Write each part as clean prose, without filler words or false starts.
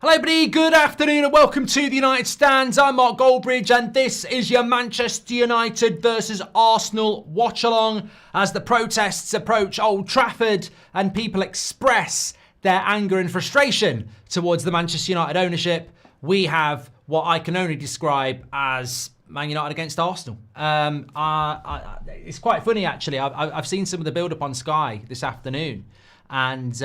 Hello everybody, good afternoon and welcome to the United Stands. I'm Mark Goldbridge and this is your Manchester United versus Arsenal watch along as the protests approach Old Trafford and people express their anger and frustration towards the Manchester United ownership. We have what I can only describe as Man United against Arsenal. It's quite funny actually. I've seen some of the build-up on Sky this afternoon and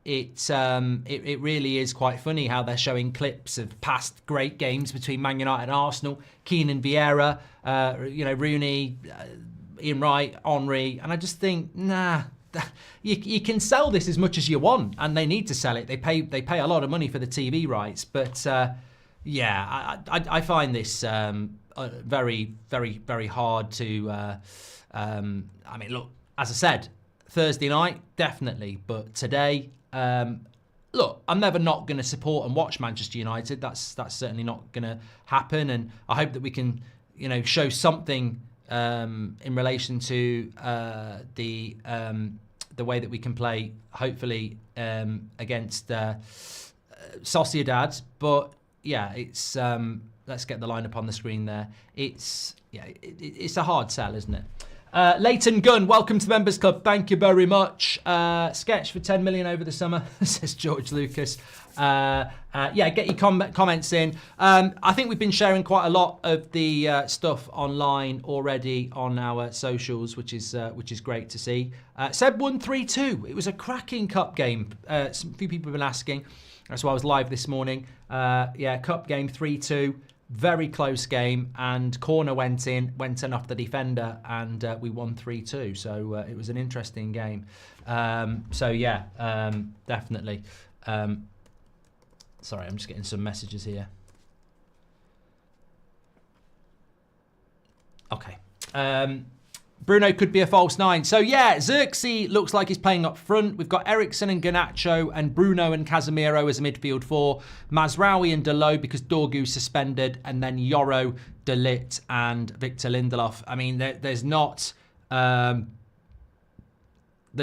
It really is quite funny how they're showing clips of past great games between Man United and Arsenal. Keane and Vieira, Rooney, Ian Wright, Henry, and I just think, you can sell this as much as you want, and they need to sell it. They pay a lot of money for the TV rights, but I find this very, very, very hard to. Look, as I said, Thursday night definitely, but today. Look, I'm never not going to support and watch Manchester United. That's certainly not going to happen, and I hope that we can, show something in relation to the way that we can play, hopefully against Sociedad. But yeah, it's let's get the lineup on the screen there. It's a hard sell, isn't it? Leighton Gunn, welcome to the Members Club. Thank you very much. Sketch for 10 million over the summer, says George Lucas. Get your comments in. I think we've been sharing quite a lot of the stuff online already on our socials, which is great to see. Seb 132. It was a cracking cup game. A few people have been asking. That's why I was live this morning. Cup game 3-2. Very close game, and corner went in off the defender, and we won 3-2. So it was an interesting game. Definitely. Sorry, I'm just getting some messages here. Okay. Bruno could be a false nine. So yeah, Xerxes looks like he's playing up front. We've got Eriksen and Garnacho and Bruno and Casemiro as a midfield four. Mazraoui and Dalot because Dorgu's suspended, and then Yoro, De Ligt and Victor Lindelof. I mean, there's not a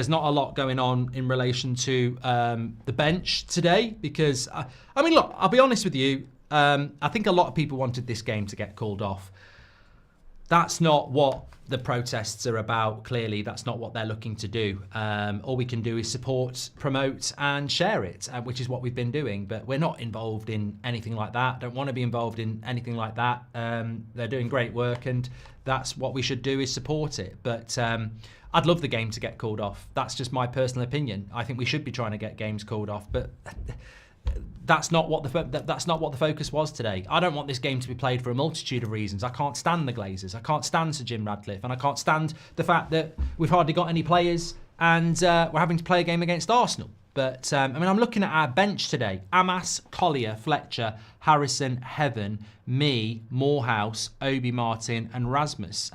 lot going on in relation to the bench today because, look, I'll be honest with you. I think a lot of people wanted this game to get called off. That's not what the protests are about. Clearly, that's not what they're looking to do. All we can do is support, promote, and share it, which is what we've been doing. But we're not involved in anything like that. Don't want to be involved in anything like that. They're doing great work, and that's what we should do is support it. But I'd love the game to get called off. That's just my personal opinion. I think we should be trying to get games called off, but that's not what the focus was today. I don't want this game to be played for a multitude of reasons. I can't stand the Glazers. I can't stand Sir Jim Radcliffe, and I can't stand the fact that we've hardly got any players, and we're having to play a game against Arsenal. But I'm looking at our bench today: Amas, Collier, Fletcher, Harrison, Heaven, me, Morehouse, Obi Martin, and Rasmus.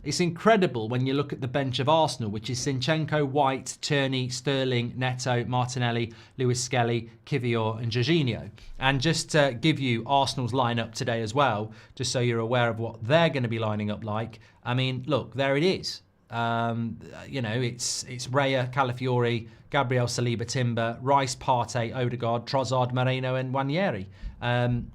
It's incredible when you look at the bench of Arsenal, which is Zinchenko, White, Tierney, Sterling, Neto, Martinelli, Lewis Skelly, Kivior and Jorginho. And just to give you Arsenal's lineup today as well, just so you're aware of what they're going to be lining up like. Look, there it is. It's Raya, Calafiori, Gabriel Saliba, Timber, Rice, Partey, Odegaard, Trossard, Moreno and Nwaneri.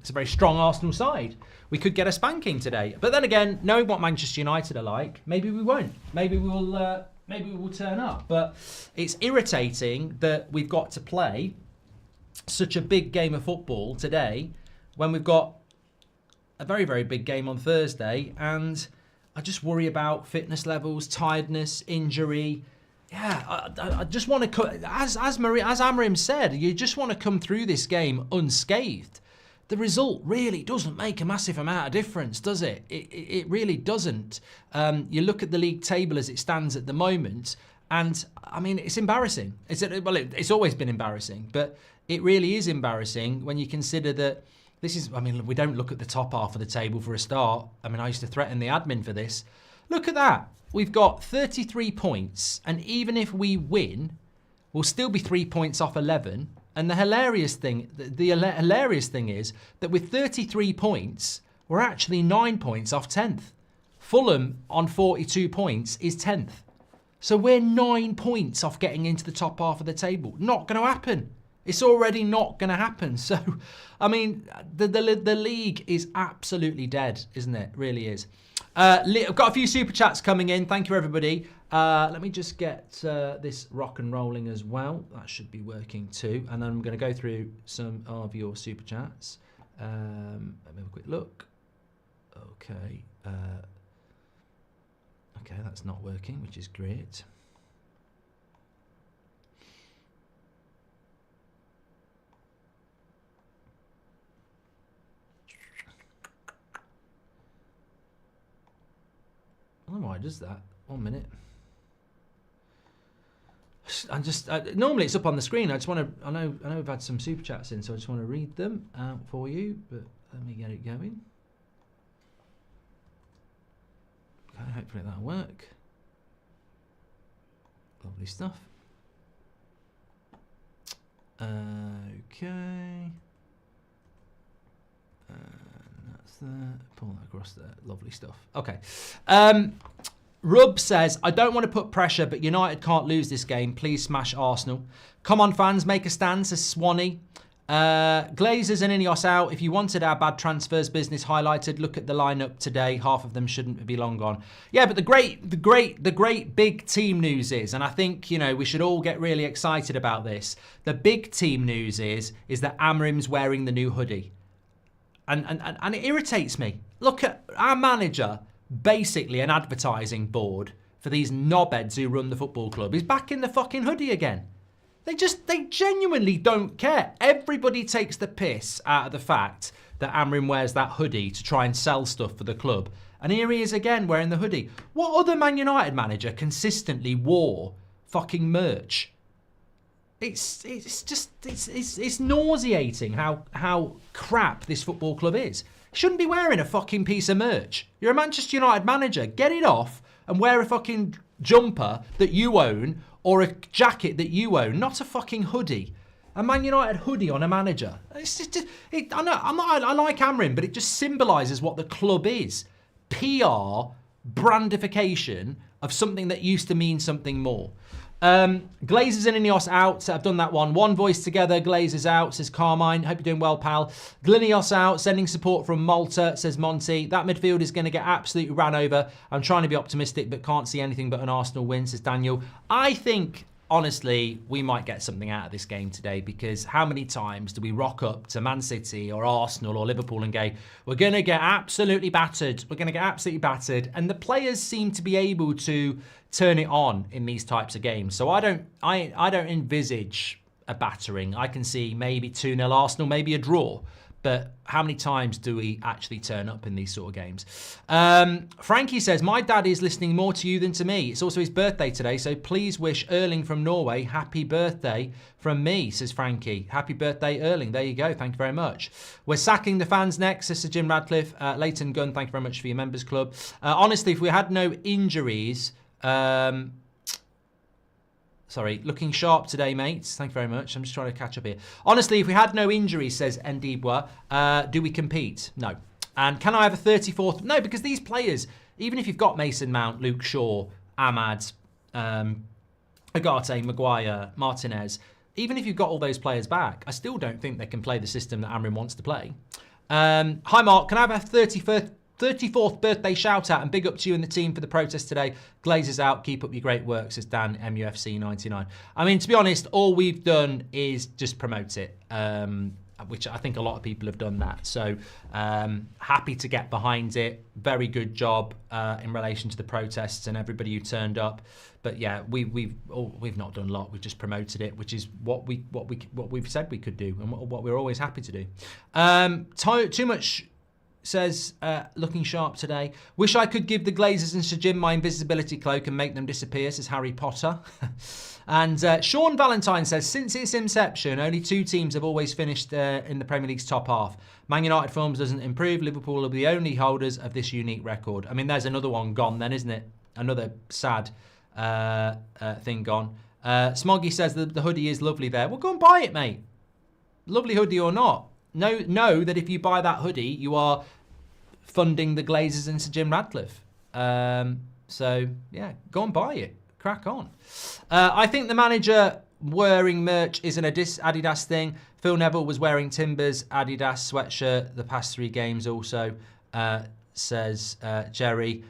It's a very strong Arsenal side. We could get a spanking today. But then again, knowing what Manchester United are like, maybe we won't. Maybe we will turn up. But it's irritating that we've got to play such a big game of football today when we've got a very, very big game on Thursday, and I just worry about fitness levels, tiredness, injury. Yeah, I just want to, as Amrim said, you just want to come through this game unscathed. The result really doesn't make a massive amount of difference, does it? It really doesn't. You look at the league table as it stands at the moment, and it's embarrassing. It's always been embarrassing, but it really is embarrassing when you consider that this is. We don't look at the top half of the table for a start. I used to threaten the admin for this. Look at that. We've got 33 points, and even if we win, we'll still be 3 points off 11. And the hilarious thing is that with 33 points, we're actually 9 points off 10th. Fulham on 42 points is 10th. So we're 9 points off getting into the top half of the table. Not going to happen. It's already not going to happen. So, I mean, the league is absolutely dead, isn't it? Really is. I've got a few super chats coming in. Thank you, everybody. Let me just get this rock and rolling as well. That should be working too. And then I'm going to go through some of your super chats. Let me have a quick look. Okay. Okay, that's not working, which is great. I don't know why it does that. 1 minute. Normally it's up on the screen. I just want to. I know we've had some super chats in, so I just want to read them out for you. But let me get it going. Okay, hopefully that'll work. Lovely stuff. Okay. That's that. Pull that across there. Lovely stuff. Okay. Rub says, I don't want to put pressure, but United can't lose this game. Please smash Arsenal. Come on, fans, make a stand, says Swanee. Glazers and Ineos out. If you wanted our bad transfers business highlighted, look at the lineup today. Half of them shouldn't be long gone. Yeah, but the great big team news is, and I think, you know, we should all get really excited about this. The big team news is that Amrim's wearing the new hoodie. And it irritates me. Look at our manager, basically an advertising board for these knobheads who run the football club. He's back in the fucking hoodie again. They genuinely don't care. Everybody takes the piss out of the fact that Amrim wears that hoodie to try and sell stuff for the club. And here he is again wearing the hoodie. What other Man United manager consistently wore fucking merch? It's nauseating how crap this football club is. You shouldn't be wearing a fucking piece of merch. You're a Manchester United manager. Get it off and wear a fucking jumper that you own or a jacket that you own, not a fucking hoodie. A Man United hoodie on a manager. It's just, I like Amrim, but it just symbolises what the club is. PR, brandification of something that used to mean something more. Glazers and Ineos out. I've done that one. One voice together. Glazers out, says Carmine. Hope you're doing well, pal. Glinios out. Sending support from Malta, says Monty. That midfield is going to get absolutely ran over. I'm trying to be optimistic, but can't see anything but an Arsenal win, says Daniel. I think, honestly, we might get something out of this game today, because how many times do we rock up to Man City or Arsenal or Liverpool and go, we're going to get absolutely battered. We're going to get absolutely battered. And the players seem to be able to turn it on in these types of games. So I don't envisage a battering. I can see maybe 2-0 Arsenal, maybe a draw. But how many times do we actually turn up in these sort of games? Frankie says, my dad is listening more to you than to me. It's also his birthday today, so please wish Erling from Norway happy birthday from me, says Frankie. Happy birthday, Erling. There you go. Thank you very much. We're sacking the fans next, says Sir Jim Radcliffe. Leighton Gunn, thank you very much for your members club. Honestly, if we had no injuries... Sorry, looking sharp today, mates. Thank you very much. I'm just trying to catch up here. Honestly, if we had no injuries, says Ndibwa, do we compete? No. And can I have a 34th? No, because these players, even if you've got Mason Mount, Luke Shaw, Ahmad, Agate, Maguire, Martinez, even if you've got all those players back, I still don't think they can play the system that Amrim wants to play. Hi, Mark. Can I have a 34th birthday shout out and big up to you and the team for the protest today. Glazers out, keep up your great work, says Dan, MUFC 99. I mean, to be honest, all we've done is just promote it, which I think a lot of people have done that. So happy to get behind it. Very good job in relation to the protests and everybody who turned up. But yeah, we've not done a lot. We've just promoted it, which is what we've said we could do and what we're always happy to do. Too much. Says, looking sharp today. Wish I could give the Glazers and Sir Jim my invisibility cloak and make them disappear, says Harry Potter. And Sean Valentine says, since its inception, only 2 teams have always finished in the Premier League's top half. Man United forms doesn't improve. Liverpool will be the only holders of this unique record. I mean, there's another one gone then, isn't it? Another sad thing gone. Smoggy says that the hoodie is lovely there. Well, go and buy it, mate. Lovely hoodie or not. Know that if you buy that hoodie, you are funding the Glazers and Sir Jim Radcliffe. So, yeah, go and buy it. Crack on. I think the manager wearing merch isn't a Adidas thing. Phil Neville was wearing Timber's Adidas sweatshirt the past 3 games also, says Jerry.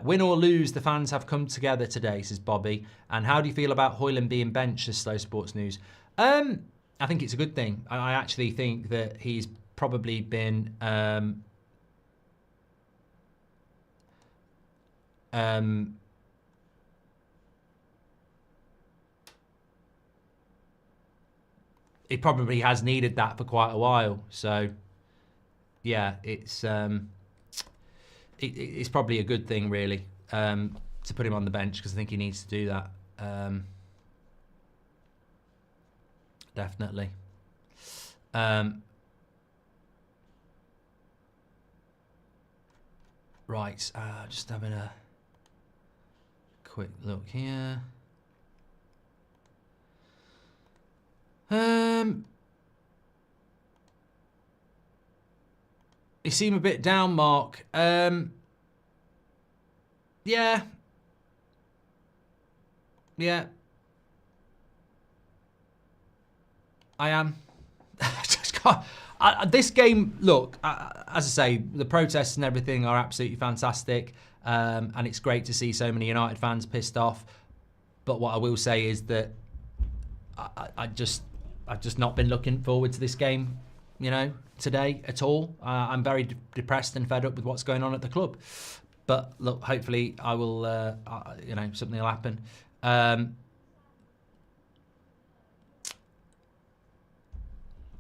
Win or lose, the fans have come together today, says Bobby. And how do you feel about Hoyland being benched, says Slow Sports News? I think it's a good thing. I actually think that he's probably been... he probably has needed that for quite a while. So, yeah, it's probably a good thing, really, to put him on the bench, because I think he needs to do that. Definitely. Right, just having a quick look here. You seem a bit down, Mark. Yeah. Yeah. I am. Just can't. This game, look, as I say, the protests and everything are absolutely fantastic. And it's great to see so many United fans pissed off. But what I will say is that I've just not been looking forward to this game, you know, today at all. I'm very depressed and fed up with what's going on at the club. But look, hopefully I will, you know, something will happen.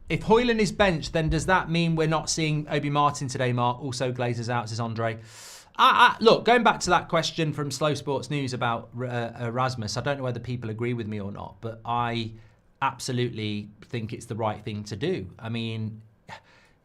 If Hoyland is benched, then does that mean we're not seeing Obi Martin today, Mark? Also Glazers Out, says Andre. Look, going back to that question from Slow Sports News about Erasmus, I don't know whether people agree with me or not, but I absolutely think it's the right thing to do. I mean,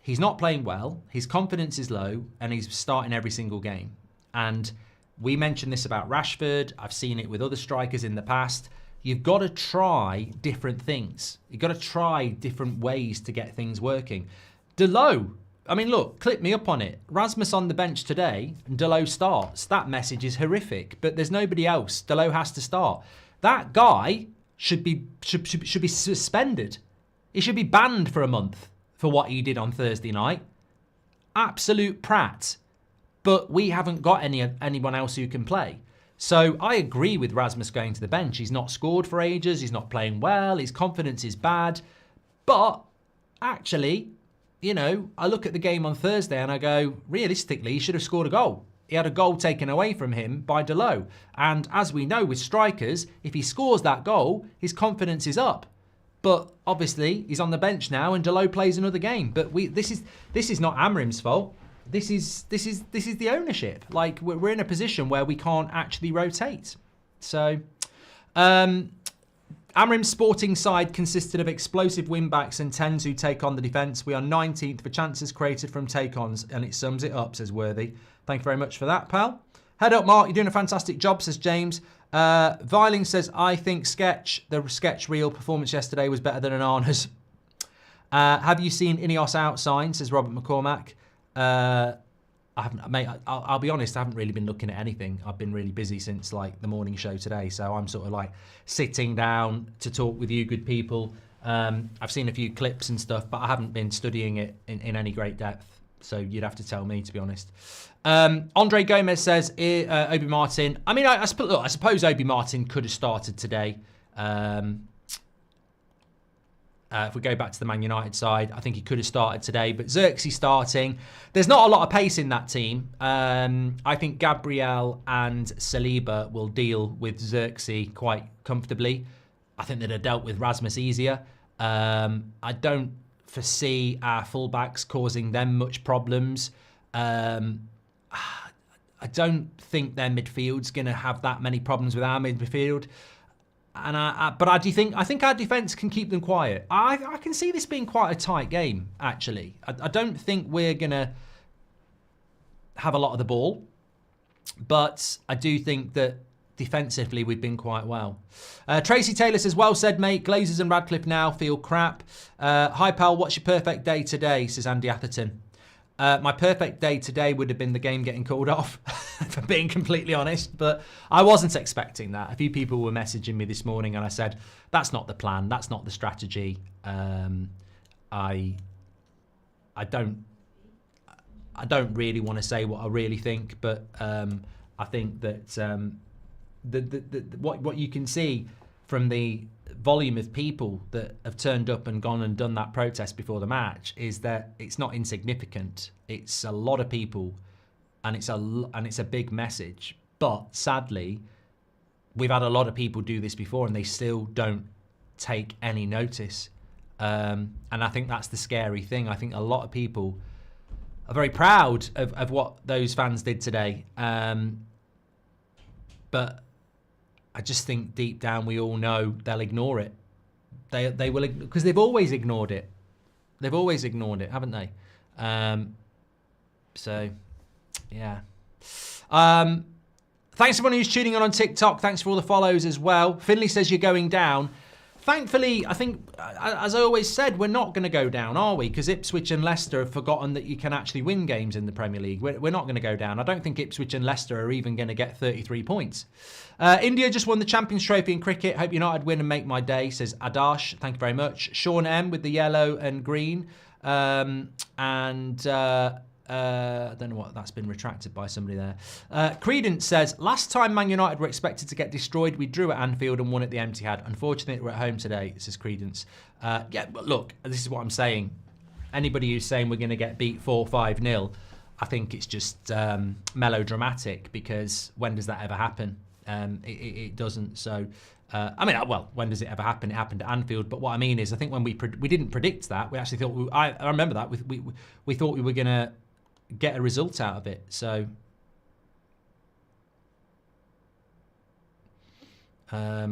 he's not playing well, his confidence is low, and he's starting every single game. And we mentioned this about Rashford. I've seen it with other strikers in the past. You've got to try different things. You've got to try different ways to get things working. Delo, I mean, look, clip me up on it. Rasmus on the bench today, and Delo starts. That message is horrific, but there's nobody else. Delo has to start. That guy should be suspended. He should be banned for a month for what he did on Thursday night. Absolute prat. But we haven't got anyone else who can play. So I agree with Rasmus going to the bench. He's not scored for ages. He's not playing well. His confidence is bad. But actually, you know, I look at the game on Thursday and I go, realistically, he should have scored a goal. He had a goal taken away from him by Delo. And as we know with strikers, if he scores that goal, his confidence is up. But obviously, he's on the bench now and Delo plays another game. But this is not Amrim's fault. This is the ownership. Like, we're in a position where we can't actually rotate. So, Amrim's sporting side consisted of explosive wing-backs and 10s who take on the defence. We are 19th for chances created from take-ons, and it sums it up, says Worthy. Thank you very much for that, pal. Head up, Mark. You're doing a fantastic job, says James. Viling says, I think the sketch reel performance yesterday was better than Anana's. Have you seen Ineos out sign, says Robert McCormack. I haven't, mate. I'll be honest. I haven't really been looking at anything. I've been really busy since like the morning show today, so I'm sort of like sitting down to talk with you, good people. I've seen a few clips and stuff, but I haven't been studying it in any great depth. So you'd have to tell me, to be honest. Andre Gomez says Obi Martin. I mean, I suppose Obi Martin could have started today. If we go back to the Man United side, I think he could have started today, but Xerxes starting. There's not a lot of pace in that team. I think Gabriel and Saliba will deal with Xerxes quite comfortably. I think they'd have dealt with Rasmus easier. I don't foresee our fullbacks causing them much problems. I don't think their midfield's going to have that many problems with our midfield. And I think our defence can keep them quiet. I can see this being quite a tight game, actually. I don't think we're going to have a lot of the ball, but I do think that defensively we've been quite well. Tracy Taylor says, well said, mate. Glazers and Radcliffe now feel crap. Hi, pal, what's your perfect day today, says Andy Atherton. My perfect day today would have been the game getting called off, for being completely honest. But I wasn't expecting that. A few people were messaging me this morning, and I said, "That's not the plan. That's not the strategy." I don't really want to say what I really think, but I think that what you can see from the volume of people that have turned up and gone and done that protest before the match is that it's not insignificant. It's a lot of people, and it's a big message. But sadly, we've had a lot of people do this before, and they still don't take any notice. And I think that's the scary thing. I think a lot of people are very proud of what those fans did today. But I just think deep down we all know they'll ignore it. They will, because they've always ignored it. They've always ignored it, haven't they? So, yeah. Thanks everyone who's tuning in on TikTok. Thanks for all the follows as well. Finley says you're going down. Thankfully, I think, as I always said, we're not going to go down, are we? Because Ipswich and Leicester have forgotten that you can actually win games in the Premier League. We're not going to go down. I don't think Ipswich and Leicester are even going to get 33 points. India just won the Champions Trophy in cricket. Hope United win and make my day, says Adarsh. Thank you very much. Sean M with the yellow and green. I don't know what, that's been retracted by somebody there. Credence says, last time Man United were expected to get destroyed, we drew at Anfield and won at the Etihad. Unfortunately, we're at home today, says Credence. Yeah, but look, this is what I'm saying. Anybody who's saying we're going to get beat 4-5-0, I think it's just melodramatic, because when does that ever happen? It doesn't. So, I mean, well, when does it ever happen? It happened at Anfield. But what I mean is, I think when we didn't predict that, we actually thought, I remember that, we thought we were going to get a result out of it. So let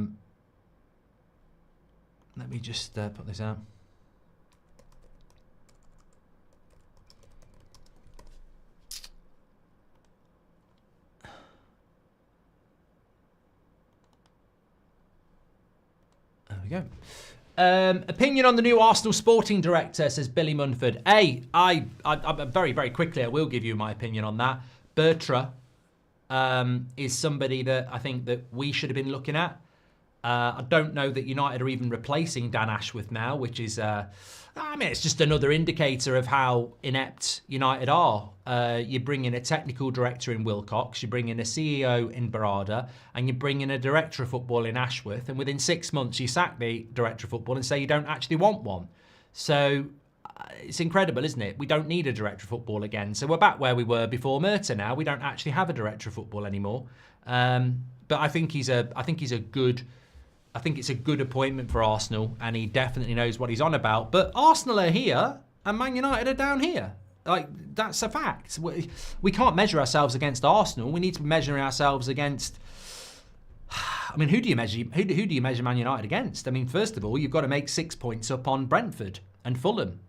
me just put this out. There we go. Opinion on the new Arsenal sporting director, says Billy Munford. I very, very quickly, I will give you my opinion on that. Bertra is somebody that I think that we should have been looking at. I don't know that United are even replacing Dan Ashworth now, which is, I mean, it's just another indicator of how inept United are. You bring in a technical director in Wilcox, you bring in a CEO in Barada, and you bring in a director of football in Ashworth, and within 6 months you sack the director of football and say you don't actually want one. So it's incredible, isn't it? We don't need a director of football again. So we're back where we were before Murta now. We don't actually have a director of football anymore. But I think it's a good appointment for Arsenal, and he definitely knows what he's on about. But Arsenal are here, and Man United are down here. Like, that's a fact. We can't measure ourselves against Arsenal. We need to be measuring ourselves against. I mean, who do you measure? Who do you measure Man United against? I mean, first of all, you've got to make 6 points up on Brentford and Fulham.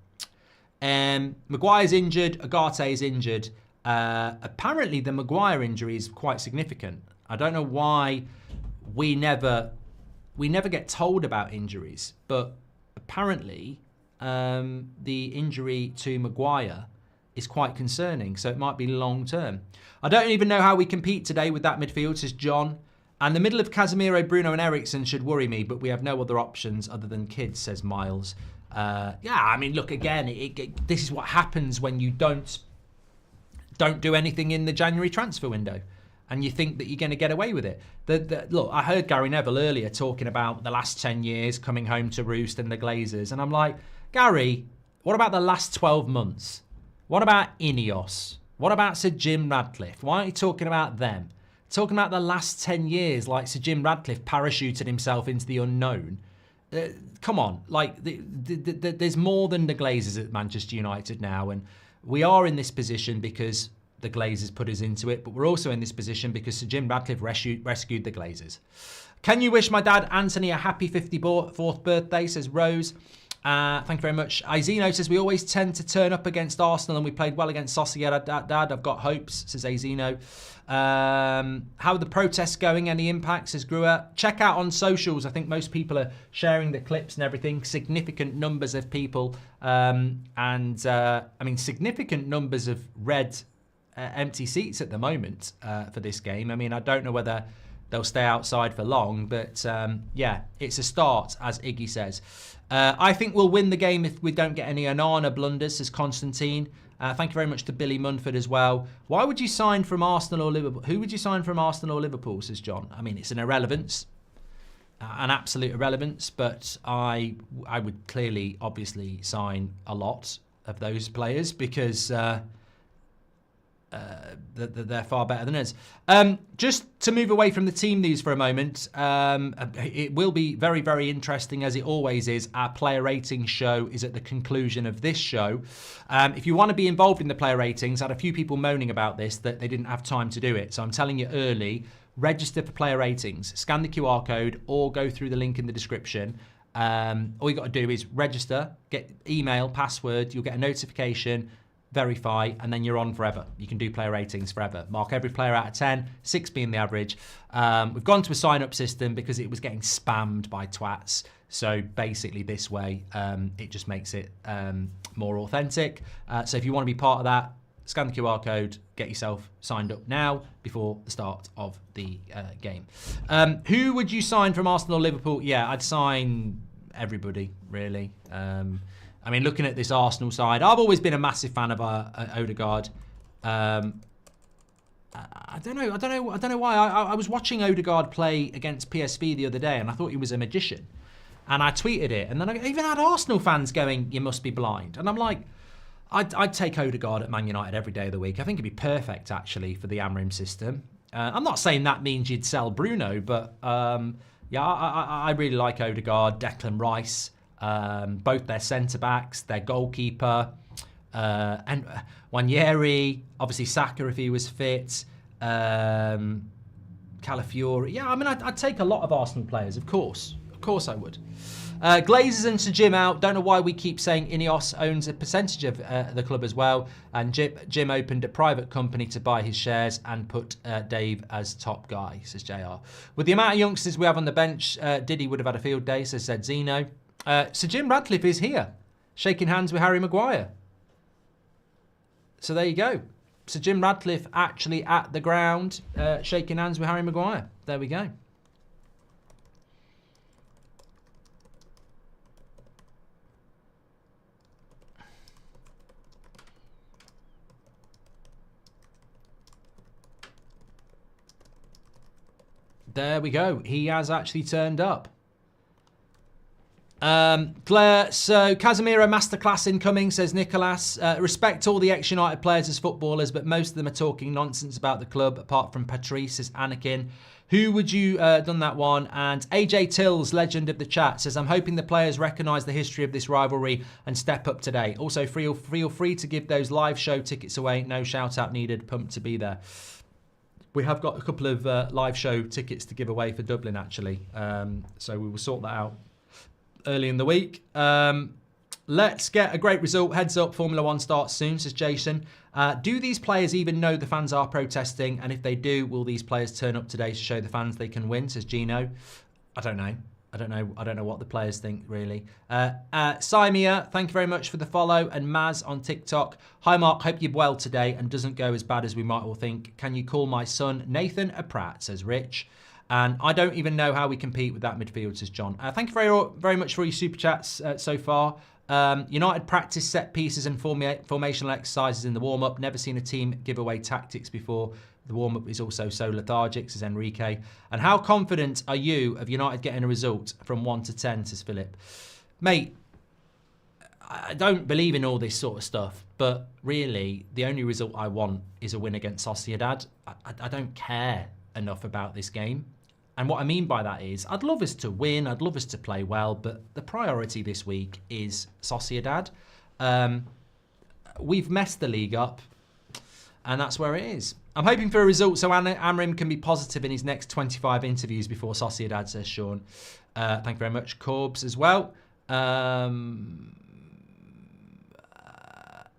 Maguire's injured. Agate's injured. Apparently, the Maguire injury is quite significant. I don't know why we never get told about injuries, but apparently the injury to Maguire is quite concerning, so it might be long term. I don't even know how we compete today with that midfield, says John. And the middle of Casemiro, Bruno and Eriksen should worry me, but we have no other options other than kids, says Miles. Yeah, I mean, look, again, this is what happens when you don't do anything in the January transfer window, and you think that you're going to get away with it. Look, I heard Gary Neville earlier talking about the last 10 years coming home to roost and the Glazers, and I'm like, Gary, what about the last 12 months? What about Ineos? What about Sir Jim Radcliffe? Why aren't you talking about them? Talking about the last 10 years, like Sir Jim Radcliffe parachuted himself into the unknown. Come on, like there's more than the Glazers at Manchester United now, and we are in this position because the Glazers put us into it, but we're also in this position because Sir Jim Radcliffe rescued the Glazers. Can you wish my dad Anthony a happy 54th birthday, says Rose. Thank you very much. Aizino says, we always tend to turn up against Arsenal and we played well against Sociedad. Dad, I've got hopes, says Aizino. How are the protests going? Any impacts, says Gruer? Check out on socials. I think most people are sharing the clips and everything. Significant numbers of people. Significant numbers of red empty seats at the moment for this game. I mean, I don't know whether they'll stay outside for long, but yeah, it's a start, as Iggy says. I think we'll win the game if we don't get any Onana blunders, says Constantine. Thank you very much to Billy Munford as well. Why would you sign from Arsenal or Liverpool? Who would you sign from Arsenal or Liverpool, says John? I mean, it's an irrelevance, an absolute irrelevance, but I would clearly, obviously, sign a lot of those players because they're far better than us. Just to move away from the team news for a moment, it will be very, very interesting, as it always is. Our player ratings show is at the conclusion of this show. If you want to be involved in the player ratings, I had a few people moaning about this, that they didn't have time to do it. So I'm telling you early, register for player ratings. Scan the QR code or go through the link in the description. All you got to do is register, get email, password, you'll get a notification, verify, and then you're on forever. You can do player ratings forever. Mark every player out of 10, 6 being the average. We've gone to a sign-up system because it was getting spammed by twats. So basically this way, it just makes it more authentic. So if you want to be part of that, scan the QR code, get yourself signed up now before the start of the game. Who would you sign from Arsenal or Liverpool? Yeah, I'd sign everybody, really. I mean, looking at this Arsenal side, I've always been a massive fan of Odegaard. I don't know why. I was watching Odegaard play against PSV the other day, and I thought he was a magician. And I tweeted it, and then I even had Arsenal fans going, "You must be blind." And I'm like, I'd take Odegaard at Man United every day of the week. I think it'd be perfect, actually, for the Amrim system. I'm not saying that means you'd sell Bruno, but yeah, I really like Odegaard, Declan Rice. Both their centre-backs, their goalkeeper, and Wanyeri, obviously Saka if he was fit, Calafiori. Yeah, I mean, I'd take a lot of Arsenal players, of course I would. Glazers and Sir Jim out. Don't know why we keep saying Ineos owns a percentage of the club as well. And Jim opened a private company to buy his shares and put Dave as top guy, says JR. With the amount of youngsters we have on the bench, Diddy would have had a field day, says Zeno. Sir Jim Radcliffe is here, shaking hands with Harry Maguire. So there you go. Sir Jim Radcliffe actually at the ground, shaking hands with Harry Maguire. There we go. There we go. He has actually turned up. Claire, so Casemiro masterclass incoming, says Nicholas. Respect all the ex-United players as footballers, but most of them are talking nonsense about the club, apart from Patrice, says Anakin. Who would you done that one? And AJ Tills, legend of the chat, says, I'm hoping the players recognise the history of this rivalry and step up today. Also, feel free to give those live show tickets away. No shout-out needed. Pumped to be there. We have got a couple of live show tickets to give away for Dublin, actually. So we will sort that out early in the week. Let's get a great result. Heads up, Formula One starts soon, says Jason. Do these players even know the fans are protesting? And if they do, will these players turn up today to show the fans they can win, says Gino. I don't know. I don't know what the players think, really. Simia, thank you very much for the follow. And Maz on TikTok. Hi, Mark. Hope you're well today and doesn't go as bad as we might all think. Can you call my son Nathan a prat, says Rich. And I don't even know how we compete with that midfield, says John. Thank you very much for all your super chats so far. United practice set pieces and formational exercises in the warm-up. Never seen a team give away tactics before. The warm-up is also so lethargic, says Enrique. And how confident are you of United getting a result from 1 to 10, says Philip? Mate, I don't believe in all this sort of stuff, but really, the only result I want is a win against Sociedad. I don't care enough about this game. And what I mean by that is, I'd love us to win, I'd love us to play well, but the priority this week is Sociedad. We've messed the league up, and that's where it is. I'm hoping for a result so Amrim can be positive in his next 25 interviews before Sociedad, says Sean. Thank you very much. Corbs as well.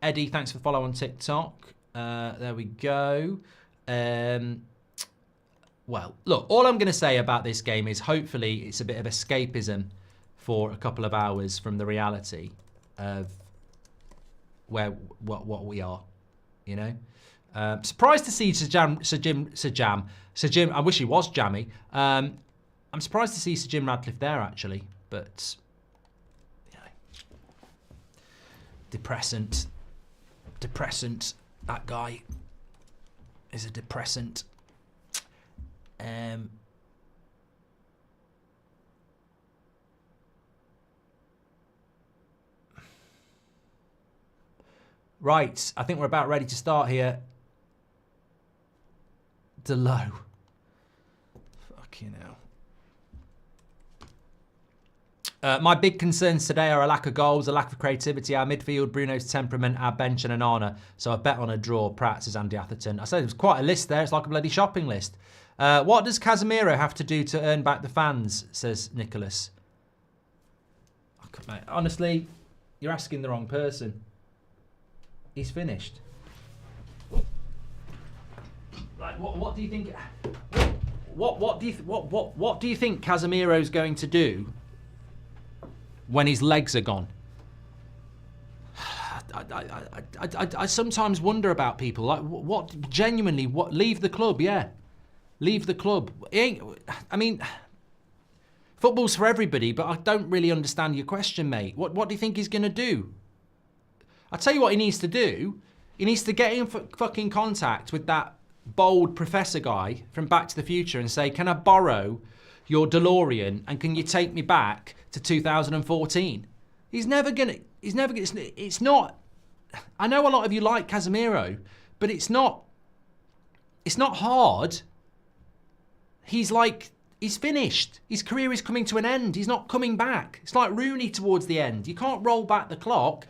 Eddie, thanks for the follow on TikTok. There we go. Well, look, all I'm going to say about this game is hopefully it's a bit of escapism for a couple of hours from the reality of what we are, you know. Surprised to see Sir Jim. I wish he was Jammy. I'm surprised to see Sir Jim Radcliffe there actually, but you know, depressant. That guy is a depressant. Right, I think we're about ready to start here. Delow. Fucking hell. My big concerns today are a lack of goals, a lack of creativity, our midfield, Bruno's temperament, our bench and Onana. So I bet on a draw. Pratt, says Andy Atherton. I said it was quite a list there. It's like a bloody shopping list. What does Casemiro have to do to earn back the fans, says Nicholas. Mate, honestly, you're asking the wrong person. He's finished. Like, what do you think? What do you think Casemiro's going to do when his legs are gone? I sometimes wonder about people. Like, what genuinely? What? Leave the club? Yeah, leave the club. I mean, football's for everybody, but I don't really understand your question, mate. What do you think he's going to do? I'll tell you what he needs to do. He needs to get in fucking contact with that bold professor guy from Back to the Future and say, can I borrow your DeLorean and can you take me back to 2014? It's not, I know a lot of you like Casemiro, but it's not hard. He's finished. His career is coming to an end. He's not coming back. It's like Rooney towards the end. You can't roll back the clock.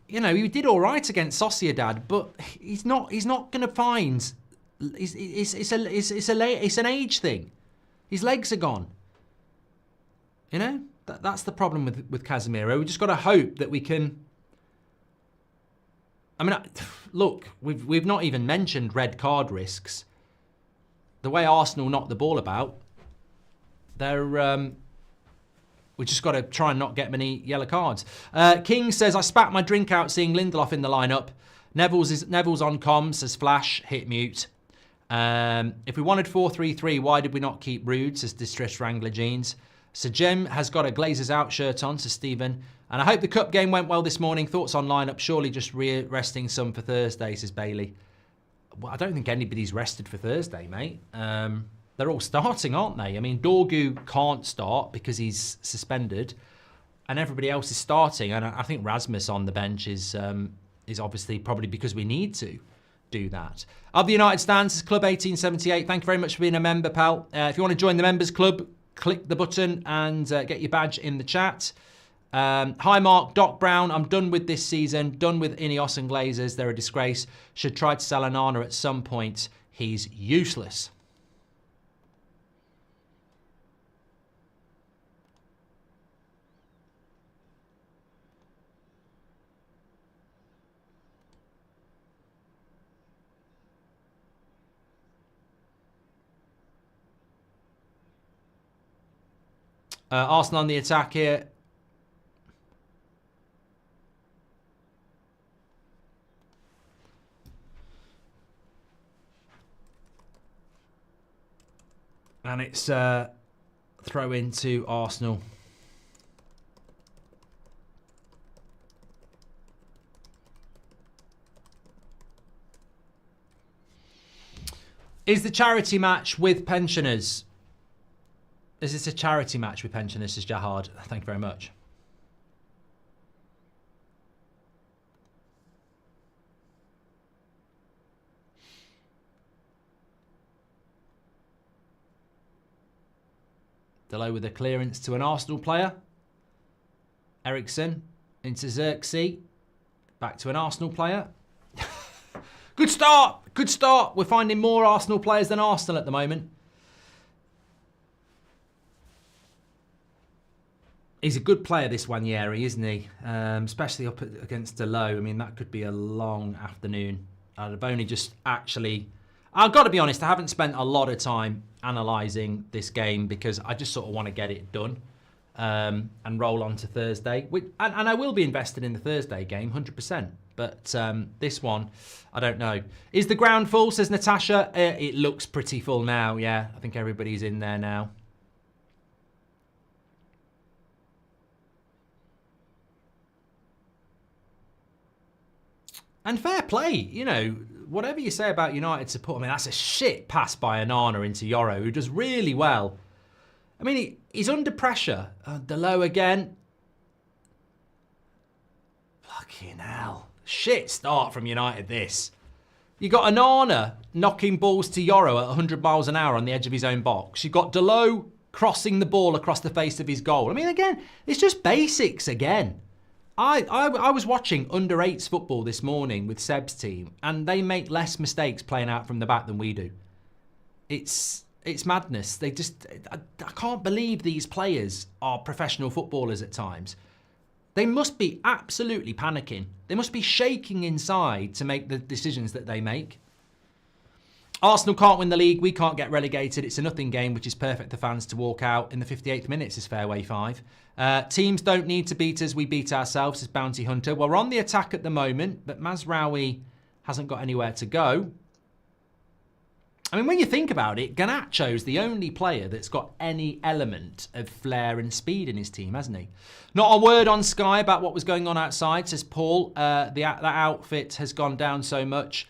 You know, he did all right against Sociedad, but he's not going to find. It's an age thing. His legs are gone. You know, that's the problem with Casemiro. We just got to hope that we can. I mean, look, we've not even mentioned red card risks. The way Arsenal knocked the ball about, we just got to try and not get many yellow cards. King says, I spat my drink out seeing Lindelof in the lineup. Neville's on comms, says Flash, hit mute. If we wanted 4-3-3, why did we not keep Rude, says Distressed Wrangler Jeans. Sir Jim has got a Glazers Out shirt on, says Stephen. And I hope the cup game went well this morning. Thoughts on lineup, surely just resting some for Thursday, says Bailey. Well, I don't think anybody's rested for Thursday, mate. They're all starting, aren't they? I mean, Dorgu can't start because he's suspended, and everybody else is starting. And I think Rasmus on the bench is obviously probably because we need to do that. Of the United Stands, is Club 1878. Thank you very much for being a member, pal. If you want to join the members club, click the button and get your badge in the chat. Hi Mark, Doc Brown, I'm done with this season, done with Ineos and Glazers, they're a disgrace. Should try to sell Onana at some point. He's useless. Arsenal on the attack here. And it's throw into Arsenal. Is the charity match with pensioners? Is this a charity match with pensioners, says Jahad? Thank you very much. Delow with a clearance to an Arsenal player. Ericsson into Xerxes. Back to an Arsenal player. Good start. Good start. We're finding more Arsenal players than Arsenal at the moment. He's a good player, this Wanyeri, isn't he? Especially up against Delo. I mean, that could be a long afternoon. I've only just actually... I've got to be honest, I haven't spent a lot of time analysing this game because I just sort of want to get it done and roll on to Thursday. And I will be invested in the Thursday game, 100%. But this one, I don't know. Is the ground full, says Natasha? It looks pretty full now, yeah. I think everybody's in there now. And fair play, you know, whatever you say about United support, I mean, that's a shit pass by Onana into Yoro, who does really well. I mean, he's under pressure. Delo again. Fucking hell. Shit start from United, this. You got Onana knocking balls to Yoro at 100 miles an hour on the edge of his own box. You've got Delo crossing the ball across the face of his goal. I mean, again, it's just basics again. I was watching under-8s football this morning with Seb's team, and they make less mistakes playing out from the back than we do. It's madness. I can't believe these players are professional footballers at times. They must be absolutely panicking. They must be shaking inside to make the decisions that they make. Arsenal can't win the league. We can't get relegated. It's a nothing game, which is perfect for fans to walk out in the 58th minute, is Fairway 5. Teams don't need to beat us. We beat ourselves, says Bounty Hunter. Well, we're on the attack at the moment, but Mazraoui hasn't got anywhere to go. I mean, when you think about it, Garnacho's the only player that's got any element of flair and speed in his team, hasn't he? Not a word on Sky about what was going on outside, says Paul. That outfit has gone down so much.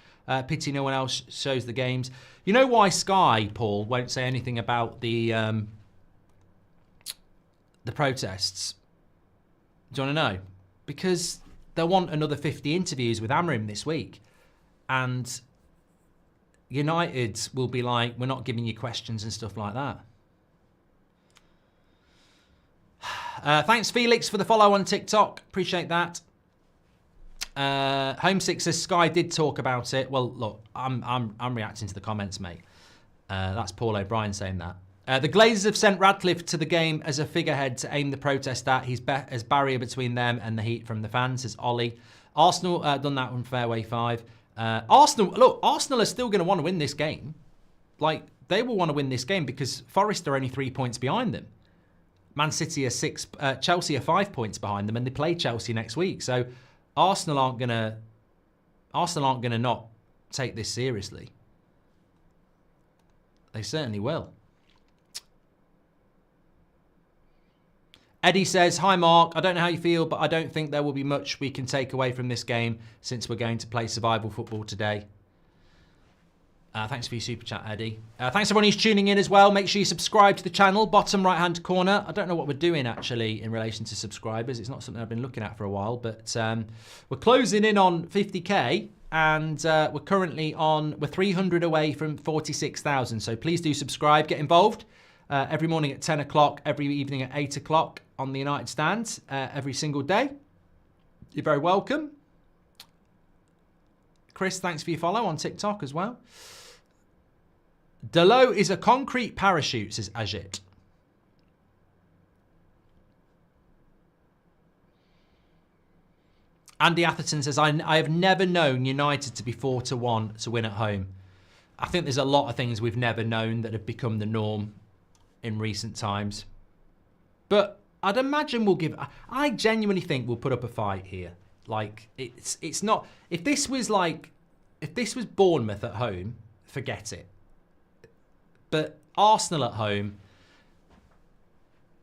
Pity no one else shows the games. You know why Sky, Paul, won't say anything about the protests? Do you want to know? Because they'll want another 50 interviews with Amrim this week. And United will be like, we're not giving you questions and stuff like that. Thanks, Felix, for the follow on TikTok. Appreciate that. Homesick says Sky did talk about it. Well, look, I'm reacting to the comments, mate. That's Paul O'Brien saying that. The Glazers have sent Radcliffe to the game as a figurehead to aim the protest at. He's as barrier between them and the heat from the fans, says Ollie. Arsenal done that on Fairway 5. Arsenal are still going to want to win this game. Like, they will want to win this game because Forest are only 3 points behind them. Man City are 6, Chelsea are 5 points behind them, and they play Chelsea next week. So Arsenal aren't gonna not take this seriously. They certainly will. Eddie says, hi Mark, I don't know how you feel, but I don't think there will be much we can take away from this game since we're going to play survival football today. Thanks for your super chat, Eddie. Thanks everyone who's tuning in as well. Make sure you subscribe to the channel, bottom right-hand corner. I don't know what we're doing actually in relation to subscribers. It's not something I've been looking at for a while, but we're closing in on 50k and we're currently we're 300 away from 46,000. So please do subscribe, get involved. Every morning at 10 o'clock, every evening at 8 o'clock on the United Stand, every single day. You're very welcome. Chris, thanks for your follow on TikTok as well. Delo is a concrete parachute, says Ajit. Andy Atherton says, I have never known United to be 4-1 to win at home. I think there's a lot of things we've never known that have become the norm in recent times. But I'd imagine we'll give... I genuinely think we'll put up a fight here. Like, it's not... If this was Bournemouth at home, forget it. But Arsenal at home,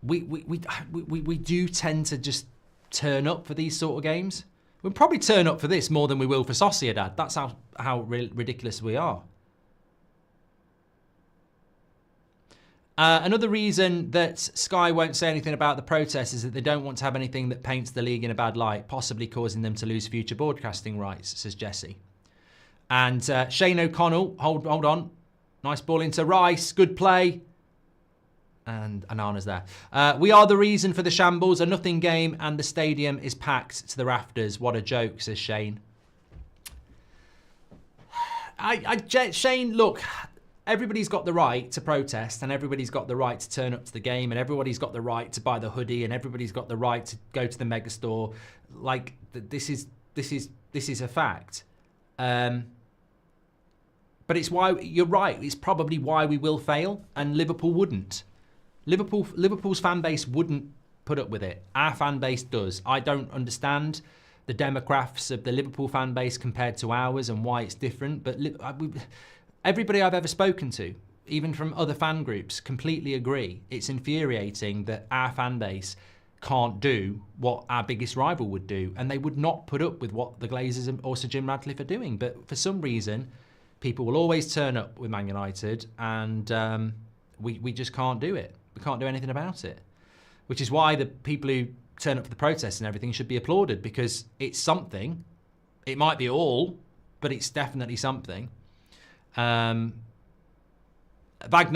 we do tend to just turn up for these sort of games. We'll probably turn up for this more than we will for Sociedad. That's how ridiculous we are. Another reason that Sky won't say anything about the protests is that they don't want to have anything that paints the league in a bad light, possibly causing them to lose future broadcasting rights, says Jesse. And Shane O'Connell, hold on. Nice ball into Rice, good play. And Anana's there. We are the reason for the shambles, a nothing game, and the stadium is packed to the rafters. What a joke, says Shane. Shane, look, everybody's got the right to protest, and everybody's got the right to turn up to the game, and everybody's got the right to buy the hoodie, and everybody's got the right to go to the mega store. Like, this is a fact. But it's why, you're right, it's probably why we will fail, and Liverpool wouldn't. Liverpool's fan base wouldn't put up with it. Our fan base does. I don't understand the demographics of the Liverpool fan base compared to ours and why it's different, but everybody I've ever spoken to, even from other fan groups, completely agree. It's infuriating that our fan base can't do what our biggest rival would do, and they would not put up with what the Glazers or Sir Jim Ratcliffe are doing. But for some reason, people will always turn up with Man United, and we just can't do it. We can't do anything about it, which is why the people who turn up for the protests and everything should be applauded, because it's something. It might be all, but it's definitely something. Wagner,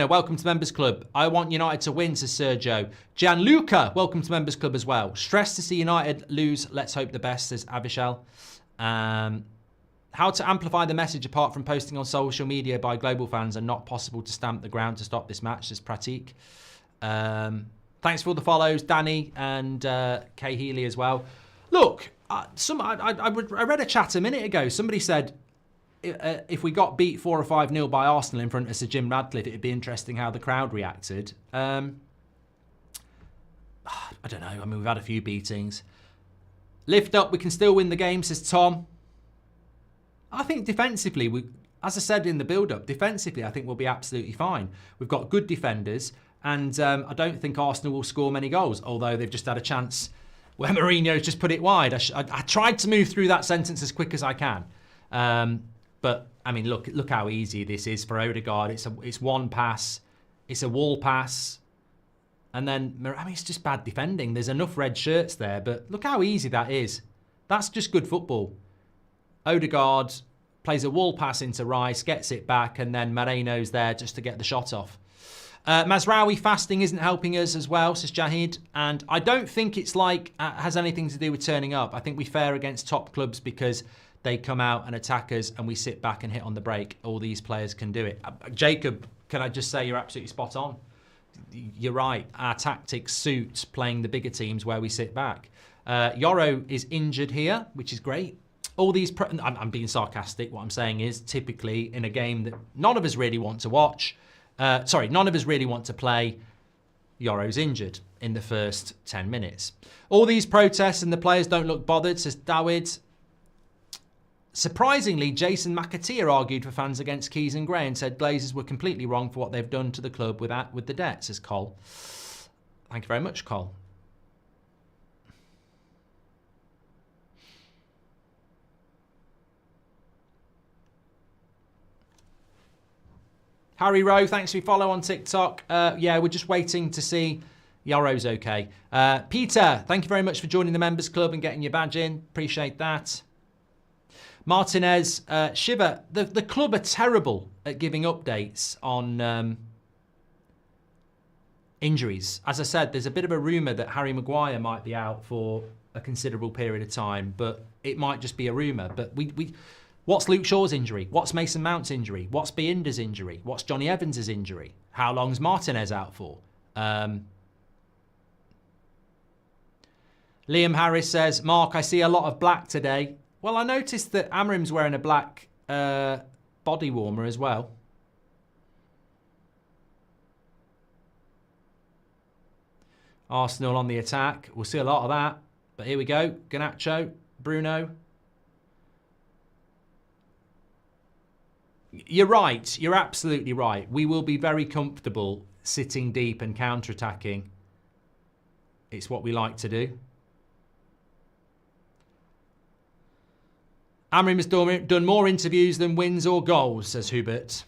welcome to Members Club. I want United to win, says Sergio. Gianluca, welcome to Members Club as well. Stressed to see United lose. Let's hope the best, says Avishal. How to amplify the message apart from posting on social media by global fans and not possible to stamp the ground to stop this match, says Pratik. Thanks for all the follows, Danny and Kay Healy as well. Look, I read a chat a minute ago. Somebody said, if we got beat 4 or 5-0 by Arsenal in front of Sir Jim Ratcliffe, it'd be interesting how the crowd reacted. I don't know. I mean, we've had a few beatings. Lift up, we can still win the game, says Tom. I think defensively, as I said in the build-up, defensively, I think we'll be absolutely fine. We've got good defenders, and I don't think Arsenal will score many goals, although they've just had a chance where Mourinho's just put it wide. I tried to move through that sentence as quick as I can. But, I mean, look how easy this is for Odegaard. It's one pass. It's a wall pass. And then, I mean, it's just bad defending. There's enough red shirts there, but look how easy that is. That's just good football. Odegaard plays a wall pass into Rice, gets it back, and then Moreno's there just to get the shot off. Mazraoui fasting isn't helping us as well, says Jahid. And I don't think it's has anything to do with turning up. I think we fare against top clubs because they come out and attack us and we sit back and hit on the break. All these players can do it. Jacob, can I just say you're absolutely spot on. You're right. Our tactics suit playing the bigger teams where we sit back. Yoro is injured here, which is great. All these... I'm being sarcastic. What I'm saying is typically in a game that none of us really want to watch... none of us really want to play, Yoro's injured in the first 10 minutes. All these protests and the players don't look bothered, says Dawid. Surprisingly, Jason McAteer argued for fans against Keys and Gray and said Glazers were completely wrong for what they've done to the club with the debt, says Cole. Thank you very much, Cole. Harry Rowe, thanks for your follow on TikTok. Yeah, we're just waiting to see Yoro's okay. Peter, thank you very much for joining the Members Club and getting your badge in. Appreciate that. Martinez, Shiva, the club are terrible at giving updates on injuries. As I said, there's a bit of a rumour that Harry Maguire might be out for a considerable period of time, but it might just be a rumour. But what's Luke Shaw's injury? What's Mason Mount's injury? What's Bienda's injury? What's Johnny Evans' injury? How long's Martinez out for? Liam Harris says, Mark, I see a lot of black today. Well, I noticed that Amrim's wearing a black body warmer as well. Arsenal on the attack. We'll see a lot of that. But here we go. Garnacho, Bruno. You're right. You're absolutely right. We will be very comfortable sitting deep and counter-attacking. It's what we like to do. Amrim has done more interviews than wins or goals, says Hubert.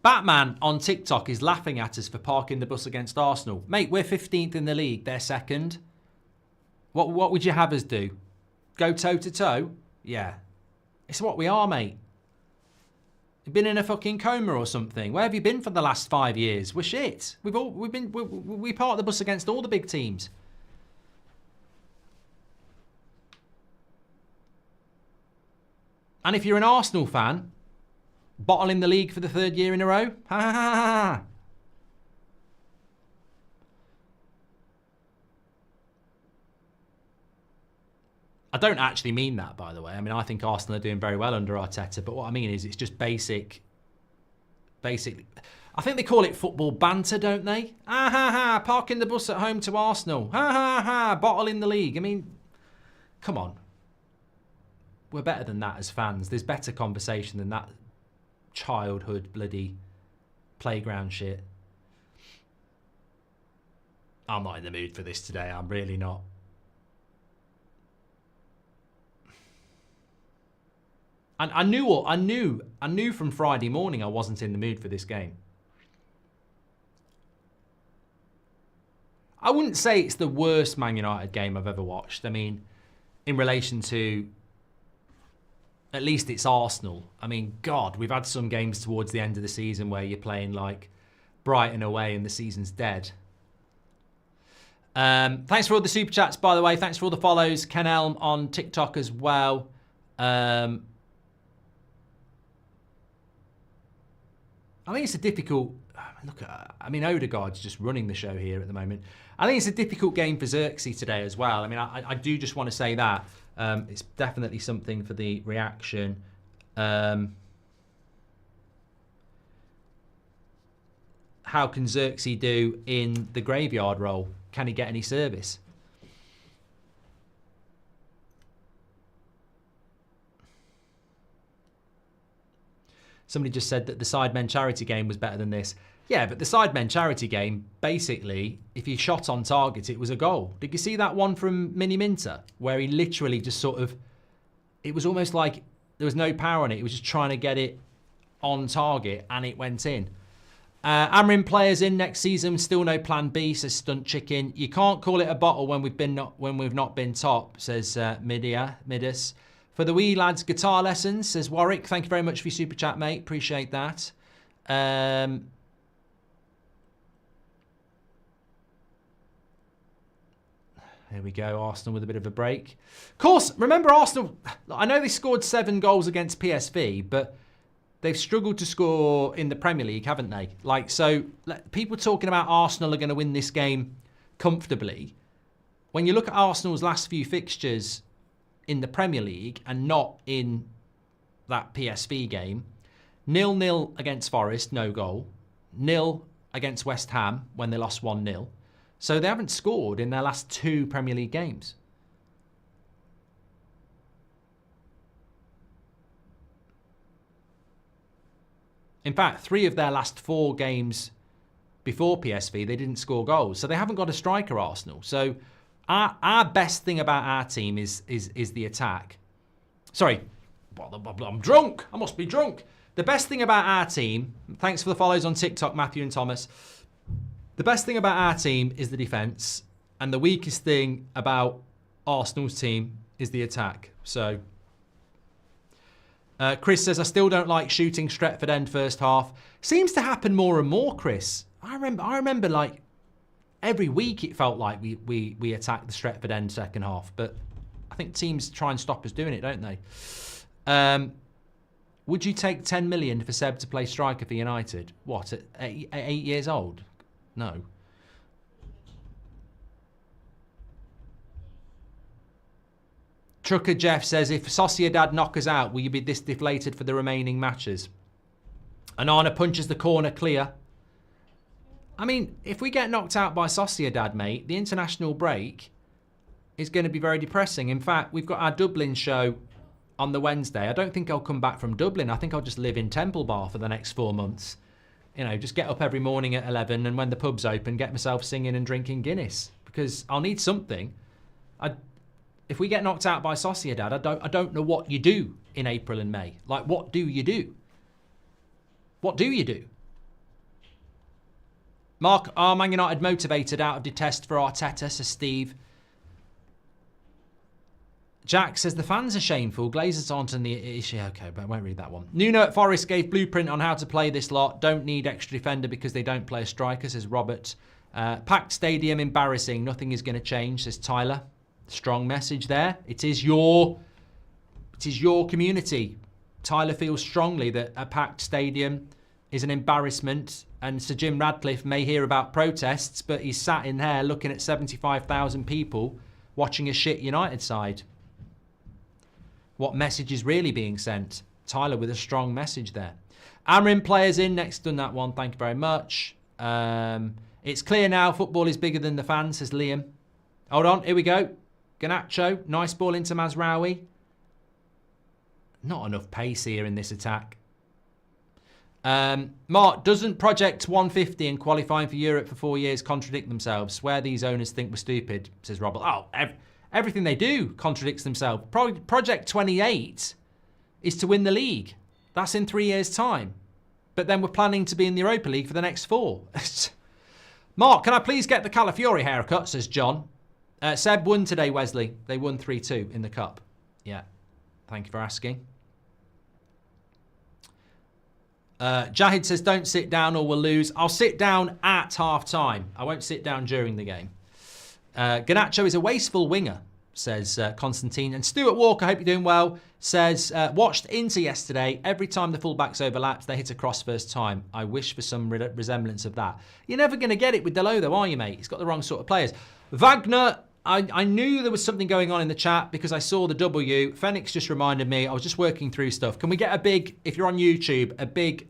Batman on TikTok is laughing at us for parking the bus against Arsenal. Mate, we're 15th in the league. They're second. What would you have us do? Go toe-to-toe? Yeah. It's what we are, mate. You've been in a fucking coma or something. Where have you been for the last 5 years? We're shit. We part the bus against all the big teams. And if you're an Arsenal fan, bottling the league for the 3rd year in a row, ha ha ha ha. I don't actually mean that, by the way. I mean, I think Arsenal are doing very well under Arteta, but what I mean is it's just basic. I think they call it football banter, don't they? Ha ha ha, parking the bus at home to Arsenal. Ha ha ha, bottling the league. I mean, come on. We're better than that as fans. There's better conversation than that childhood bloody playground shit. I'm not in the mood for this today. I'm really not. And I knew from Friday morning I wasn't in the mood for this game. I wouldn't say it's the worst Man United game I've ever watched. I mean, in relation to, at least it's Arsenal. I mean, God, we've had some games towards the end of the season where you're playing like Brighton away and the season's dead. Thanks for all the super chats, by the way. Thanks for all the follows. Ken Elm on TikTok as well. I think it's a difficult... Look, I mean, Odegaard's just running the show here at the moment. I think it's a difficult game for Xerxes today as well. I mean, I do just want to say that. It's definitely something for the reaction. How can Xerxes do in the graveyard role? Can he get any service? Somebody just said that the Sidemen charity game was better than this. Yeah, but the Sidemen charity game, basically, if he shot on target, it was a goal. Did you see that one from Mini Minter? Where he literally just sort of... It was almost like there was no power on it. He was just trying to get it on target, and it went in. Amrin players in next season, still no plan B, says Stunt Chicken. You can't call it a bottle when we've not been top, says Midas. For the wee lads, guitar lessons, says Warwick. Thank you very much for your super chat, mate. Appreciate that. Here we go, Arsenal with a bit of a break. Of course, remember Arsenal, I know they scored 7 goals against PSV, but they've struggled to score in the Premier League, haven't they? Like, so people talking about Arsenal are going to win this game comfortably. When you look at Arsenal's last few fixtures in the Premier League and not in that PSV game, 0-0 against Forest, no goal. 0 against West Ham when they lost 1-0. So they haven't scored in their last 2 Premier League games. In fact, 3 of their last 4 games before PSV, they didn't score goals. So they haven't got a striker, Arsenal. So our best thing about our team is the attack. Sorry, I'm drunk. I must be drunk. The best thing about our team, thanks for the follows on TikTok, Matthew and Thomas. The best thing about our team is the defence. And the weakest thing about Arsenal's team is the attack. So Chris says, I still don't like shooting Stretford End first half. Seems to happen more and more, Chris. I remember like every week it felt like we attacked the Stretford End second half. But I think teams try and stop us doing it, don't they? Would you take 10 million for Seb to play striker for United? What, at 8 years old? No. Trucker Jeff says, if Sociedad knock us out, will you be this deflated for the remaining matches? Anana punches the corner clear. I mean, if we get knocked out by Sociedad, mate, the international break is going to be very depressing. In fact, we've got our Dublin show on the Wednesday. I don't think I'll come back from Dublin. I think I'll just live in Temple Bar for the next 4 months. You know, just get up every morning at 11 and when the pub's open, get myself singing and drinking Guinness. Because I'll need something. If we get knocked out by Sociedad, I don't know what you do in April and May. Like, what do you do? What do you do? Mark, are Man United motivated out of detest for Arteta, says Steve. Jack says the fans are shameful. Glazers aren't in the issue. Okay, but I won't read that one. Nuno at Forest gave blueprint on how to play this lot. Don't need extra defender because they don't play a striker, says Robert. Packed stadium, embarrassing. Nothing is going to change, says Tyler. Strong message there. It is your community. Tyler feels strongly that a packed stadium is an embarrassment, and Sir Jim Radcliffe may hear about protests, but he's sat in there looking at 75,000 people watching a shit United side. What message is really being sent? Tyler with a strong message there. Amrin players in, next done that one, thank you very much. It's clear now, football is bigger than the fans, says Liam. Hold on, here we go. Garnacho, nice ball into Mazraoui. Not enough pace here in this attack. Mark, doesn't Project 150 and qualifying for Europe for 4 years contradict themselves? Swear these owners think we're stupid, says Robert. Oh, everything they do contradicts themselves. Project 28 is to win the league. That's in 3 years' time. But then we're planning to be in the Europa League for the next 4. Mark, can I please get the Calafiori haircut, says John. Seb won today, Wesley. They won 3-2 in the Cup. Yeah, thank you for asking. Jahid says, don't sit down or we'll lose. I'll sit down at half-time. I won't sit down during the game. Garnacho is a wasteful winger, says Constantine. And Stuart Walker, hope you're doing well, says, watched Inter yesterday. Every time the fullbacks overlapped, they hit a cross first time. I wish for some resemblance of that. You're never going to get it with Delo, though, are you, mate? He's got the wrong sort of players. Wagner, I knew there was something going on in the chat because I saw the W. Phoenix just reminded me. I was just working through stuff. Can we get a big, if you're on YouTube, a big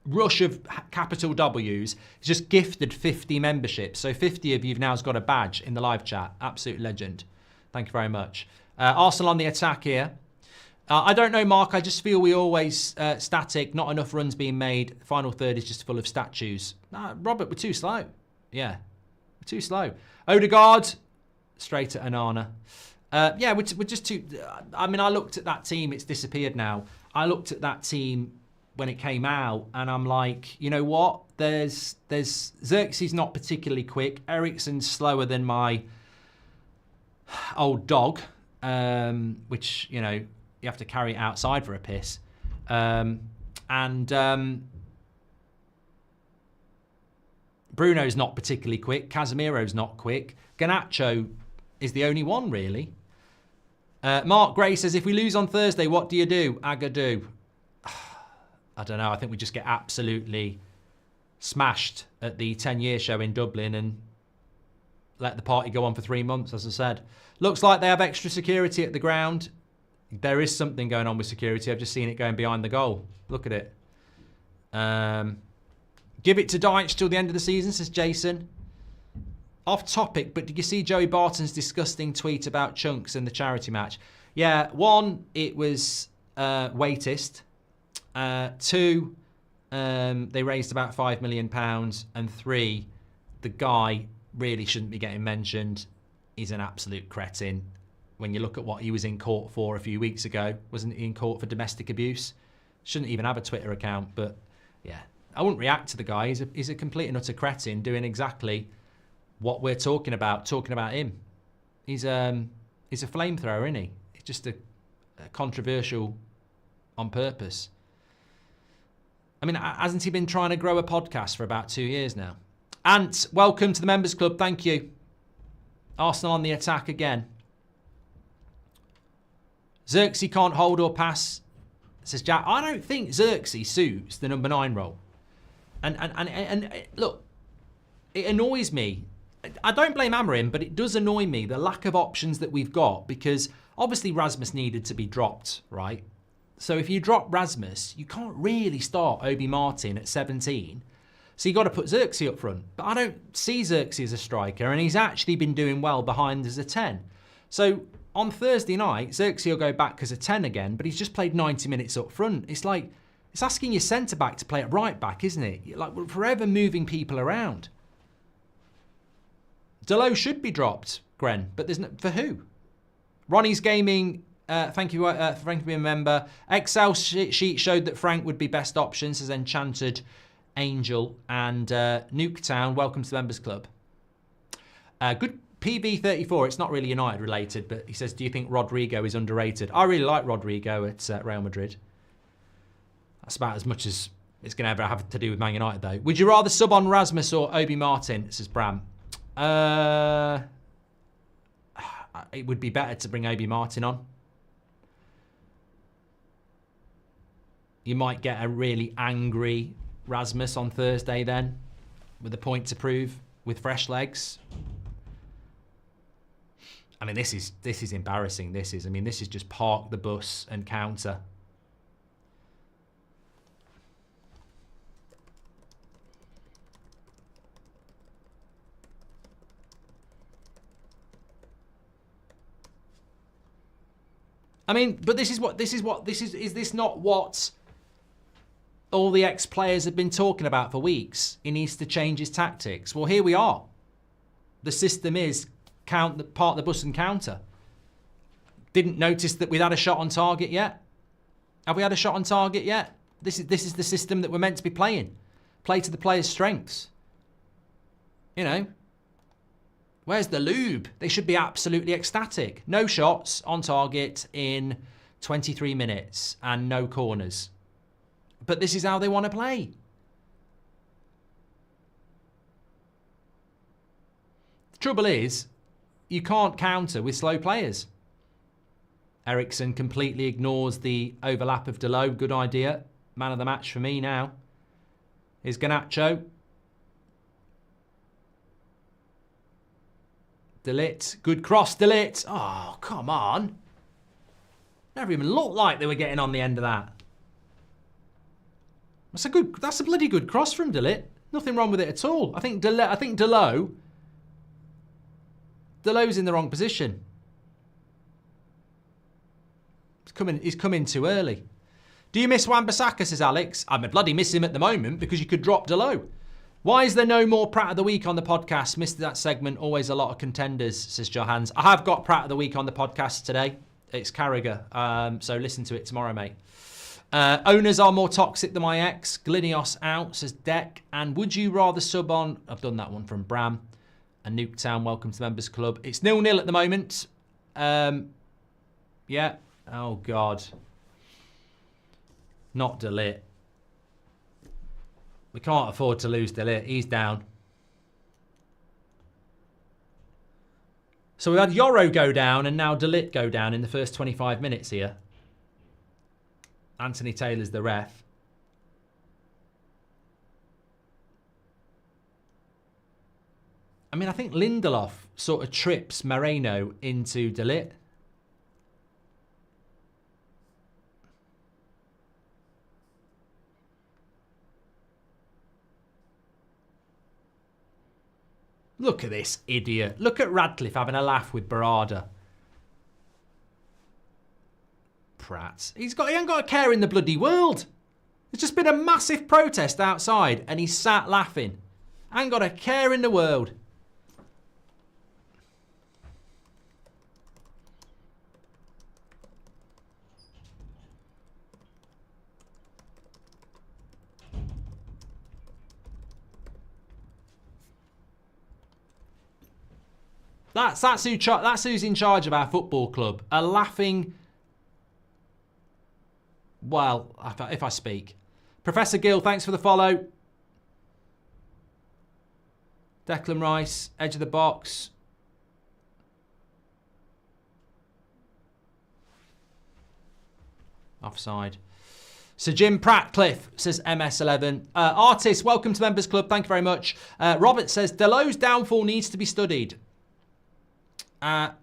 rush of capital W's? He's just gifted 50 memberships. So 50 of you now has got a badge in the live chat. Absolute legend. Thank you very much. Arsenal on the attack here. I don't know, Mark. I just feel we always static. Not enough runs being made. Final third is just full of statues. Robert, we're too slow. Yeah, we're too slow. Odegaard, straight at Anana. Yeah, we're just too... I mean, I looked at that team. It's disappeared now. I looked at that team when it came out, and I'm like, you know what? There's Xerxes not particularly quick. Eriksen's slower than my old dog, which, you know, you have to carry it outside for a piss. Bruno's not particularly quick. Casemiro's not quick. Garnacho is the only one, really. Mark Gray says, if we lose on Thursday, what do you do? Agadoo. I don't know. I think we just get absolutely smashed at the 10-year show in Dublin and let the party go on for 3 months, as I said. Looks like they have extra security at the ground. There is something going on with security. I've just seen it going behind the goal. Look at it. Give it to Deitch till the end of the season, says Jason. Off topic, but did you see Joey Barton's disgusting tweet about Chunks and the charity match? Yeah, one, it was waitist. 2, they raised about £5 million. And 3, the guy really shouldn't be getting mentioned. He's an absolute cretin. When you look at what he was in court for a few weeks ago, wasn't he in court for domestic abuse? Shouldn't even have a Twitter account, but yeah. I wouldn't react to the guy. He's a complete and utter cretin doing exactly what we're talking about him. He's a flamethrower, isn't he? He's just a controversial on purpose. I mean, hasn't he been trying to grow a podcast for about 2 years now? Ant, welcome to the Members Club. Thank you. Arsenal on the attack again. Xerxes can't hold or pass, says Jack. I don't think Xerxes suits the number 9 role. And look, it annoys me. I don't blame Amorim, but it does annoy me, the lack of options that we've got, because obviously Rasmus needed to be dropped, right? So if you drop Rasmus, you can't really start Obi Martin at 17. So you've got to put Xerxes up front. But I don't see Xerxes as a striker, and he's actually been doing well behind as a 10. So on Thursday night, Xerxes will go back as a 10 again, but he's just played 90 minutes up front. It's like, it's asking your centre-back to play at right-back, isn't it? Like, we're forever moving people around. Delo should be dropped, Gren, but there's no, for who? Ronnie's Gaming, thank you for being a member. Excel sheet showed that Frank would be best option, says Enchanted Angel. And Nuketown, welcome to the Members Club. PB34, it's not really United related, but he says, do you think Rodrigo is underrated? I really like Rodrigo at Real Madrid. That's about as much as it's going to ever have to do with Man United, though. Would you rather sub on Rasmus or Obi Martin? Says Bram. It would be better to bring Obi Martin on. You might get a really angry Rasmus on Thursday then, with a point to prove, with fresh legs. I mean, this is embarrassing. This is just park the bus and counter. I mean, but is this not what all the ex-players have been talking about for weeks? He needs to change his tactics. Well, here we are. The system is park the bus and counter. Didn't notice that we'd had a shot on target yet. Have we had a shot on target yet? This is the system that we're meant to be playing. Play to the players' strengths. You know, where's the lube? They should be absolutely ecstatic. No shots on target in 23 minutes and no corners. But this is how they want to play. The trouble is, you can't counter with slow players. Eriksen completely ignores the overlap of Delo. Good idea. Man of the match for me now. Here's Garnacho. De Ligt. Good cross, De Ligt. Oh, come on. Never even looked like they were getting on the end of that. That's a bloody good cross from De Ligt. Nothing wrong with it at all. I think Delo's in the wrong position. He's coming too early. Do you miss Wan-Bissaka, says Alex? I bloody miss him at the moment because you could drop Delo. Why is there no more Pratt of the Week on the podcast? Missed that segment. Always a lot of contenders, says Johans. I have got Pratt of the Week on the podcast today. It's Carragher. So listen to it tomorrow, mate. Owners are more toxic than my ex. Glazers Out, says Deck. And would you rather sub on... I've done that one from Bram. And Nuketown, welcome to the Members Club. It's 0-0 at the moment. Yeah. Oh, God. Not De Ligt. We can't afford to lose De Ligt. He's down. So we've had Yoro go down and now De Ligt go down in the first 25 minutes here. Anthony Taylor's the ref. I mean, I think Lindelof sort of trips Moreno into De Ligt. Look at this idiot. Look at Radcliffe having a laugh with Barada. Pratt. He ain't got a care in the bloody world. There's just been a massive protest outside and he's sat laughing. Ain't got a care in the world. That's who's in charge of our football club. A laughing... Well, if I speak. Professor Gill, thanks for the follow. Declan Rice, edge of the box. Offside. Sir Jim Pratcliffe, says MS11. Artist, welcome to Members Club. Thank you very much. Robert says, Delo's downfall needs to be studied.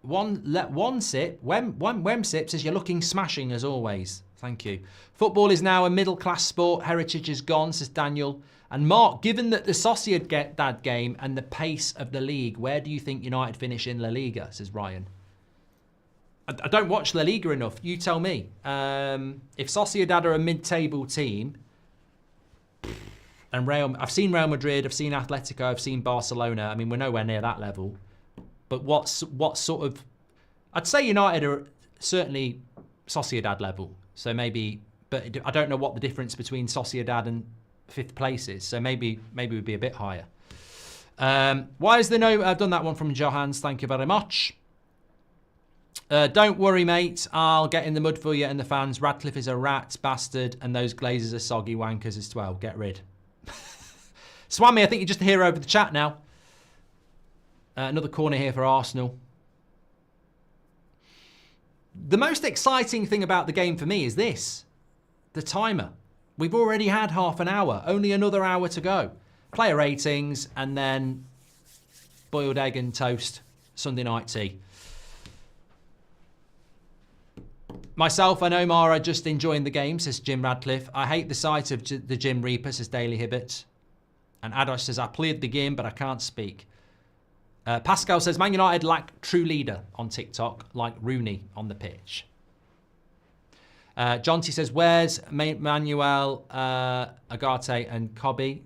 One sip. Wem sip says, you're looking smashing as always. Thank you. Football is now a middle-class sport. Heritage is gone, says Daniel. And Mark, given that the Sociedad game and the pace of the league, where do you think United finish in La Liga, says Ryan. I don't watch La Liga enough. You tell me. If Sociedad are a mid-table team, and I've seen Real Madrid, I've seen Atletico, I've seen Barcelona. I mean, we're nowhere near that level. But what sort of... I'd say United are certainly Sociedad level. So maybe... But I don't know what the difference between Sociedad and 5th place is. So maybe we'd be a bit higher. Why is there no... I've done that one from Johans. Thank you very much. Don't worry, mate. I'll get in the mud for you and the fans. Radcliffe is a rat bastard and those Glazers are soggy wankers as well. Get rid. Swami, I think you're just a hero over the chat now. Another corner here for Arsenal. The most exciting thing about the game for me is this. The timer. We've already had half an hour. Only another hour to go. Player ratings and then boiled egg and toast. Sunday night tea. Myself and Omar are just enjoying the game, says Jim Radcliffe. I hate the sight of the Jim Reaper, says Daily Hibbert. And Adosh says, I played the game, but I can't speak. Pascal says, Man United lack true leader on TikTok, like Rooney on the pitch. Jonty says, where's Manuel, Agate and Cobby?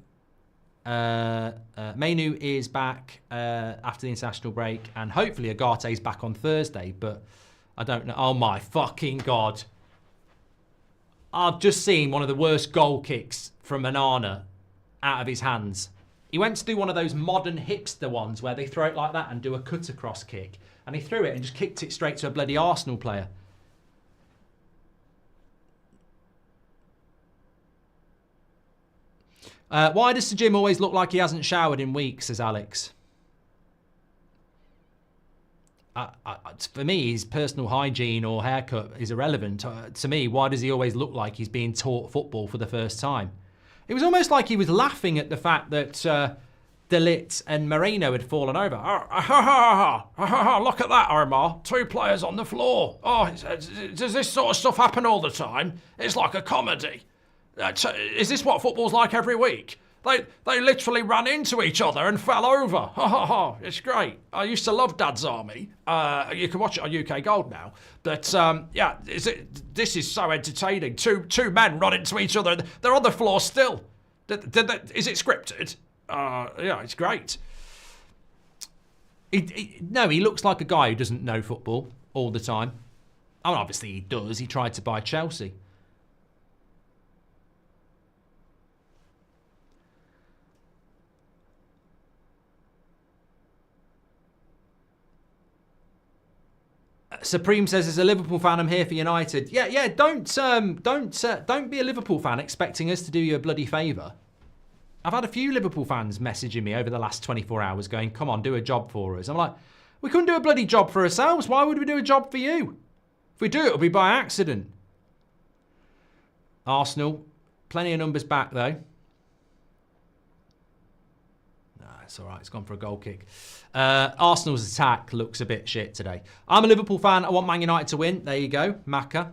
Mainu is back after the international break, and hopefully Agate is back on Thursday, but I don't know. Oh my fucking God. I've just seen one of the worst goal kicks from Onana out of his hands. He went to do one of those modern hipster ones where they throw it like that and do a cut across kick. And he threw it and just kicked it straight to a bloody Arsenal player. Why does Sir Jim always look like he hasn't showered in weeks, says Alex. For me, his personal hygiene or haircut is irrelevant. To me, why does he always look like he's being taught football for the first time? It was almost like he was laughing at the fact that De Ligt and Moreno had fallen over. Look at that, Omar. 2 players on the floor. Oh, does this sort of stuff happen all the time? It's like a comedy. Is this what football's like every week? They literally ran into each other and fell over. It's great. I used to love Dad's Army. You can watch it on UK Gold now. But yeah, this is so entertaining. Two men run into each other. They're on the floor still. Is it scripted? Yeah, it's great. No, he looks like a guy who doesn't know football all the time. I mean, obviously he does. He tried to buy Chelsea. Supreme says, as a Liverpool fan, I'm here for United. Yeah. Don't be a Liverpool fan expecting us to do you a bloody favour. I've had a few Liverpool fans messaging me over the last 24 hours going, come on, do a job for us. I'm like, we couldn't do a bloody job for ourselves. Why would we do a job for you? If we do, it'll be by accident. Arsenal, plenty of numbers back though. It's all right. It's gone for a goal kick. Arsenal's attack looks a bit shit today. I'm a Liverpool fan. I want Man United to win. There you go. Macca.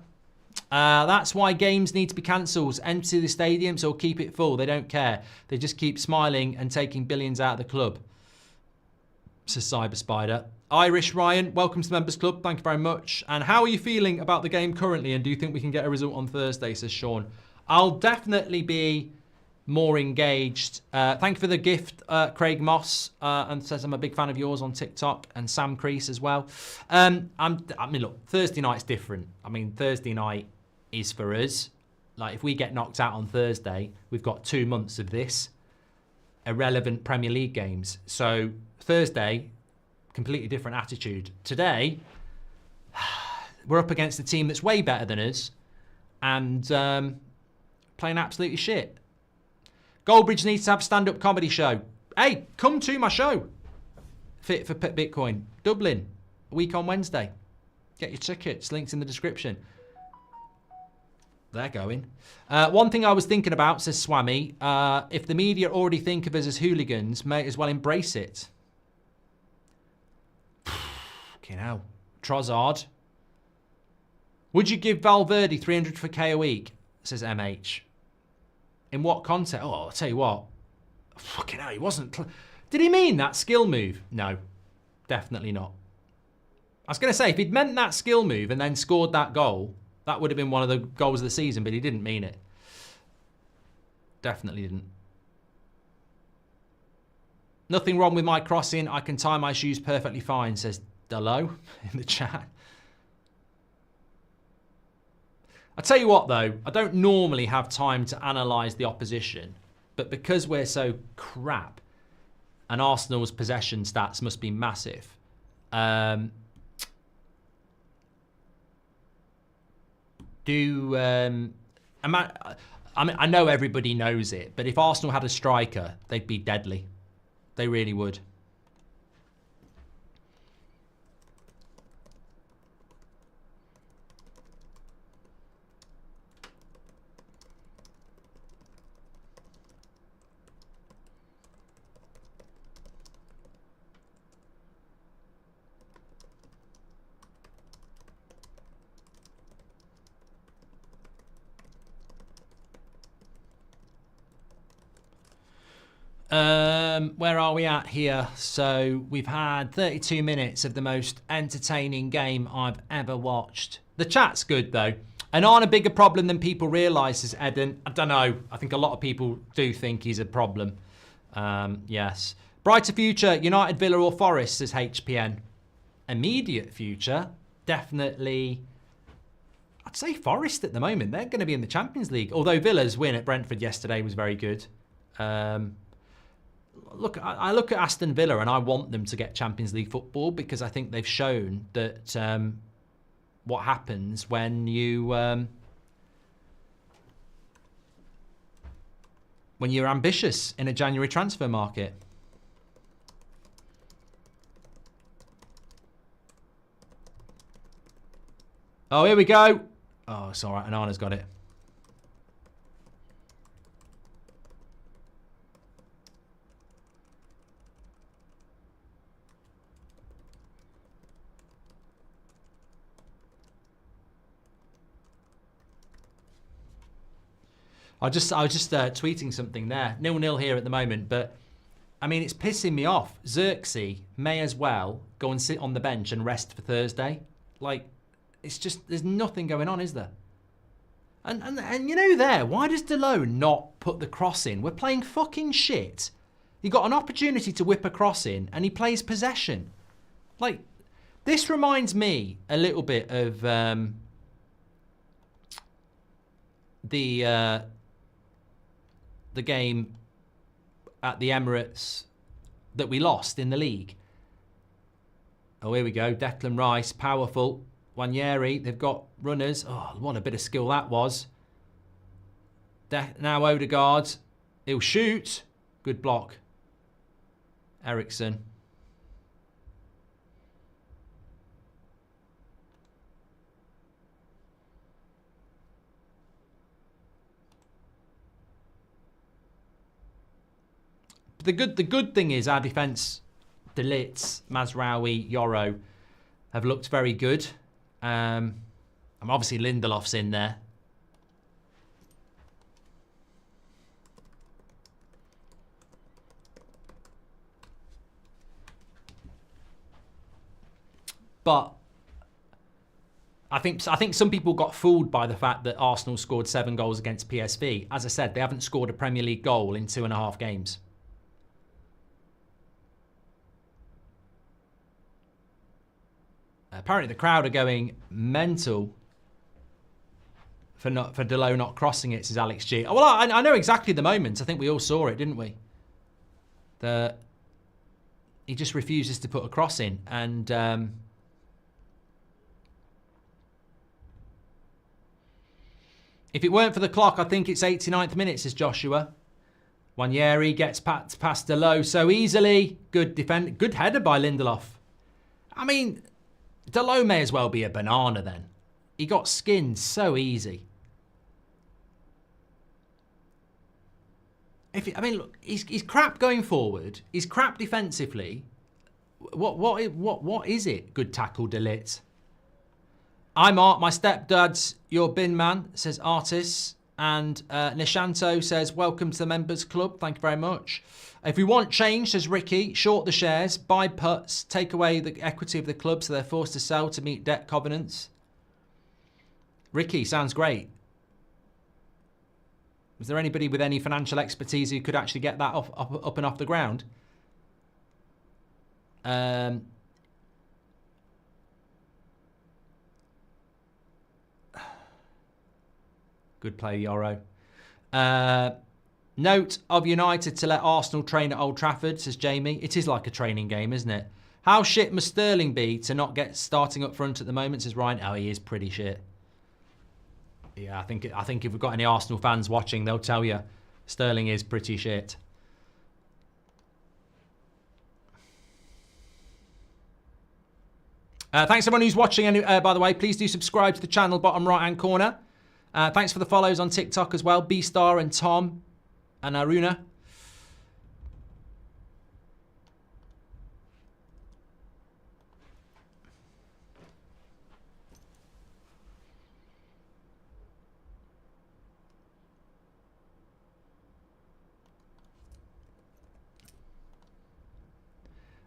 That's why games need to be cancelled. Empty the stadiums or keep it full. They don't care. They just keep smiling and taking billions out of the club. Says Cyber Spider. Irish Ryan, welcome to the Members Club. Thank you very much. And how are you feeling about the game currently? And do you think we can get a result on Thursday? Says Sean. I'll definitely be more engaged. Thank you for the gift, Craig Moss, and says I'm a big fan of yours on TikTok, and Sam Crease as well. I mean, look, Thursday night's different. I mean, Thursday night is for us. Like, if we get knocked out on Thursday, we've got 2 months of this. Irrelevant Premier League games. So, Thursday, completely different attitude. Today, we're up against a team that's way better than us, and playing absolutely shit. Goldbridge needs to have a stand-up comedy show. Hey, come to my show. Fit for Bitcoin. Dublin, a week on Wednesday. Get your tickets. Links in the description. They're going. One thing I was thinking about, says Swami, if the media already think of us as hooligans, may as well embrace it. Fucking hell. Trossard. Would you give Valverde 300 for K a week? Says MH. In what context? Oh, I'll tell you what. Fucking hell, he wasn't... Did he mean that skill move? No, definitely not. I was going to say, if he'd meant that skill move and then scored that goal, that would have been one of the goals of the season, but he didn't mean it. Definitely didn't. Nothing wrong with my crossing. I can tie my shoes perfectly fine, says Delo in the chat. I tell you what, though, I don't normally have time to analyse the opposition, but because we're so crap, and Arsenal's possession stats must be massive. I know everybody knows it, but if Arsenal had a striker, they'd be deadly. They really would. Where are we at here? So we've had 32 minutes of the most entertaining game I've ever watched. The chat's good though. And aren't a bigger problem than people realise is Eden. I don't know. I think a lot of people do think he's a problem. Yes. Brighter future, United, Villa or Forest, says HPN. Immediate future, definitely. I'd say Forest at the moment. They're going to be in the Champions League. Although Villa's win at Brentford yesterday was very good. Look, I look at Aston Villa and I want them to get Champions League football because I think they've shown that what happens when you're ambitious in a January transfer market. Oh, here we go. Oh, it's all right. Anana's got it. I was just tweeting something there. 0-0 here at the moment, but I mean, it's pissing me off. Xerxes may as well go and sit on the bench and rest for Thursday. Like, it's just, there's nothing going on, is there? And you know there, why does Delone not put the cross in? We're playing fucking shit. He got an opportunity to whip a cross in and he plays possession. Like, this reminds me a little bit of the game at the Emirates that we lost in the league. Oh, here we go. Declan Rice, powerful. Wanyeri, they've got runners. Oh, what a bit of skill that was. Now Odegaard. He'll shoot. Good block. Ericsson. The good thing is our defence, De Ligt, Mazraoui, Yoro, have looked very good. Obviously Lindelof's in there. But I think some people got fooled by the fact that Arsenal scored 7 goals against PSV. As I said, they haven't scored a Premier League goal in 2.5 games. Apparently the crowd are going mental for Delone not crossing it, says Alex G. Oh, well, I know exactly the moment. I think we all saw it, didn't we? He just refuses to put a cross in. And if it weren't for the clock, I think it's 89th minute, says Joshua. Wanyeri gets past Delone so easily. Good defend, good header by Lindelof. I mean, Delone may as well be a banana then. He got skinned so easy. Look, he's crap going forward. He's crap defensively. What is it? Good tackle, De Ligt. I'm Art. My stepdad's your bin man, says Artis. And Nishanto says, welcome to the members club. Thank you very much. If we want change, says Ricky, short the shares, buy puts, take away the equity of the club so they're forced to sell to meet debt covenants. Ricky, sounds great. Was there anybody with any financial expertise who could actually get that up and off the ground? Good play, Yoro. Note of United to let Arsenal train at Old Trafford, says Jamie. It is like a training game, isn't it? How shit must Sterling be to not get starting up front at the moment, says Ryan. Oh, he is pretty shit. Yeah, I think if we've got any Arsenal fans watching, they'll tell you Sterling is pretty shit. Thanks everyone who's watching. By the way, please do subscribe to the channel, bottom right-hand corner. Thanks for the follows on TikTok as well. B-Star and Tom and Aruna.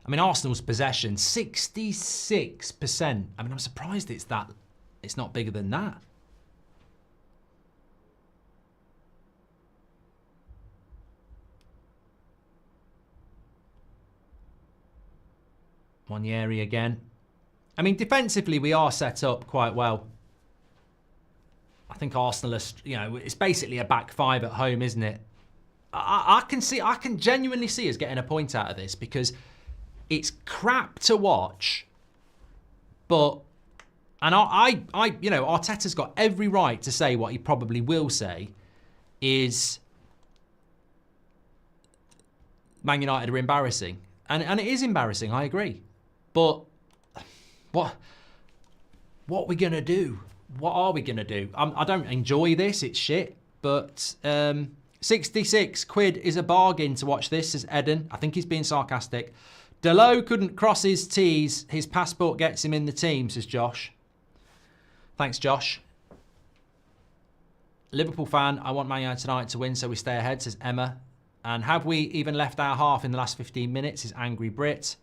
I mean, Arsenal's possession, 66%. I mean, I'm surprised it's not bigger than that. Wanyeri again. I mean, defensively, we are set up quite well. I think Arsenal are, you know, it's basically a back five at home, isn't it? I can genuinely see us getting a point out of this because it's crap to watch, but, and you know, Arteta's got every right to say what he probably will say is Man United are embarrassing. And it is embarrassing, I agree. But what are we going to do? What are we going to do? I don't enjoy this, it's shit, but 66 quid is a bargain to watch this, says Eden. I think he's being sarcastic. Delo couldn't cross his T's. His passport gets him in the team, says Josh. Thanks, Josh. Liverpool fan, I want Man United tonight to win so we stay ahead, says Emma. And have we even left our half in the last 15 minutes, is Angry Brit.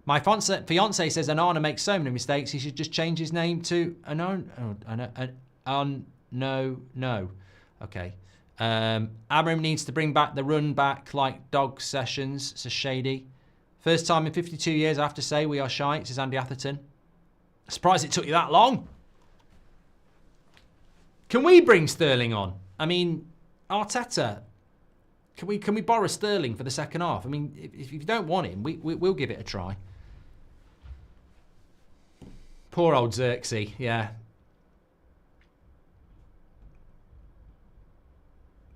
My fiance says Anana makes so many mistakes, he should just change his name to no. Okay. Abram needs to bring back the run back like dog sessions, says Shady. First time in 52 years, I have to say, we are shite, says Andy Atherton. Surprised it took you that long. Can we bring Sterling on? I mean, Arteta, can we borrow Sterling for the second half? I mean, if you don't want him, we'll give it a try. Poor old Xerxes, yeah.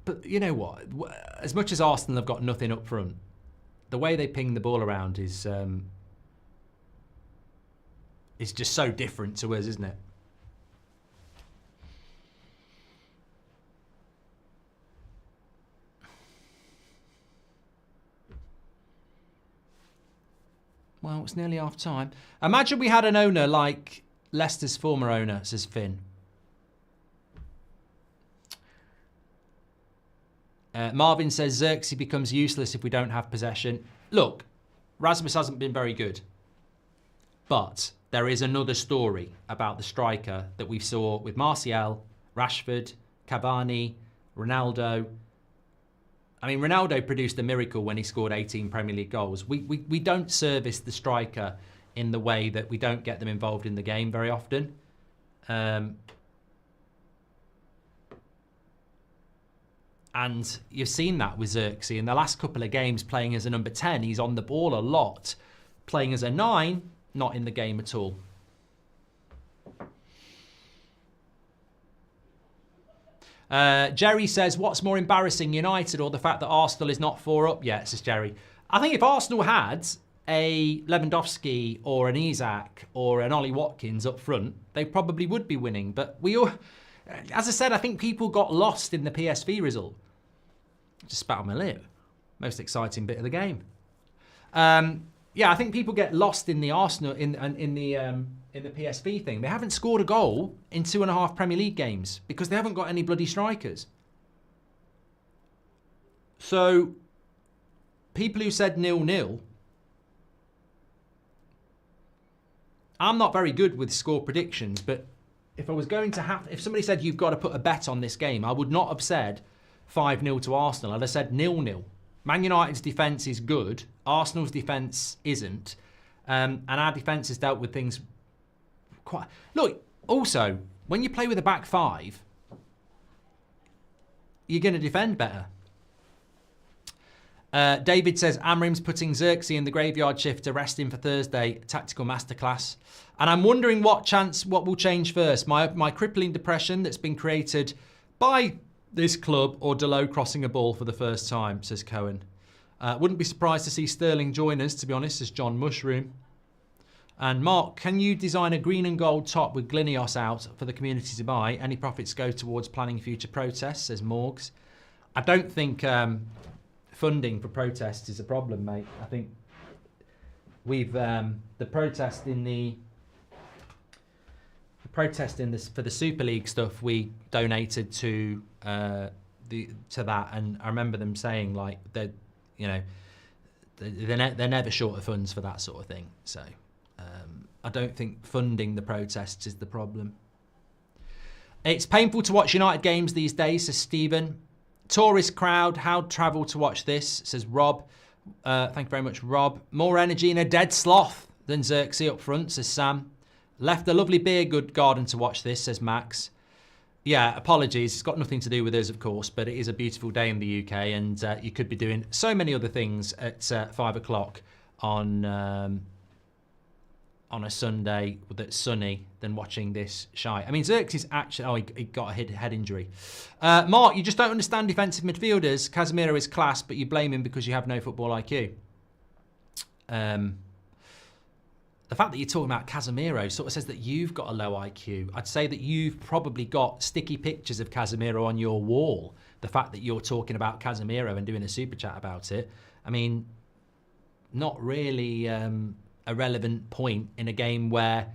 But you know what? As much as Arsenal have got nothing up front, the way they ping the ball around is just so different to us, isn't it? Well, it's nearly half time. Imagine we had an owner like Leicester's former owner, says Finn. Marvin says Xerxes becomes useless if we don't have possession. Look, Rasmus hasn't been very good. But there is another story about the striker that we saw with Martial, Rashford, Cavani, Ronaldo. I mean, Ronaldo produced a miracle when he scored 18 Premier League goals. We don't service the striker in the way that we don't get them involved in the game very often. And you've seen that with Xerxes. In the last couple of games playing as a number 10, he's on the ball a lot. Playing as a 9, not in the game at all. Jerry says, what's more embarrassing, United or the fact that Arsenal is not 4 up yet, says Jerry. I think if Arsenal had a Lewandowski or an Isak or an Ollie Watkins up front, they probably would be winning. But we all, as I said, I think people got lost in the PSV result. Just spat on my lip. Most exciting bit of the game. Yeah, I think people get lost in the Arsenal in the PSV thing. They haven't scored a goal in 2.5 Premier League games because they haven't got any bloody strikers. So people who said 0-0, I'm not very good with score predictions, but if I was going to if somebody said you've got to put a bet on this game, I would not have said 5-0 to Arsenal. I'd have said 0-0. Man United's defence is good. Arsenal's defence isn't. And our defence has dealt with things quite... Look, also, when you play with a back five, you're going to defend better. David says Amrim's putting Xerxes in the graveyard shift to rest him for Thursday. Tactical masterclass. And I'm wondering what will change first. My crippling depression that's been created by this club or Delo crossing a ball for the first time, says Cohen. Wouldn't be surprised to see Sterling join us, to be honest, says John Mushroom. And Mark, can you design a green and gold top with Glinios out for the community to buy? Any profits go towards planning future protests, says Morgs. I don't think funding for protests is a problem, mate. I think we've the protest for the Super League stuff we donated to that, and I remember them saying like they're never short of funds for that sort of thing. So I don't think funding the protests is the problem. It's painful to watch United games these days, says Stephen. Tourist crowd, how'd travel to watch this, says Rob. Thank you very much, Rob. More energy in a dead sloth than Xerxes up front, says Sam. Left a lovely beer good garden to watch this, says Max. Yeah, apologies. It's got nothing to do with us, of course, but it is a beautiful day in the UK, and you could be doing so many other things at 5 o'clock on a Sunday that's sunny than watching this shite. I mean, Xerxes actually... he got a head injury. Mark, you just don't understand defensive midfielders. Casemiro is class, but you blame him because you have no football IQ. The fact that you're talking about Casemiro sort of says that you've got a low IQ. I'd say that you've probably got sticky pictures of Casemiro on your wall. The fact that you're talking about Casemiro and doing a super chat about it. I mean, not really... a relevant point in a game where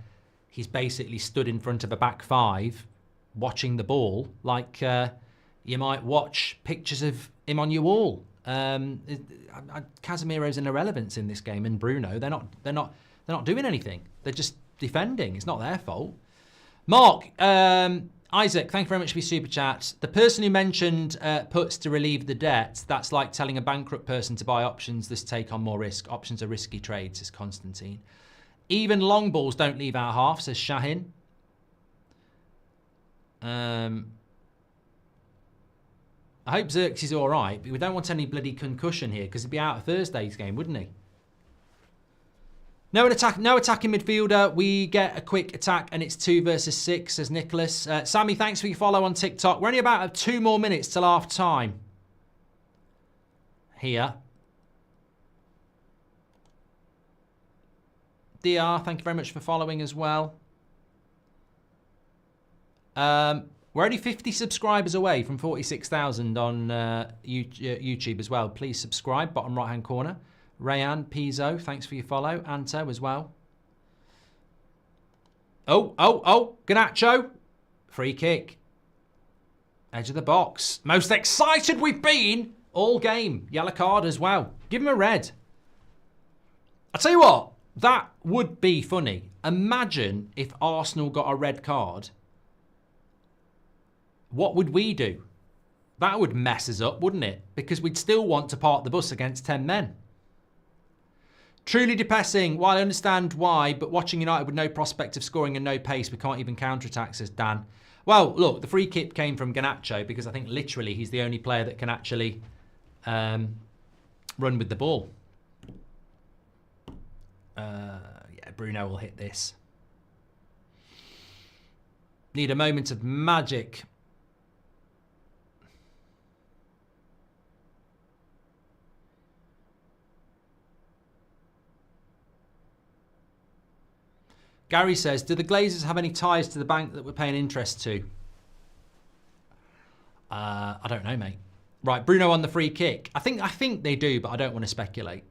he's basically stood in front of a back five watching the ball like you might watch pictures of him on your wall. Casemiro's an irrelevance in this game, and Bruno, they're not doing anything. They're just defending. It's not their fault. Mark, Isaac, thank you very much for your super chat. The person who mentioned puts to relieve the debt, that's like telling a bankrupt person to buy options, thus take on more risk. Options are risky trades, says Constantine. Even long balls don't leave our half, says Shahin. I hope Xerxes is all right, but we don't want any bloody concussion here because he'd be out of Thursday's game, wouldn't he? No attacking midfielder. We get a quick attack and it's 2 versus 6, says Nicholas. Sammy, thanks for your follow on TikTok. We're only about 2 more minutes till half time. Here. DR, thank you very much for following as well. We're only 50 subscribers away from 46,000 on YouTube as well. Please subscribe, bottom right hand corner. Rayan, Pizzo, thanks for your follow. Anto as well. Oh, Garnacho. Free kick. Edge of the box. Most excited we've been all game. Yellow card as well. Give him a red. I'll tell you what, that would be funny. Imagine if Arsenal got a red card. What would we do? That would mess us up, wouldn't it? Because we'd still want to park the bus against 10 men. Truly depressing. While I understand why, but watching United with no prospect of scoring and no pace, we can't even counter-attack, says Dan. Well, look, the free kick came from Garnacho because I think literally he's the only player that can actually run with the ball. Yeah, Bruno will hit this. Need a moment of magic. Gary says, do the Glazers have any ties to the bank that we're paying interest to? I don't know, mate. Right, Bruno on the free kick. I think they do, but I don't want to speculate.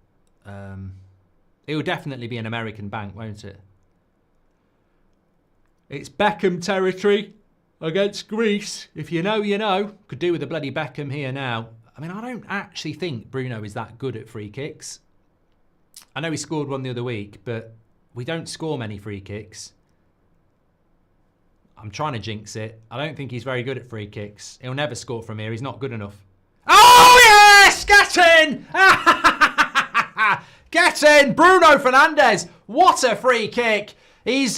It will definitely be an American bank, won't it? It's Beckham territory against Greece. If you know, you know. Could do with a bloody Beckham here now. I mean, I don't actually think Bruno is that good at free kicks. I know he scored one the other week, but... we don't score many free kicks. I'm trying to jinx it. I don't think he's very good at free kicks. He'll never score from here. He's not good enough. Oh, yes! Get in! Get in! Bruno Fernandes. What a free kick. He's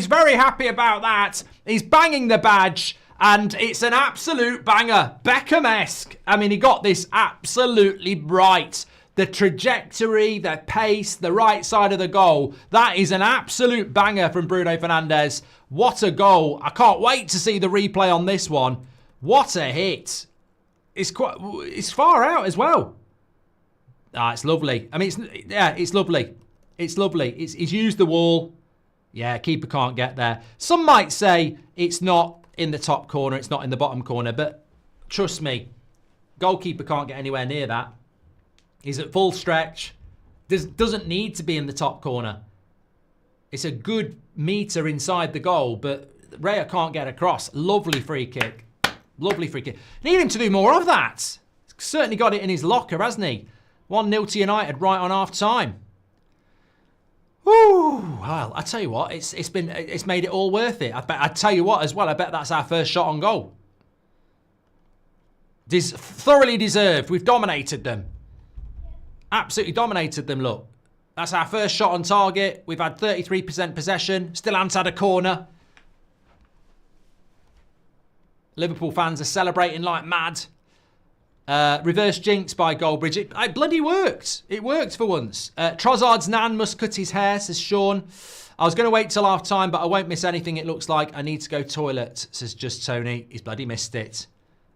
very happy about that. He's banging the badge. And it's an absolute banger. Beckham-esque. I mean, he got this absolutely right. The trajectory, the pace, the right side of the goal. That is an absolute banger from Bruno Fernandes. What a goal. I can't wait to see the replay on this one. What a hit. It's far out as well. Ah, it's lovely. I mean, it's lovely. It's lovely. He's used the wall. Yeah, keeper can't get there. Some might say it's not in the top corner, it's not in the bottom corner, but trust me, goalkeeper can't get anywhere near that. He's at full stretch. Doesn't need to be in the top corner. It's a good metre inside the goal, but Raya can't get across. Lovely free kick. Lovely free kick. Need him to do more of that. Certainly got it in his locker, hasn't he? 1-0 to United right on half time. Woo! Well, I tell you what, it's made it all worth it. I tell you what as well, I bet that's our first shot on goal. Thoroughly deserved. We've dominated them. Absolutely dominated them, look. That's our first shot on target. We've had 33% possession. Still haven't had a corner. Liverpool fans are celebrating like mad. Reverse jinx by Goldbridge. It bloody worked. It worked for once. Trossard's nan must cut his hair, says Sean. I was going to wait till half time, but I won't miss anything. It looks like I need to go toilet, says Just Tony. He's bloody missed it.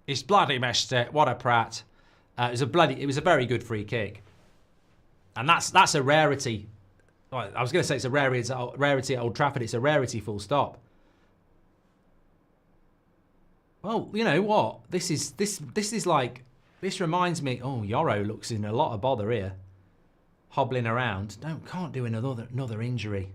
He's bloody missed it. What a prat. It was a very good free kick. And that's a rarity. I was going to say it's a rarity at Old Trafford. It's a rarity full stop. Well, you know what? This is like, this reminds me, oh, Yoro looks in a lot of bother here. Hobbling around. Can't do another injury.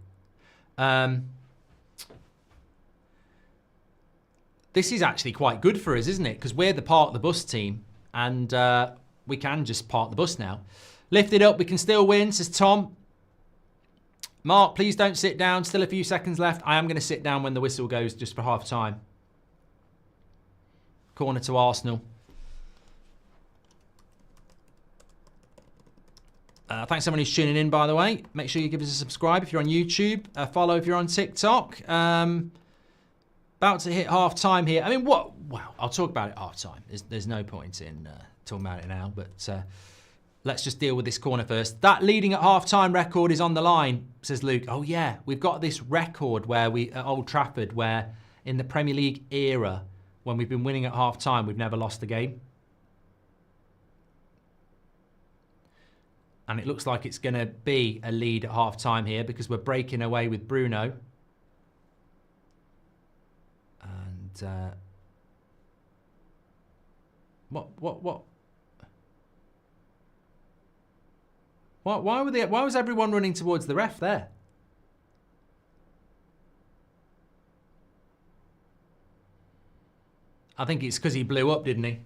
This is actually quite good for us, isn't it? Because we're the park the bus team, and we can just park the bus now. Lift it up, we can still win, says Tom. Mark, please don't sit down. Still a few seconds left. I am going to sit down when the whistle goes, just for half time. Corner to Arsenal. Thanks everyone who's tuning in, by the way. Make sure you give us a subscribe if you're on YouTube. A follow if you're on TikTok. About to hit half time here. I mean, what? Well, I'll talk about it half time. There's no point in talking about it now, but let's just deal with this corner first. That leading at half time record is on the line, says Luke. Oh yeah, we've got this record where at Old Trafford, where in the Premier League era, when we've been winning at half time, we've never lost a game. And it looks like it's going to be a lead at half time here because we're breaking away with Bruno. And what? Why was everyone running towards the ref there? I think it's because he blew up, didn't he?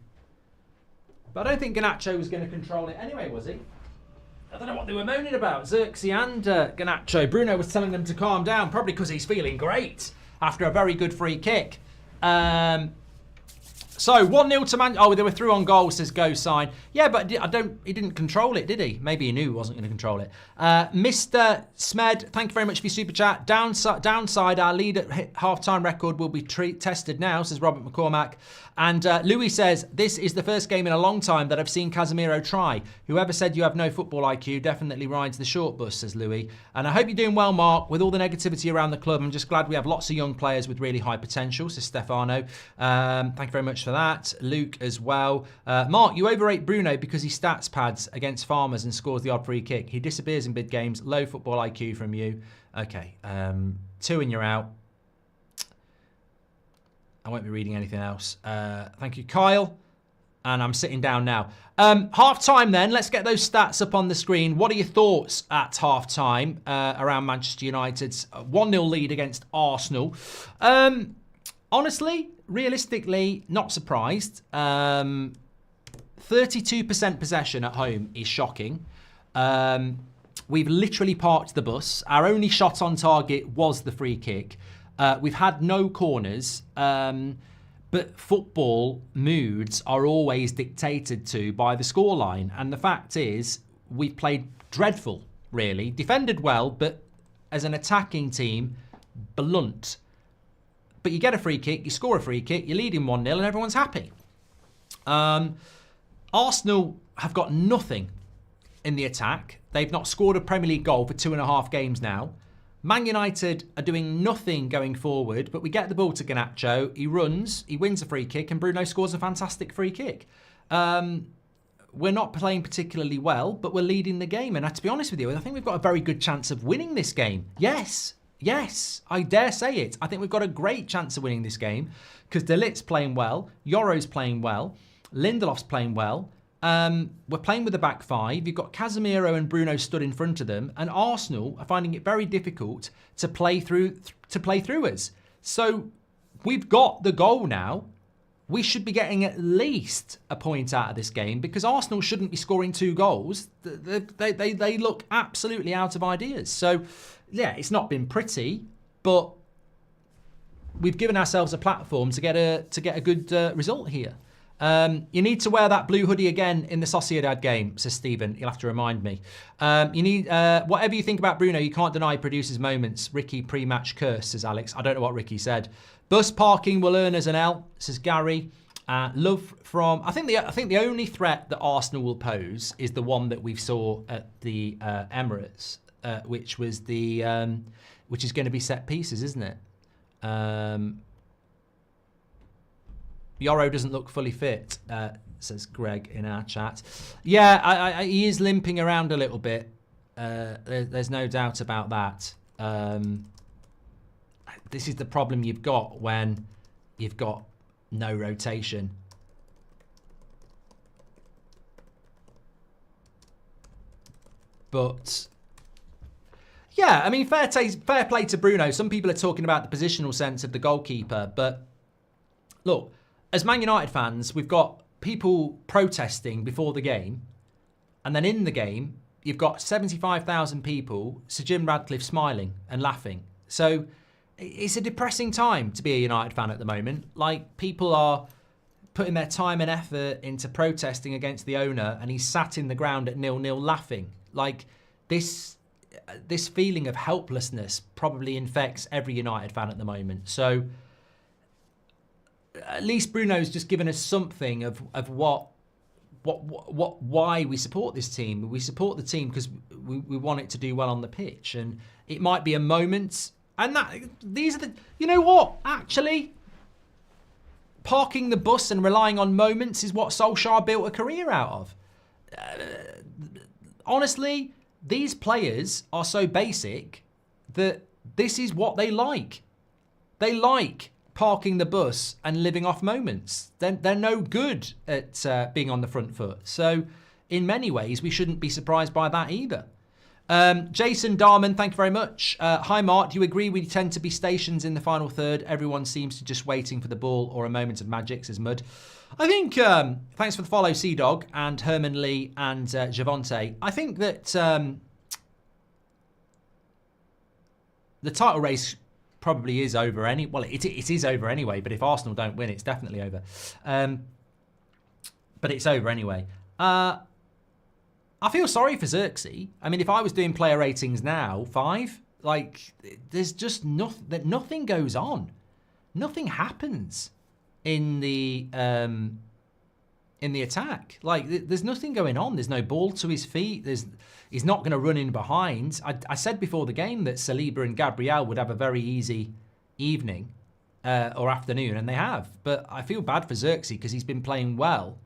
But I don't think Garnacho was going to control it anyway, was he? I don't know what they were moaning about, Xerxes and Garnacho. Bruno was telling them to calm down, probably because he's feeling great after a very good free kick. So 1-0 to Man. Oh, they were through on goal, says Go Sign. Yeah, but he didn't control it, did he? Maybe he knew he wasn't going to control it. Mr. Smed, thank you very much for your super chat. Downside, our lead at half-time record will be tested now, says Robert McCormack. And Louis says, this is the first game in a long time that I've seen Casemiro try. Whoever said you have no football IQ definitely rides the short bus, says Louis. And I hope you're doing well, Mark. With all the negativity around the club, I'm just glad we have lots of young players with really high potential, says Stefano. Thank you very much for that. Luke as well. Mark, you overrate Bruno because he stats pads against Farmers and scores the odd free kick. He disappears in big games. Low football IQ from you. Okay, 2 and you're out. I won't be reading anything else. Thank you, Kyle. And I'm sitting down now. Half time then. Let's get those stats up on the screen. What are your thoughts at half time around Manchester United's 1-0 lead against Arsenal? Honestly, realistically, not surprised. 32% possession at home is shocking. We've literally parked the bus. Our only shot on target was the free kick. We've had no corners, but football moods are always dictated to by the scoreline. And the fact is, we've played dreadful, really. Defended well, but as an attacking team, blunt. But you get a free kick, you score a free kick, you're leading 1-0 and everyone's happy. Arsenal have got nothing in the attack. They've not scored a Premier League goal for 2.5 games now. Man United are doing nothing going forward, but we get the ball to Garnacho. He runs, he wins a free kick, and Bruno scores a fantastic free kick. We're not playing particularly well, but we're leading the game. And to be honest with you, I think we've got a very good chance of winning this game. Yes, I dare say it. I think we've got a great chance of winning this game because De Ligt's playing well, Yoro's playing well, Lindelof's playing well. We're playing with the back five. You've got Casemiro and Bruno stood in front of them, and Arsenal are finding it very difficult to play through us. So we've got the goal now. We should be getting at least a point out of this game because Arsenal shouldn't be scoring 2 goals. They look absolutely out of ideas. So, yeah, it's not been pretty, but we've given ourselves a platform to get a good result here. You need to wear that blue hoodie again in the Sociedad game, says Stephen. You'll have to remind me. You need whatever you think about Bruno, you can't deny he produces moments. Ricky pre-match curse, says Alex. I don't know what Ricky said. Bus parking will earn us an L, says Gary. Love from I think the only threat that Arsenal will pose is the one that we saw at the Emirates, which was the which is going to be set pieces, isn't it? Yoro doesn't look fully fit, says Greg in our chat. Yeah, he is limping around a little bit. There's no doubt about that. This is the problem you've got when you've got no rotation. But yeah, I mean, fair play to Bruno. Some people are talking about the positional sense of the goalkeeper, but look, as Man United fans, we've got people protesting before the game, and then in the game, you've got 75,000 people, Sir Jim Radcliffe smiling and laughing. So it's a depressing time to be a United fan at the moment. Like, people are putting their time and effort into protesting against the owner, and he's sat in the ground at 0-0 laughing. Like, this feeling of helplessness probably infects every United fan at the moment. So at least Bruno's just given us something of why we support this team. We support the team because we want it to do well on the pitch, and it might be a moment. And these are the, you know what? Actually, parking the bus and relying on moments is what Solskjaer built a career out of. Honestly, these players are so basic that this is what they like. They like parking the bus and living off moments. They're no good at being on the front foot. So in many ways, we shouldn't be surprised by that either. Jason Darman, thank you very much. Hi, Mark. Do you agree we tend to be stations in the final third? Everyone seems to just waiting for the ball or a moment of magic, says Mud. I think, thanks for the follow, Sea-Dog and Herman Lee and Javonte. I think that the title race probably is over well, it is over anyway, but if Arsenal don't win, it's definitely over. But it's over anyway. I feel sorry for Xerxes. I mean, if I was doing player ratings now, 5, like, there's just nothing goes on. Nothing happens in the attack. Like, there's nothing going on. There's no ball to his feet. He's not going to run in behind. I said before the game that Saliba and Gabriel would have a very easy evening or afternoon, and they have. But I feel bad for Xerxes because he's been playing well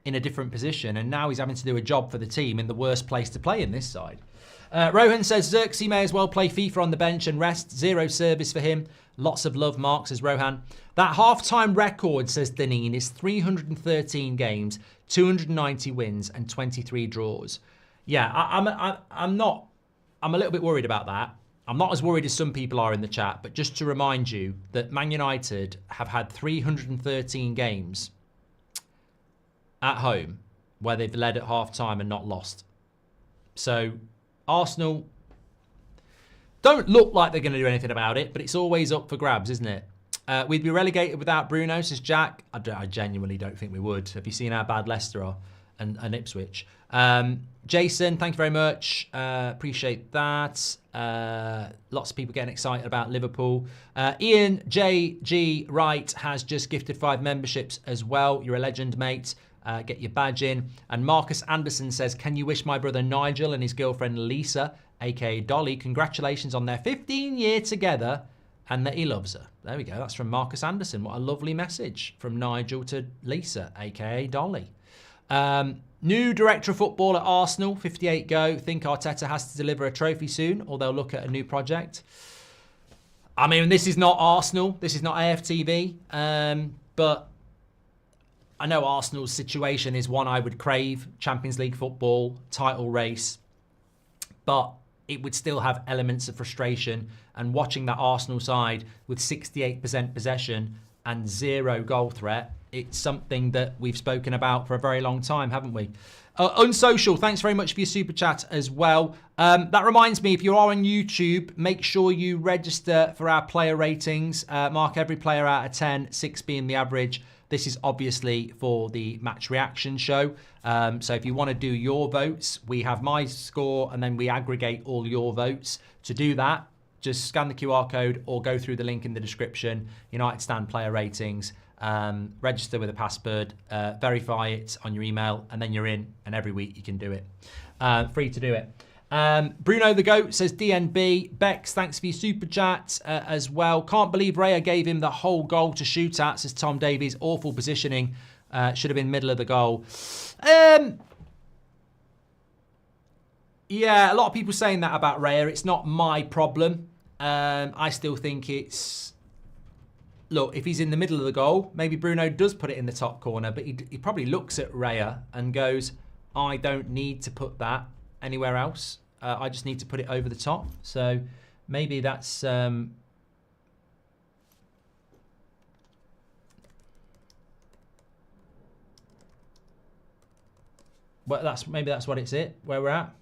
in a different position, and now he's having to do a job for the team in the worst place to play in this side. Rohan says Xerxes may as well play FIFA on the bench and rest. 0 service for him. Lots of love, Mark, says Rohan. That half-time record, says Deneen, is 313 games, 290 wins and 23 draws. Yeah, I'm a little bit worried about that. I'm not as worried as some people are in the chat, but just to remind you that Man United have had 313 games at home where they've led at half-time and not lost. So Arsenal don't look like they're going to do anything about it, but it's always up for grabs, isn't it? We'd be relegated without Bruno, says Jack. I genuinely don't think we would. Have you seen how bad Leicester are? and Ipswich. Jason, thank you very much. Appreciate that. Lots of people getting excited about Liverpool. Ian J.G. Wright has just gifted 5 memberships as well. You're a legend, mate. Get your badge in. And Marcus Anderson says, can you wish my brother Nigel and his girlfriend Lisa, aka Dolly, congratulations on their 15-year together and that he loves her. There we go. That's from Marcus Anderson. What a lovely message from Nigel to Lisa, aka Dolly. New director of football at Arsenal, 58 go. Think Arteta has to deliver a trophy soon, or they'll look at a new project. I mean, this is not Arsenal. This is not AFTV. But I know Arsenal's situation is one I would crave. Champions League football, title race. But it would still have elements of frustration. And watching that Arsenal side with 68% possession and 0 goal threat, it's something that we've spoken about for a very long time, haven't we? Unsocial, thanks very much for your super chat as well. That reminds me, if you are on YouTube, make sure you register for our player ratings. Mark every player out of 10, 6 being the average. This is obviously for the match reaction show. So if you want to do your votes, we have my score and then we aggregate all your votes. To do that, just scan the QR code or go through the link in the description. United Stand player ratings. Register with a password, verify it on your email, and then you're in. And every week you can do it. Free to do it. Bruno the Goat says DNB. Bex, thanks for your super chat as well. Can't believe Raya gave him the whole goal to shoot at, says Tom Davies. Awful positioning. Should have been middle of the goal. Yeah, a lot of people saying that about Raya. It's not my problem. I still think it's... Look, if he's in the middle of the goal, maybe Bruno does put it in the top corner, but he probably looks at Raya and goes, I don't need to put that anywhere else. I just need to put it over the top. So maybe that's... Well, maybe that's what it's where we're at.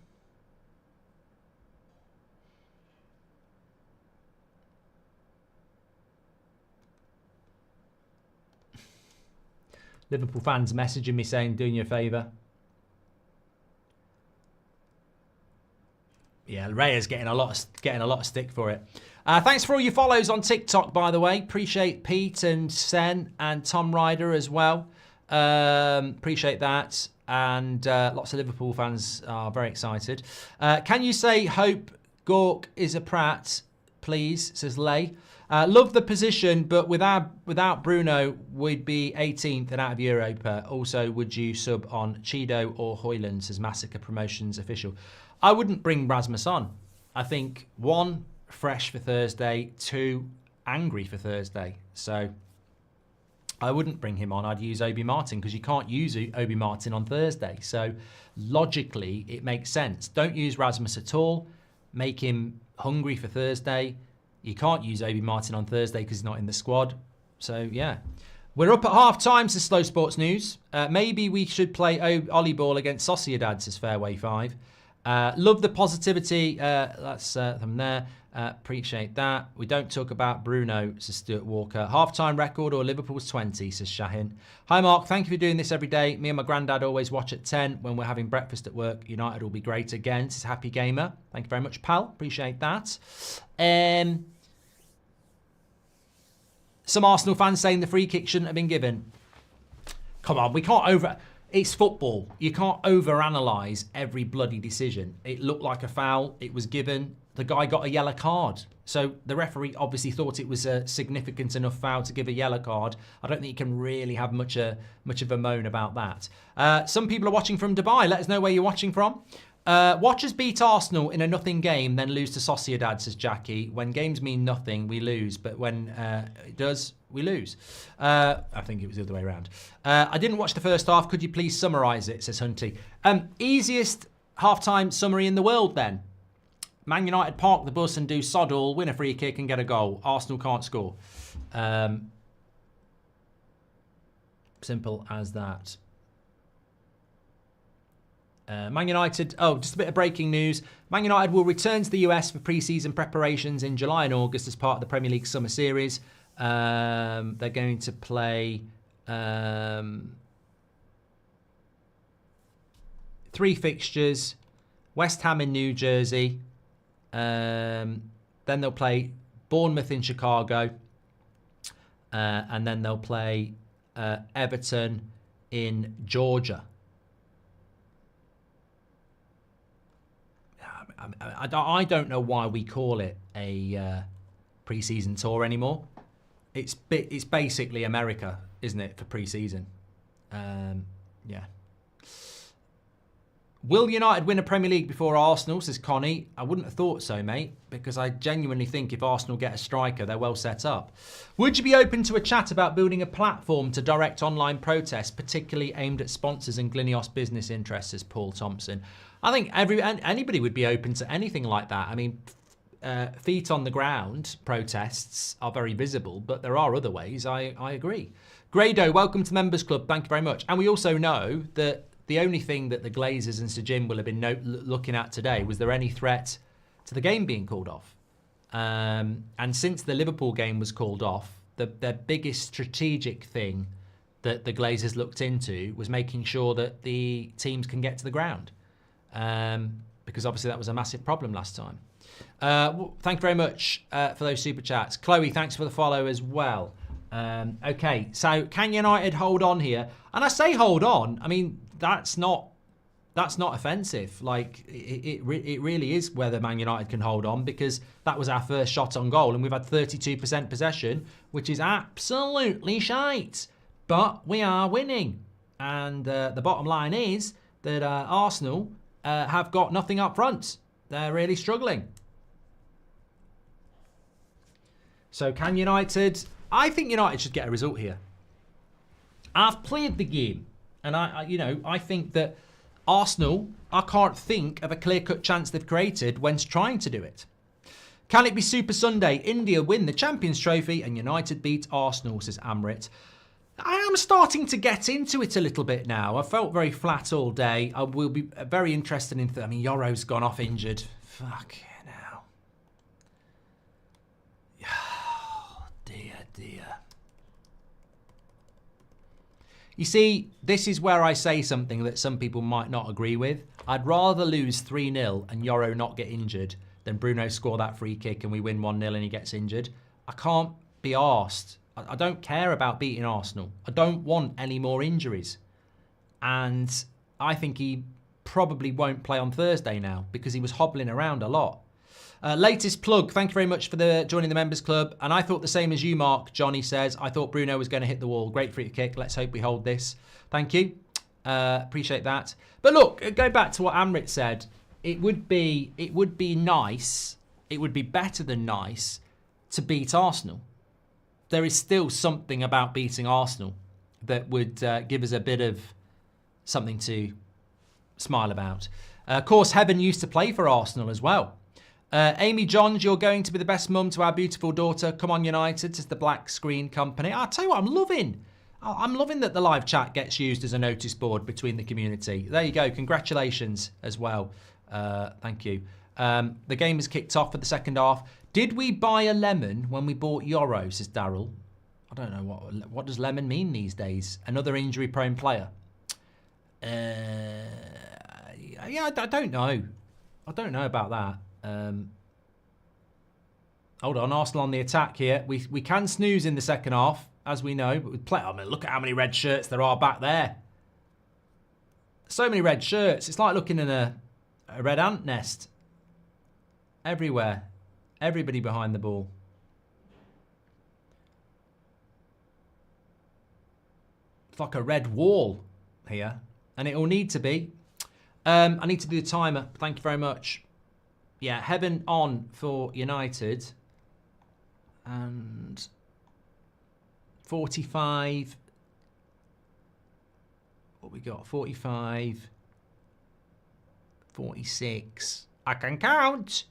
Liverpool fans messaging me saying, doing you a favour. Yeah, Raya's getting a lot of stick for it. Thanks for all your follows on TikTok, by the way. Appreciate Pete and Sen and Tom Ryder as well. Appreciate that. And lots of Liverpool fans are very excited. Can you say hope Gork is a Pratt, please, says Lay. Love the position, but without Bruno, we'd be 18th and out of Europa. Also, would you sub on Cheedo or Hoyland, says Massacre Promotions official? I wouldn't bring Rasmus on. I think 1, fresh for Thursday. 2, angry for Thursday. So I wouldn't bring him on. I'd use Obi Martin because you can't use Obi Martin on Thursday. So logically, it makes sense. Don't use Rasmus at all. Make him hungry for Thursday. You can't use Obi Martin on Thursday because he's not in the squad. So, yeah. We're up at half-time, says Slow Sports News. Maybe we should play Ollie Ball against Sociedad, says Fairway 5. Love the positivity. That's from there. Appreciate that. We don't talk about Bruno, says Stuart Walker. Half-time record or Liverpool's 20, says Shahin. Hi, Mark. Thank you for doing this every day. Me and my granddad always watch at 10 when we're having breakfast at work. United will be great again, says Happy Gamer. Thank you very much, pal. Appreciate that. Some Arsenal fans saying the free kick shouldn't have been given. Come on, we can't It's football. You can't overanalyze every bloody decision. It looked like a foul. It was given. The guy got a yellow card. So the referee obviously thought it was a significant enough foul to give a yellow card. I don't think you can really have much of a moan about that. Some people are watching from Dubai. Let us know where you're watching from. Watchers beat Arsenal in a nothing game, then lose to Sociedad, says Jackie. When games mean nothing, we lose. But when it does, we lose. I think it was the other way around. I didn't watch the first half. Could you please summarise it, says Hunty. Easiest half-time summary in the world, then. Man United park the bus and do sod all, win a free kick and get a goal. Arsenal can't score. Simple as that. Man United, just a bit of breaking news. Man United will return to the US for pre-season preparations in July and August as part of the Premier League Summer Series. They're going to play 3 fixtures. West Ham in New Jersey. Then they'll play Bournemouth in Chicago. And then they'll play Everton in Georgia. I don't know why we call it a pre-season tour anymore. It's basically America, isn't it, for pre-season? Yeah. Will United win a Premier League before Arsenal, says Connie? I wouldn't have thought so, mate, because I genuinely think if Arsenal get a striker, they're well set up. Would you be open to a chat about building a platform to direct online protests, particularly aimed at sponsors and Glinios business interests, says Paul Thompson? I think anybody would be open to anything like that. I mean, feet on the ground protests are very visible, but there are other ways. I agree. Grado, welcome to the Members Club. Thank you very much. And we also know that the only thing that the Glazers and Sir Jim will have been looking at today was there any threat to the game being called off. And since the Liverpool game was called off, their biggest strategic thing that the Glazers looked into was making sure that the teams can get to the ground. Because obviously that was a massive problem last time. Thank you very much for those super chats. Chloe, thanks for the follow as well. Okay, so can United hold on here? And I say hold on, I mean, that's not offensive. Like, it really is whether Man United can hold on, because that was our first shot on goal and we've had 32% possession, which is absolutely shite. But we are winning. And the bottom line is that Arsenal have got nothing up front. They're really struggling. So can United... I think United should get a result here. I've played the game. And I think that Arsenal, I can't think of a clear-cut chance they've created when trying to do it. Can it be Super Sunday? India win the Champions Trophy and United beat Arsenal, says Amrit. I am starting to get into it a little bit now. I felt very flat all day. I will be very interested in... I mean, Yoro's gone off injured. Fuck now. Oh, dear. You see, this is where I say something that some people might not agree with. I'd rather lose 3-0 and Yoro not get injured than Bruno score that free kick and we win 1-0 and he gets injured. I can't be arsed. I don't care about beating Arsenal. I don't want any more injuries. And I think he probably won't play on Thursday now because he was hobbling around a lot. Latest plug, thank you very much for joining the Members Club. And I thought the same as you, Mark. Johnny says, I thought Bruno was going to hit the wall. Great free kick. Let's hope we hold this. Thank you. Appreciate that. But look, go back to what Amrit said. It would be nice. It would be better than nice to beat Arsenal. There is still something about beating Arsenal that would give us a bit of something to smile about. Of course, Heaven used to play for Arsenal as well. Amy Johns, you're going to be the best mum to our beautiful daughter. Come on, United, says the Black Screen Company. I'll tell you what, I'm loving that the live chat gets used as a notice board between the community. There you go. Congratulations as well. Thank you. The game has kicked off for the second half. Did we buy a lemon when we bought Yoro, says Daryl. I don't know, what does lemon mean these days? Another injury-prone player? Yeah, I don't know. I don't know about that. Hold on, Arsenal on the attack here. We can snooze in the second half, as we know. But we play. I mean, look at how many red shirts there are back there. So many red shirts. It's like looking in a red ant nest. Everywhere. Everybody behind the ball. It's like a red wall here. And it will need to be. I need to do the timer. Thank you very much. Yeah, Heaven on for United. And 45. What we got? 45. 46. I can count.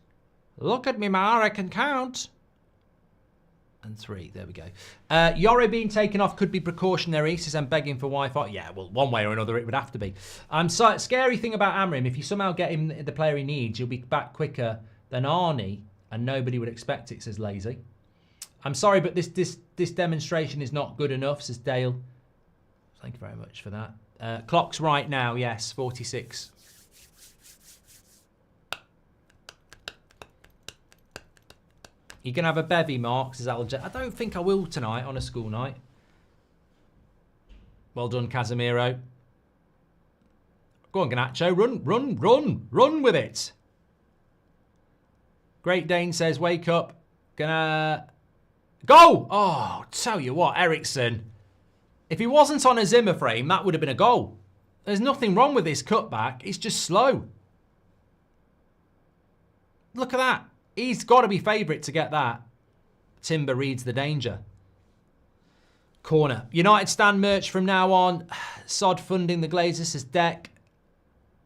Look at me, Ma. I can count. And 3. There we go. Yoro being taken off could be precautionary, says I'm begging for Wi-Fi. Yeah, well, one way or another, it would have to be. Scary thing about Amrim, if you somehow get him the player he needs, you'll be back quicker than Arnie, and nobody would expect it, says Lazy. I'm sorry, but this demonstration is not good enough, says Dale. Thank you very much for that. Clock's right now, yes, 46. You can have a bevy, Mark, says Alja. I don't think I will tonight on a school night. Well done, Casemiro. Go on, Garnacho. Run with it. Great Dane says, wake up. Gonna... Go! Oh, tell you what, Ericsson. If he wasn't on a Zimmer frame, that would have been a goal. There's nothing wrong with this cutback. It's just slow. Look at that. He's got to be favourite to get that. Timber reads the danger. Corner. United stand merch from now on. Sod funding the Glazers, says Deck.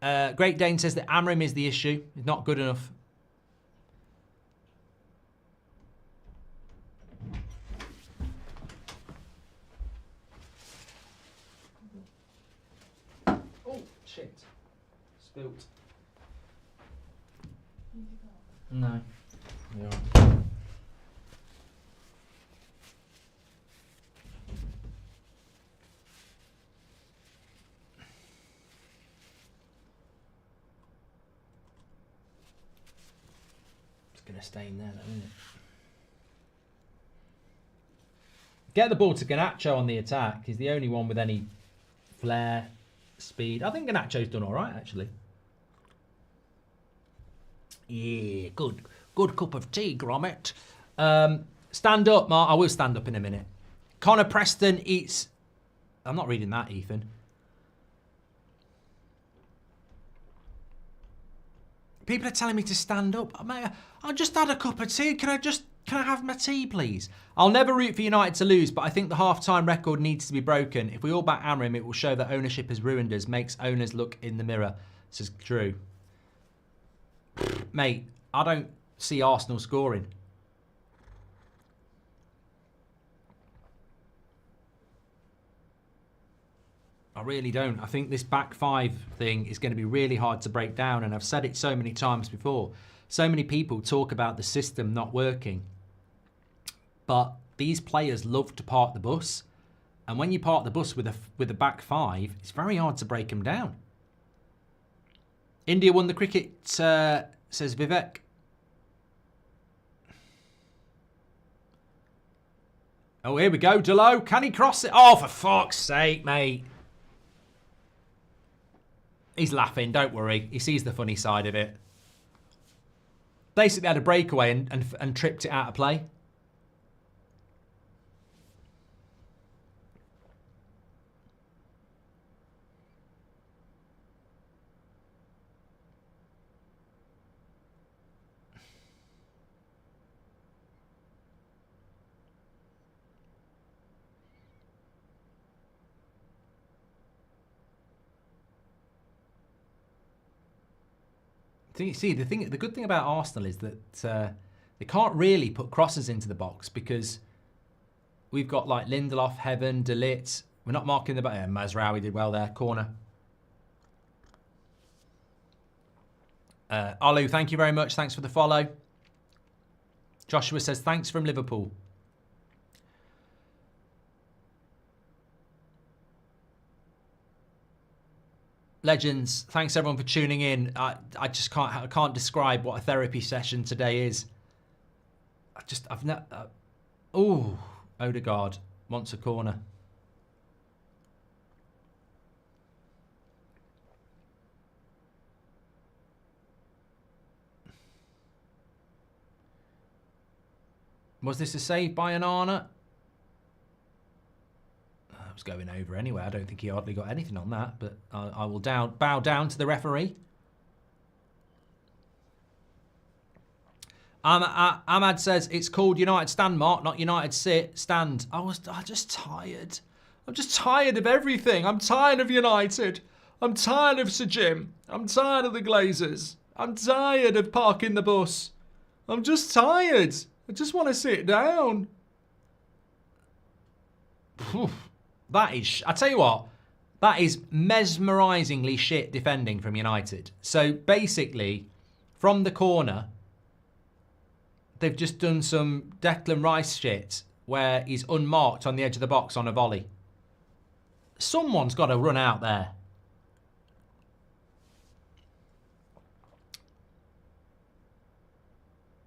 Great Dane says that Amram is the issue. He's not good enough. Oh, shit. Spilt. No. Yeah. It's going to stay in there, though, isn't it? Get the ball to Garnacho on the attack. He's the only one with any flair, speed. I think Garnacho's done all right, actually. Yeah, good cup of tea, Gromit. Stand up, Mark. I will stand up in a minute. Connor Preston eats... I'm not reading that, Ethan. People are telling me to stand up. Mate, I just had a cup of tea. Can I have my tea, please? I'll never root for United to lose, but I think the half-time record needs to be broken. If we all back Amram, it will show that ownership has ruined us, makes owners look in the mirror. This is true. Mate, I don't see Arsenal scoring. I really don't. I think this back five thing is going to be really hard to break down, and I've said it so many times before. So many people talk about the system not working, but these players love to park the bus, and when you park the bus with a back five, it's very hard to break them down. India won the cricket, says Vivek. Oh, here we go, Delo. Can he cross it? Oh, for fuck's sake, mate. He's laughing, don't worry. He sees the funny side of it. Basically had a breakaway and tripped it out of play. See, the good thing about Arsenal is that they can't really put crosses into the box because we've got like Lindelof, Heaven, De Ligt. We're not marking the... Mazraoui did well there, corner. Olu, thank you very much. Thanks for the follow. Joshua says, thanks from Liverpool. Legends, thanks everyone for tuning in. I just can't describe what a therapy session today is. I've not. Oh, Odegaard wants a corner. Was this a save by Anana? I was going over anyway. I don't think he hardly got anything on that, but I will bow down to the referee. Ahmad says it's called United Stand, Mark, not United Sit. Stand. I'm just tired. I'm just tired of everything. I'm tired of United. I'm tired of Sir Jim. I'm tired of the Glazers. I'm tired of parking the bus. I'm just tired. I just want to sit down. That is, I tell you what, that is mesmerisingly shit defending from United. So basically, from the corner, they've just done some Declan Rice shit where he's unmarked on the edge of the box on a volley. Someone's got to run out there.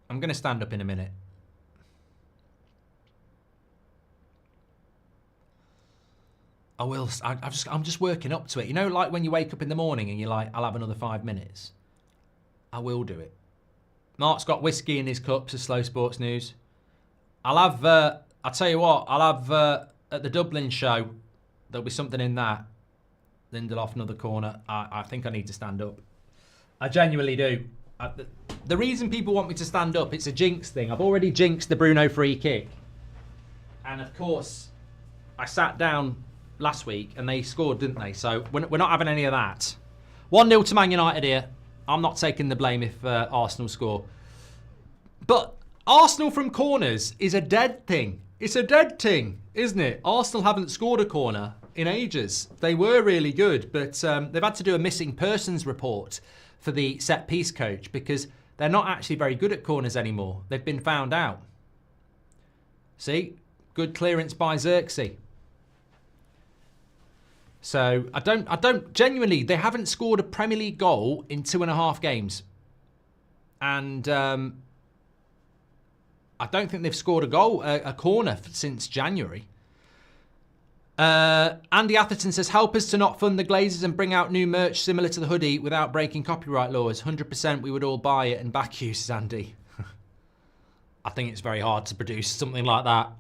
I'm going to stand up in a minute. I will. I'm just working up to it. You know, like when you wake up in the morning and you're like, I'll have another 5 minutes. I will do it. Mark's got whiskey in his cups, as Slow Sports News. I'll have, I'll tell you what, I'll have, at the Dublin show, there'll be something in that. Lindelof, another corner. I think I need to stand up. I genuinely do. The reason people want me to stand up, it's a jinx thing. I've already jinxed the Bruno free kick. And of course, I sat down last week and they scored, didn't they? So we're not having any of that. 1-0 to Man United here. I'm not taking the blame if Arsenal score. But Arsenal from corners is a dead thing. It's a dead thing, isn't it? Arsenal haven't scored a corner in ages. They were really good, but they've had to do a missing persons report for the set piece coach because they're not actually very good at corners anymore. They've been found out. See? Good clearance by Xerxes. So I don't genuinely, they haven't scored a Premier League goal in 2.5 games. And I don't think they've scored a goal, a corner since January. Andy Atherton says, help us to not fund the Glazers and bring out new merch similar to the hoodie without breaking copyright laws. 100% we would all buy it and back you, says Andy. I think it's very hard to produce something like that.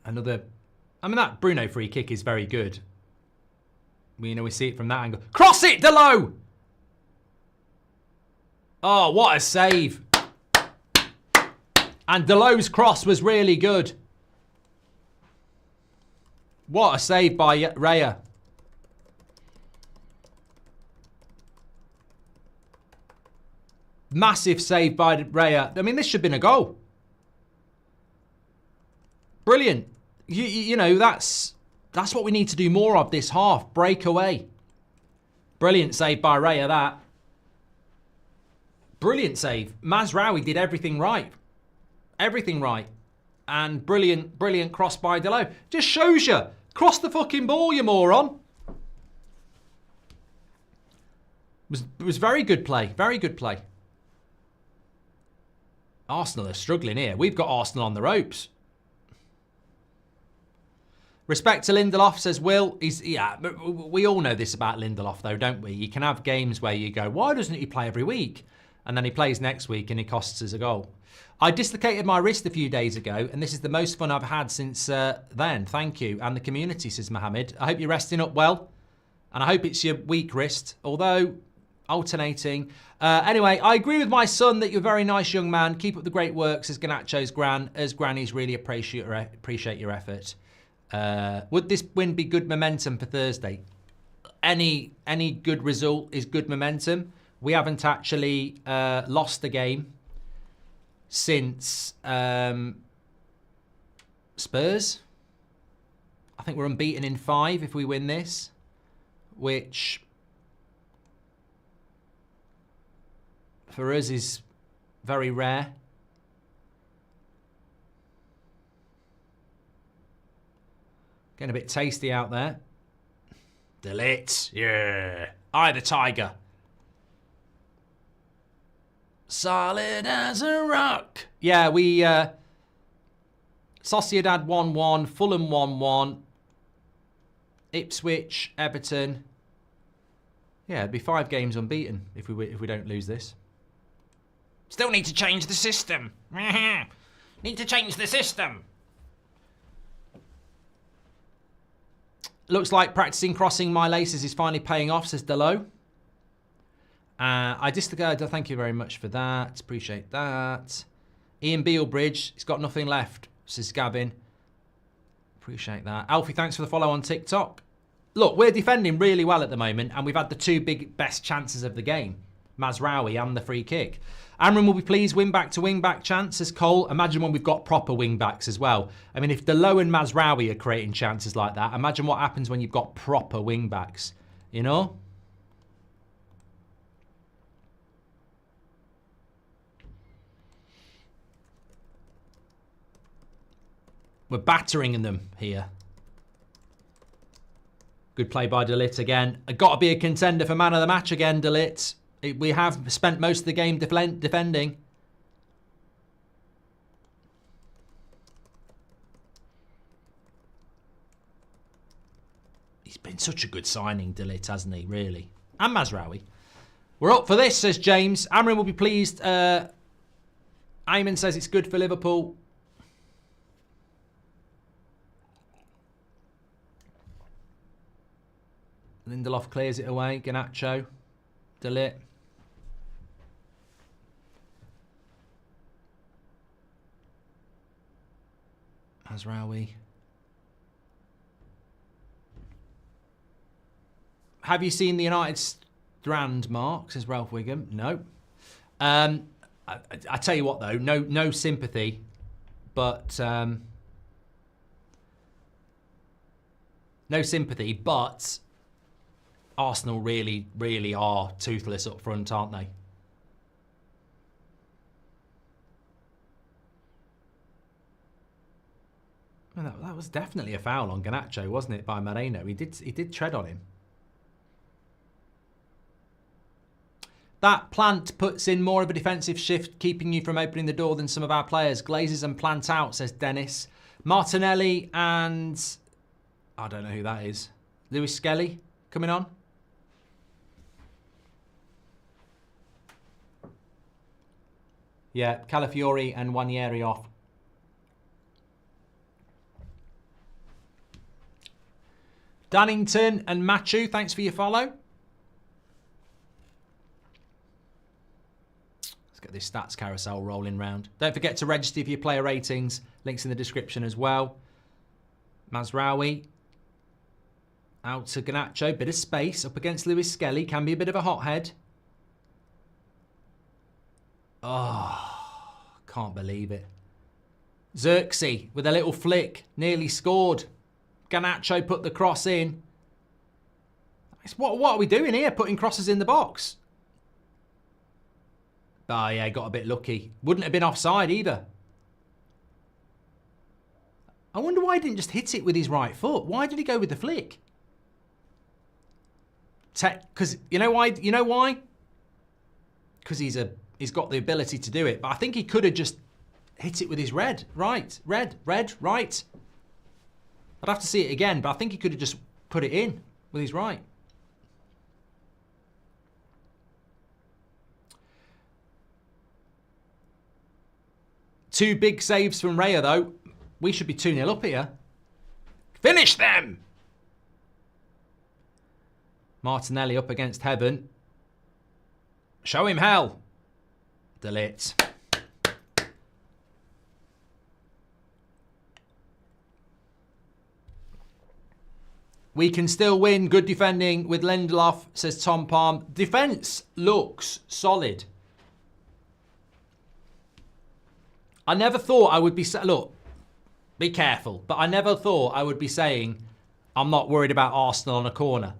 Another, I mean, that Bruno free kick is very good. We see it from that angle. Cross it, Delo! Oh, what a save. And Delo's cross was really good. What a save by Raya. Massive save by Raya. I mean, this should have been a goal. Brilliant. You know, that's what we need to do more of this half. Break away. Brilliant save by Raya, that. Brilliant save. Mazraoui did everything right. Everything right. And brilliant cross by Delo. Just shows you. Cross the fucking ball, you moron. It was very good play. Very good play. Arsenal are struggling here. We've got Arsenal on the ropes. Respect to Lindelof, says Will. Yeah, we all know this about Lindelof, though, don't we? You can have games where you go, why doesn't he play every week? And then he plays next week and he costs us a goal. I dislocated my wrist a few days ago, and this is the most fun I've had since then. Thank you. And the community, says Mohammed. I hope you're resting up well. And I hope it's your weak wrist, although alternating. Anyway, I agree with my son that you're a very nice young man. Keep up the great work, says Ganacho's gran. As grannies really appreciate your effort. Would this win be good momentum for Thursday? Any good result is good momentum. We haven't actually lost the game since Spurs. I think we're unbeaten in 5 if we win this, which for us is very rare. Getting a bit tasty out there. Delete. Yeah. I the Tiger. Solid as a rock. Yeah, we... Sociedad 1-1. Fulham 1-1. Ipswich, Everton. Yeah, it'd be 5 games unbeaten if we don't lose this. Still need to change the system. Need to change the system. Looks like practicing crossing my laces is finally paying off, says Delo. Thank you very much for that. Appreciate that. Ian Bealbridge, he's got nothing left, says Gavin. Appreciate that. Alfie, thanks for the follow on TikTok. Look, we're defending really well at the moment, and we've had the 2 best chances of the game. Mazraoui and the free kick. Amram will be pleased, wing back to wing back chance, says Cole. Imagine when we've got proper wing backs as well. I mean, if Delo and Mazraoui are creating chances like that, imagine what happens when you've got proper wing backs, you know? We're battering them here. Good play by De Ligt again. Got to be a contender for man of the match again, De Ligt. We have spent most of the game defending. He's been such a good signing, De Ligt, hasn't he, really? And Mazraoui. We're up for this, says James. Amrin will be pleased. Ayman says it's good for Liverpool. Lindelof clears it away. Garnacho. De Ligt. Mazraoui. Have you seen the United Strand, Mark? Says Ralph Wiggum. No. I tell you what, though, no sympathy, but no sympathy. But Arsenal really, really are toothless up front, aren't they? Well, that was definitely a foul on Garnacho, wasn't it, by Moreno? He did tread on him. That Plant puts in more of a defensive shift, keeping you from opening the door than some of our players. Glazers and Plant out, says Dennis. Martinelli and... I don't know who that is. Lewis Skelly coming on. Yeah, Calafiori and Nwaneri off. Dunnington and Machu, thanks for your follow. Get this stats carousel rolling round. Don't forget to register for your player ratings. Links in the description as well. Mazraoui. Out to Garnacho. Bit of space up against Lewis Skelly. Can be a bit of a hothead. Oh, can't believe it. Xerxes with a little flick. Nearly scored. Garnacho put the cross in. What are we doing here? Putting crosses in the box. Oh, yeah, got a bit lucky. Wouldn't have been offside either. I wonder why he didn't just hit it with his right foot. Why did he go with the flick? Because you know why? You know why? Because he's got the ability to do it. But I think he could have just hit it with his red, right. I'd have to see it again, but I think he could have just put it in with his right. Two big saves from Raya, though. We should be 2-0 up here. Finish them! Martinelli up against Heaven. Show him hell. De Ligt. We can still win. Good defending with Lindelof, says Tom Palm. Defence looks solid. I never thought I would be... Look, be careful. But I never thought I would be saying I'm not worried about Arsenal on a corner.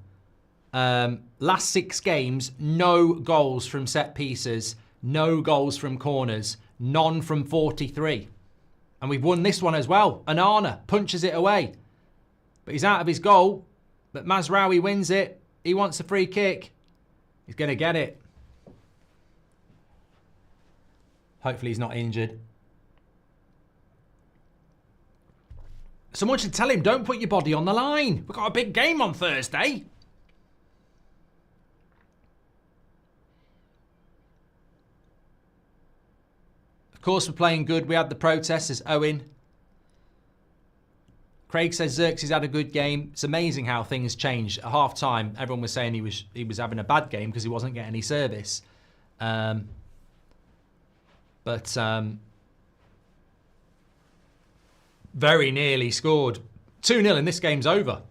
Last 6 games, no goals from set pieces, no goals from corners, none from 43. And we've won this one as well. Onana punches it away. But he's out of his goal. But Mazraoui wins it. He wants a free kick. He's going to get it. Hopefully he's not injured. Someone should tell him, don't put your body on the line. We've got a big game on Thursday. Of course, we're playing good. We had the protests, says Owen. Craig says Xerxes had a good game. It's amazing how things changed. At half-time, everyone was saying he was having a bad game because he wasn't getting any service. Very nearly scored. 2-0 and this game's over.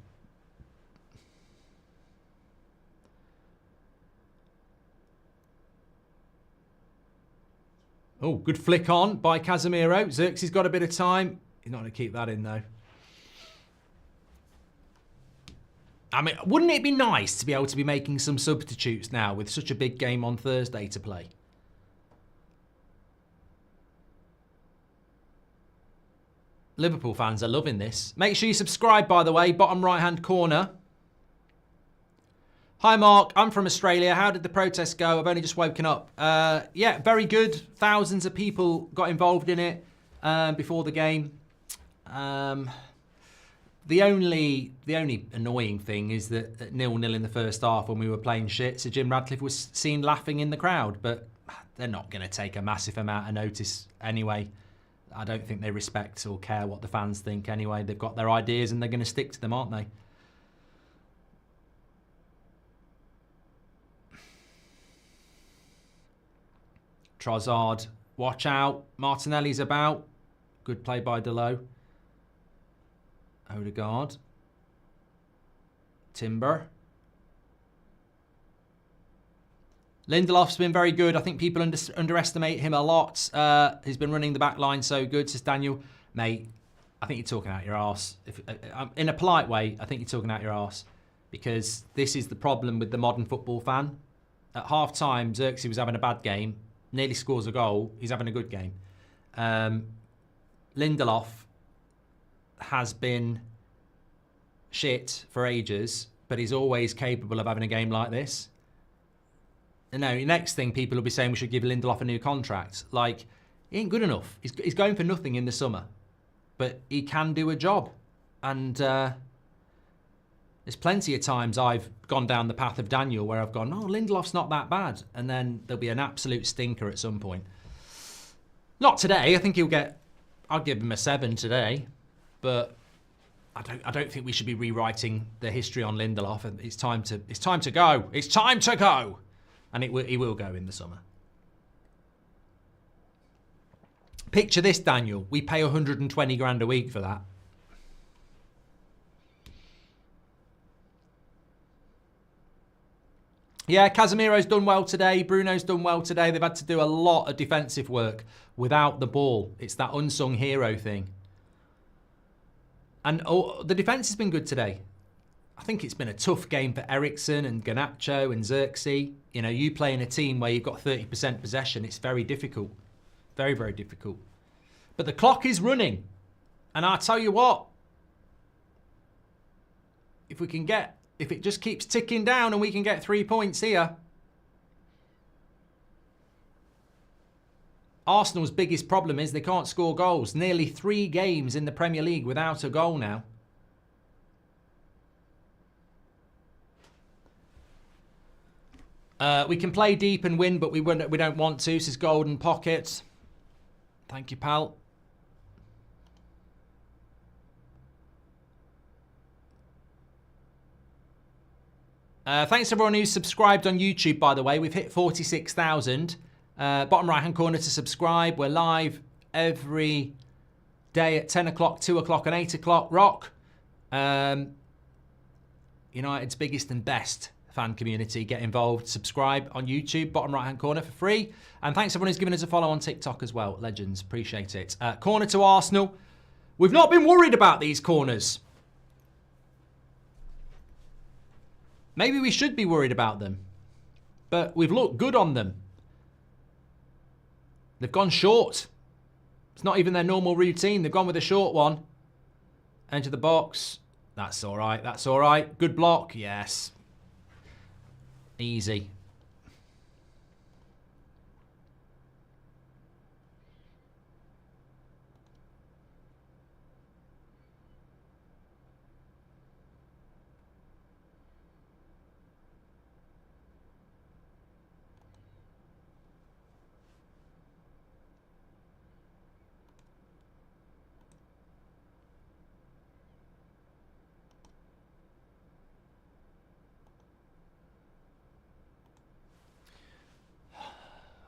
Oh, good flick on by Casemiro. Xerxes got a bit of time. He's not going to keep that in, though. I mean, wouldn't it be nice to be able to be making some substitutes now with such a big game on Thursday to play? Liverpool fans are loving this. Make sure you subscribe, by the way, bottom right-hand corner. Hi, Mark. I'm from Australia. How did the protest go? I've only just woken up. Yeah, very good. Thousands of people got involved in it before the game. The only annoying thing is that at 0-0 in the first half when we were playing shit, Sir Jim Radcliffe was seen laughing in the crowd, but they're not going to take a massive amount of notice anyway. I don't think they respect or care what the fans think anyway. They've got their ideas and they're going to stick to them, aren't they? Trossard, watch out. Martinelli's about. Good play by Delo. Odegaard. Timber. Lindelof's been very good. I think people underestimate him a lot. He's been running the back line so good, says Daniel. Mate, I think you're talking out your arse. In a polite way, I think you're talking out your arse. Because this is the problem with the modern football fan. At half-time, Xerxes was having a bad game. Nearly scores a goal. He's having a good game. Lindelof has been shit for ages, but he's always capable of having a game like this. And now, the next thing people will be saying we should give Lindelof a new contract. Like, he ain't good enough. He's going for nothing in the summer, but he can do a job. And there's plenty of times I've gone down the path of Daniel where I've gone, oh, Lindelof's not that bad. And then there'll be an absolute stinker at some point. Not today. I think I'll give him a 7 today. But I don't think we should be rewriting the history on Lindelof. It's time to go. It's time to go. And he will go in the summer. Picture this, Daniel. We pay 120 grand a week for that. Yeah, Casemiro's done well today. Bruno's done well today. They've had to do a lot of defensive work without the ball. It's that unsung hero thing. And the defence has been good today. I think it's been a tough game for Eriksen and Garnacho and Xerxes. You know, you play in a team where you've got 30% possession. It's very difficult. Very, very difficult. But the clock is running. And I'll tell you what. If it just keeps ticking down and we can get 3 points here. Arsenal's biggest problem is they can't score goals. Nearly 3 games in the Premier League without a goal now. We can play deep and win, but we don't want to, says Golden Pocket. Thank you, pal. Thanks to everyone who's subscribed on YouTube, by the way. We've hit 46,000. Bottom right-hand corner to subscribe. We're live every day at 10 o'clock, 2 o'clock and 8 o'clock. Rock. United's biggest and best fan community. Get involved. Subscribe on YouTube, bottom right-hand corner for free. And thanks everyone who's given us a follow on TikTok as well. Legends. Appreciate it. Corner to Arsenal. We've not been worried about these corners. Maybe we should be worried about them. But we've looked good on them. They've gone short. It's not even their normal routine. They've gone with a short one. Enter the box. That's all right. That's all right. Good block. Yes. Easy.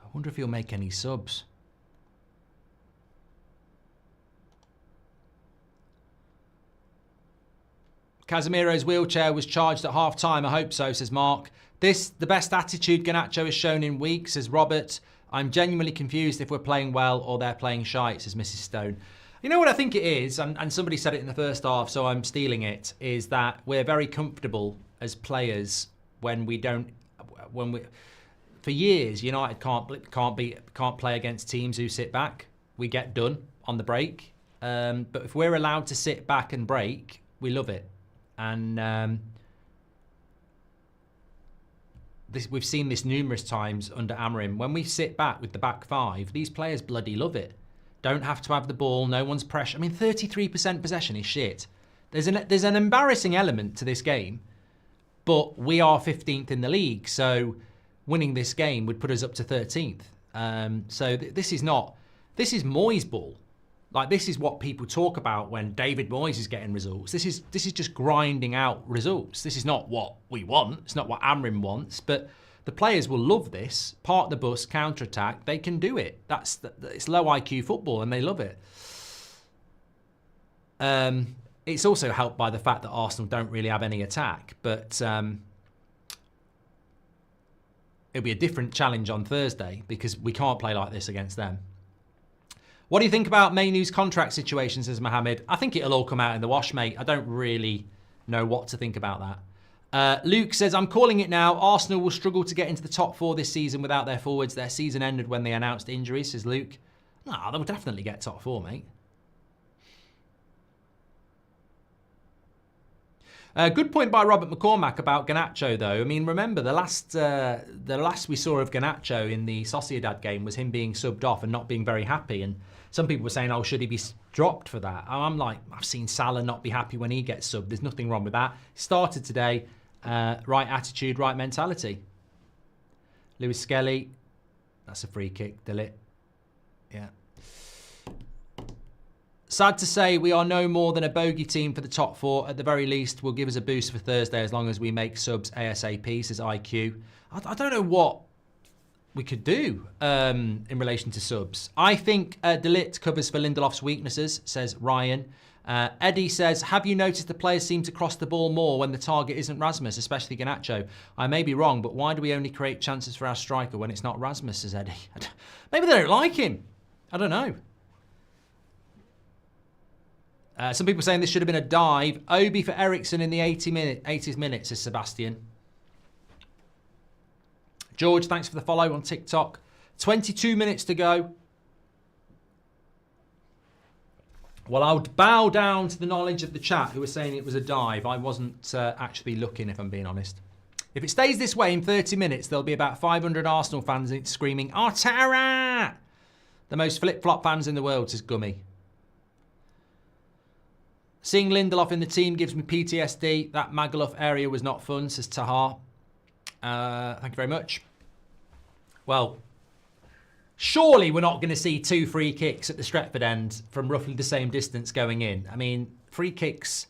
I wonder if he'll make any subs. Casemiro's wheelchair was charged at half-time. I hope so, says Mark. The best attitude Garnacho has shown in weeks, says Robert. I'm genuinely confused if we're playing well or they're playing shite, says Mrs. Stone. You know what I think it is, and somebody said it in the first half, so I'm stealing it, is that we're very comfortable as players when we... For years, United can't play against teams who sit back. We get done on the break. But if we're allowed to sit back and break, we love it. And we've seen this numerous times under Amorim. When we sit back with the back five, these players bloody love it. Don't have to have the ball. No one's pressure. I mean, 33% possession is shit. There's an embarrassing element to this game, but we are 15th in the league, so winning this game would put us up to 13th. So this is Moyes ball. Like, this is what people talk about when David Moyes is getting results. This is just grinding out results. This is not what we want. It's not what Amrin wants, but the players will love this. Park the bus, counter-attack. They can do it. It's low IQ football, and they love it. It's also helped by the fact that Arsenal don't really have any attack, but it'll be a different challenge on Thursday because we can't play like this against them. What do you think about Mainoo's contract situation, says Mohammed? I think it'll all come out in the wash, mate. I don't really know what to think about that. Luke says, I'm calling it now. Arsenal will struggle to get into the top 4 this season without their forwards. Their season ended when they announced injuries, says Luke. No, they'll definitely get top 4, mate. Good point by Robert McCormack about Garnacho, though. I mean, remember, the last we saw of Garnacho in the Sociedad game was him being subbed off and not being very happy. And some people were saying, oh, should he be dropped for that? I'm like, I've seen Salah not be happy when he gets subbed. There's nothing wrong with that. Started today. Right attitude, right mentality. Lewis Skelly. That's a free kick. Delete. Yeah. Sad to say, we are no more than a bogey team for the top 4. At the very least, will give us a boost for Thursday as long as we make subs ASAP, says IQ. I don't know what we could do in relation to subs. I think De Ligt covers for Lindelof's weaknesses, says Ryan. Eddie says, have you noticed the players seem to cross the ball more when the target isn't Rasmus, especially Garnacho? I may be wrong, but why do we only create chances for our striker when it's not Rasmus, says Eddie? Maybe they don't like him. I don't know. Some people saying this should have been a dive. Obi for Ericsson in the 80th minute, says Sebastian. George, thanks for the follow on TikTok. 22 minutes to go. Well, I would bow down to the knowledge of the chat who were saying it was a dive. I wasn't actually looking, if I'm being honest. If it stays this way in 30 minutes, there'll be about 500 Arsenal fans screaming, Arteta! The most flip-flop fans in the world, says Gummy. Seeing Lindelof in the team gives me PTSD. That Magaluf area was not fun, says Tahar. Thank you very much. Well, surely we're not going to see 2 free kicks at the Stretford end from roughly the same distance going in. I mean, free kicks...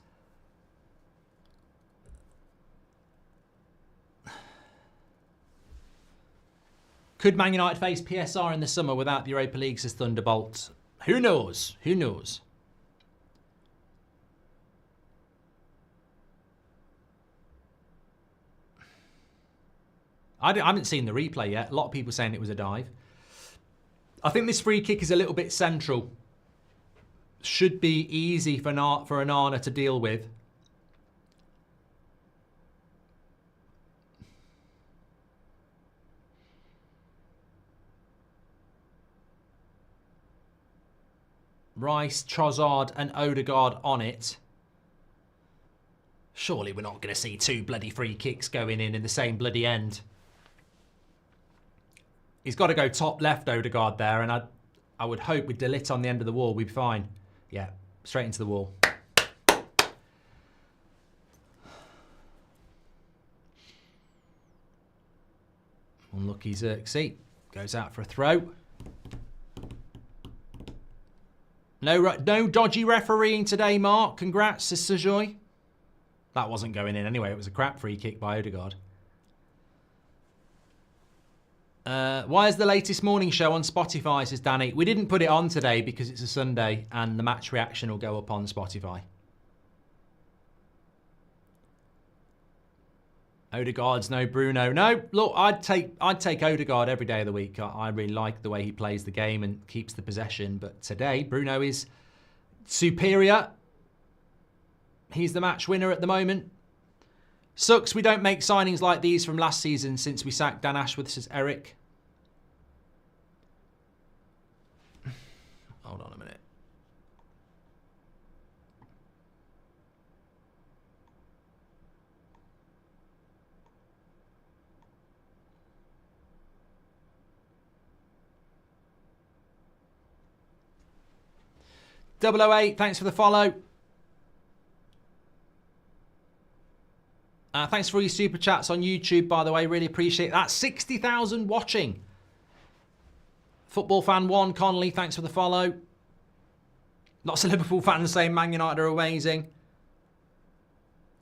Could Man United face PSR in the summer without the Europa League, says Thunderbolt? Who knows? Who knows? I haven't seen the replay yet. A lot of people saying it was a dive. I think this free kick is a little bit central. Should be easy for Onana to deal with. Rice, Trossard and Odegaard on it. Surely we're not going to see 2 bloody free kicks going in the same bloody end. He's got to go top left, Odegaard, there, and I would hope with De Ligt on the end of the wall, we'd be fine. Yeah, straight into the wall. Unlucky Xerxes. Goes out for a throw. No dodgy refereeing today, Mark. Congrats, says Sejoy. That wasn't going in anyway. It was a crap free kick by Odegaard. Why is the latest morning show on Spotify, says Danny? We didn't put it on today because it's a Sunday and the match reaction will go up on Spotify. Odegaard's no Bruno. No, look, I'd take Odegaard every day of the week. I really like the way he plays the game and keeps the possession. But today, Bruno is superior. He's the match winner at the moment. Sucks we don't make signings like these from last season since we sacked Dan Ashworth, says Eric. Hold on a minute. .008, thanks for the follow. Thanks for all your super chats on YouTube, by the way. Really appreciate that. 60,000 watching. Football fan 1, Connolly, thanks for the follow. Lots of Liverpool fans saying Man United are amazing.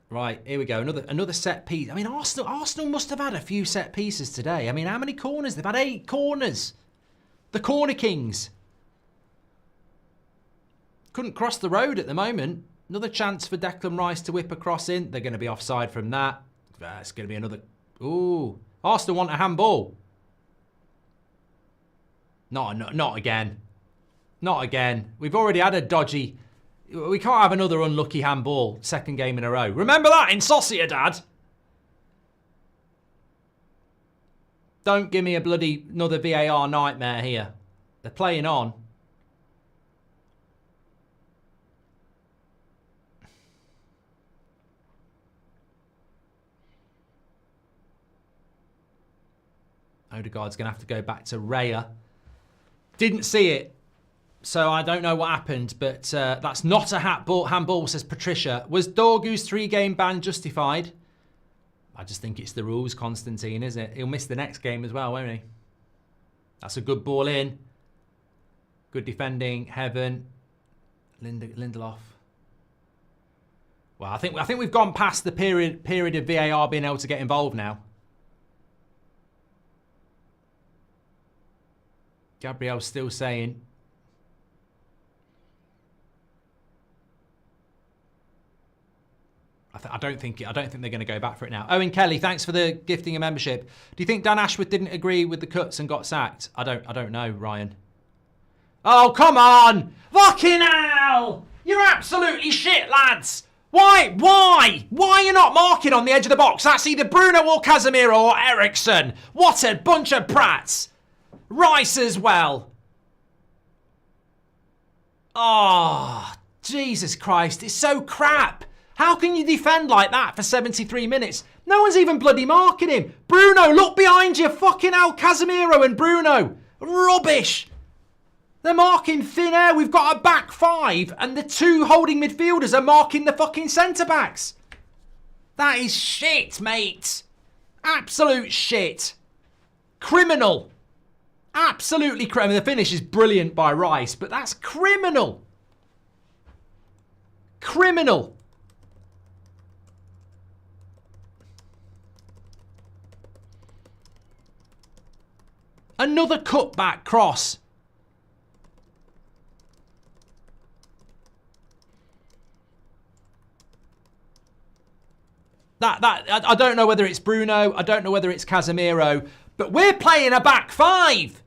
Right, here we go. Another set piece. I mean, Arsenal must have had a few set pieces today. I mean, how many corners? They've had 8 corners. The Corner Kings. Couldn't cross the road at the moment. Another chance for Declan Rice to whip a cross in. They're going to be offside from that. It's going to be another... Ooh. Arsenal want a handball. Not again. Not again. We've already had a dodgy... We can't have another unlucky handball. Second game in a row. Remember that in Sociedad? Don't give me a bloody another VAR nightmare here. They're playing on. Odegaard's going to have to go back to Raya. Didn't see it, so I don't know what happened, but that's not a handball, says Patricia. Was Dorgu's 3-game ban justified? I just think it's the rules, Constantine, isn't it? He'll miss the next game as well, won't he? That's a good ball in. Good defending, Heaven. Lindelof. Well, I think we've gone past the period of VAR being able to get involved now. Gabriel's still saying. I don't think they're going to go back for it now. Owen Kelly, thanks for the gifting a membership. Do you think Dan Ashworth didn't agree with the cuts and got sacked? I don't know, Ryan. Oh, come on! Fucking hell! You're absolutely shit, lads! Why are you not marking on the edge of the box? That's either Bruno or Casemiro or Ericsson. What a bunch of prats! Rice as well. Oh, Jesus Christ. It's so crap. How can you defend like that for 73 minutes? No one's even bloody marking him. Bruno, look behind you. Fucking hell, Casemiro and Bruno. Rubbish. They're marking thin air. We've got a back 5 and the 2 holding midfielders are marking the fucking centre-backs. That is shit, mate. Absolute shit. Criminal. Absolutely criminal. The finish is brilliant by Rice, but that's criminal. Criminal. Another cutback cross. I don't know whether it's Bruno. I don't know whether it's Casemiro. But we're playing a back 5.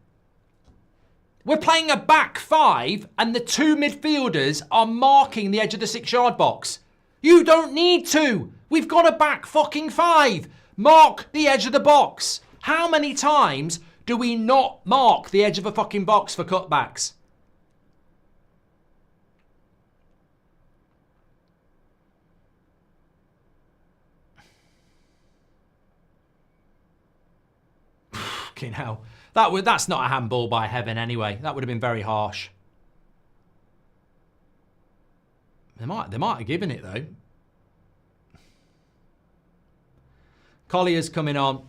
We're playing a back 5 and the 2 midfielders are marking the edge of the 6-yard box. You don't need to. We've got a back fucking 5. Mark the edge of the box. How many times do we not mark the edge of a fucking box for cutbacks? Fucking hell. That's not a handball by Heaven anyway. That would have been very harsh. They might have given it though. Collier's coming on.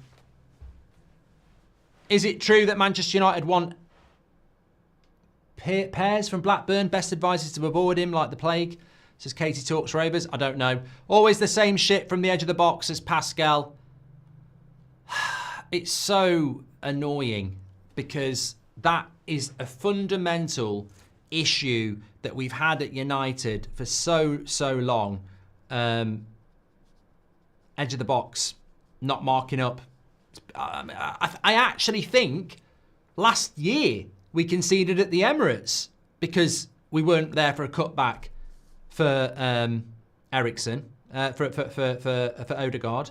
Is it true that Manchester United want pairs from Blackburn? Best advice is to avoid him like the plague. Says Katie Talks Rovers. I don't know. Always the same shit from the edge of the box as Pascal. It's so annoying because that is a fundamental issue that we've had at United for so long. Edge of the box, not marking up. I actually think last year we conceded at the Emirates because we weren't there for a cutback for Ericsson, for Odegaard.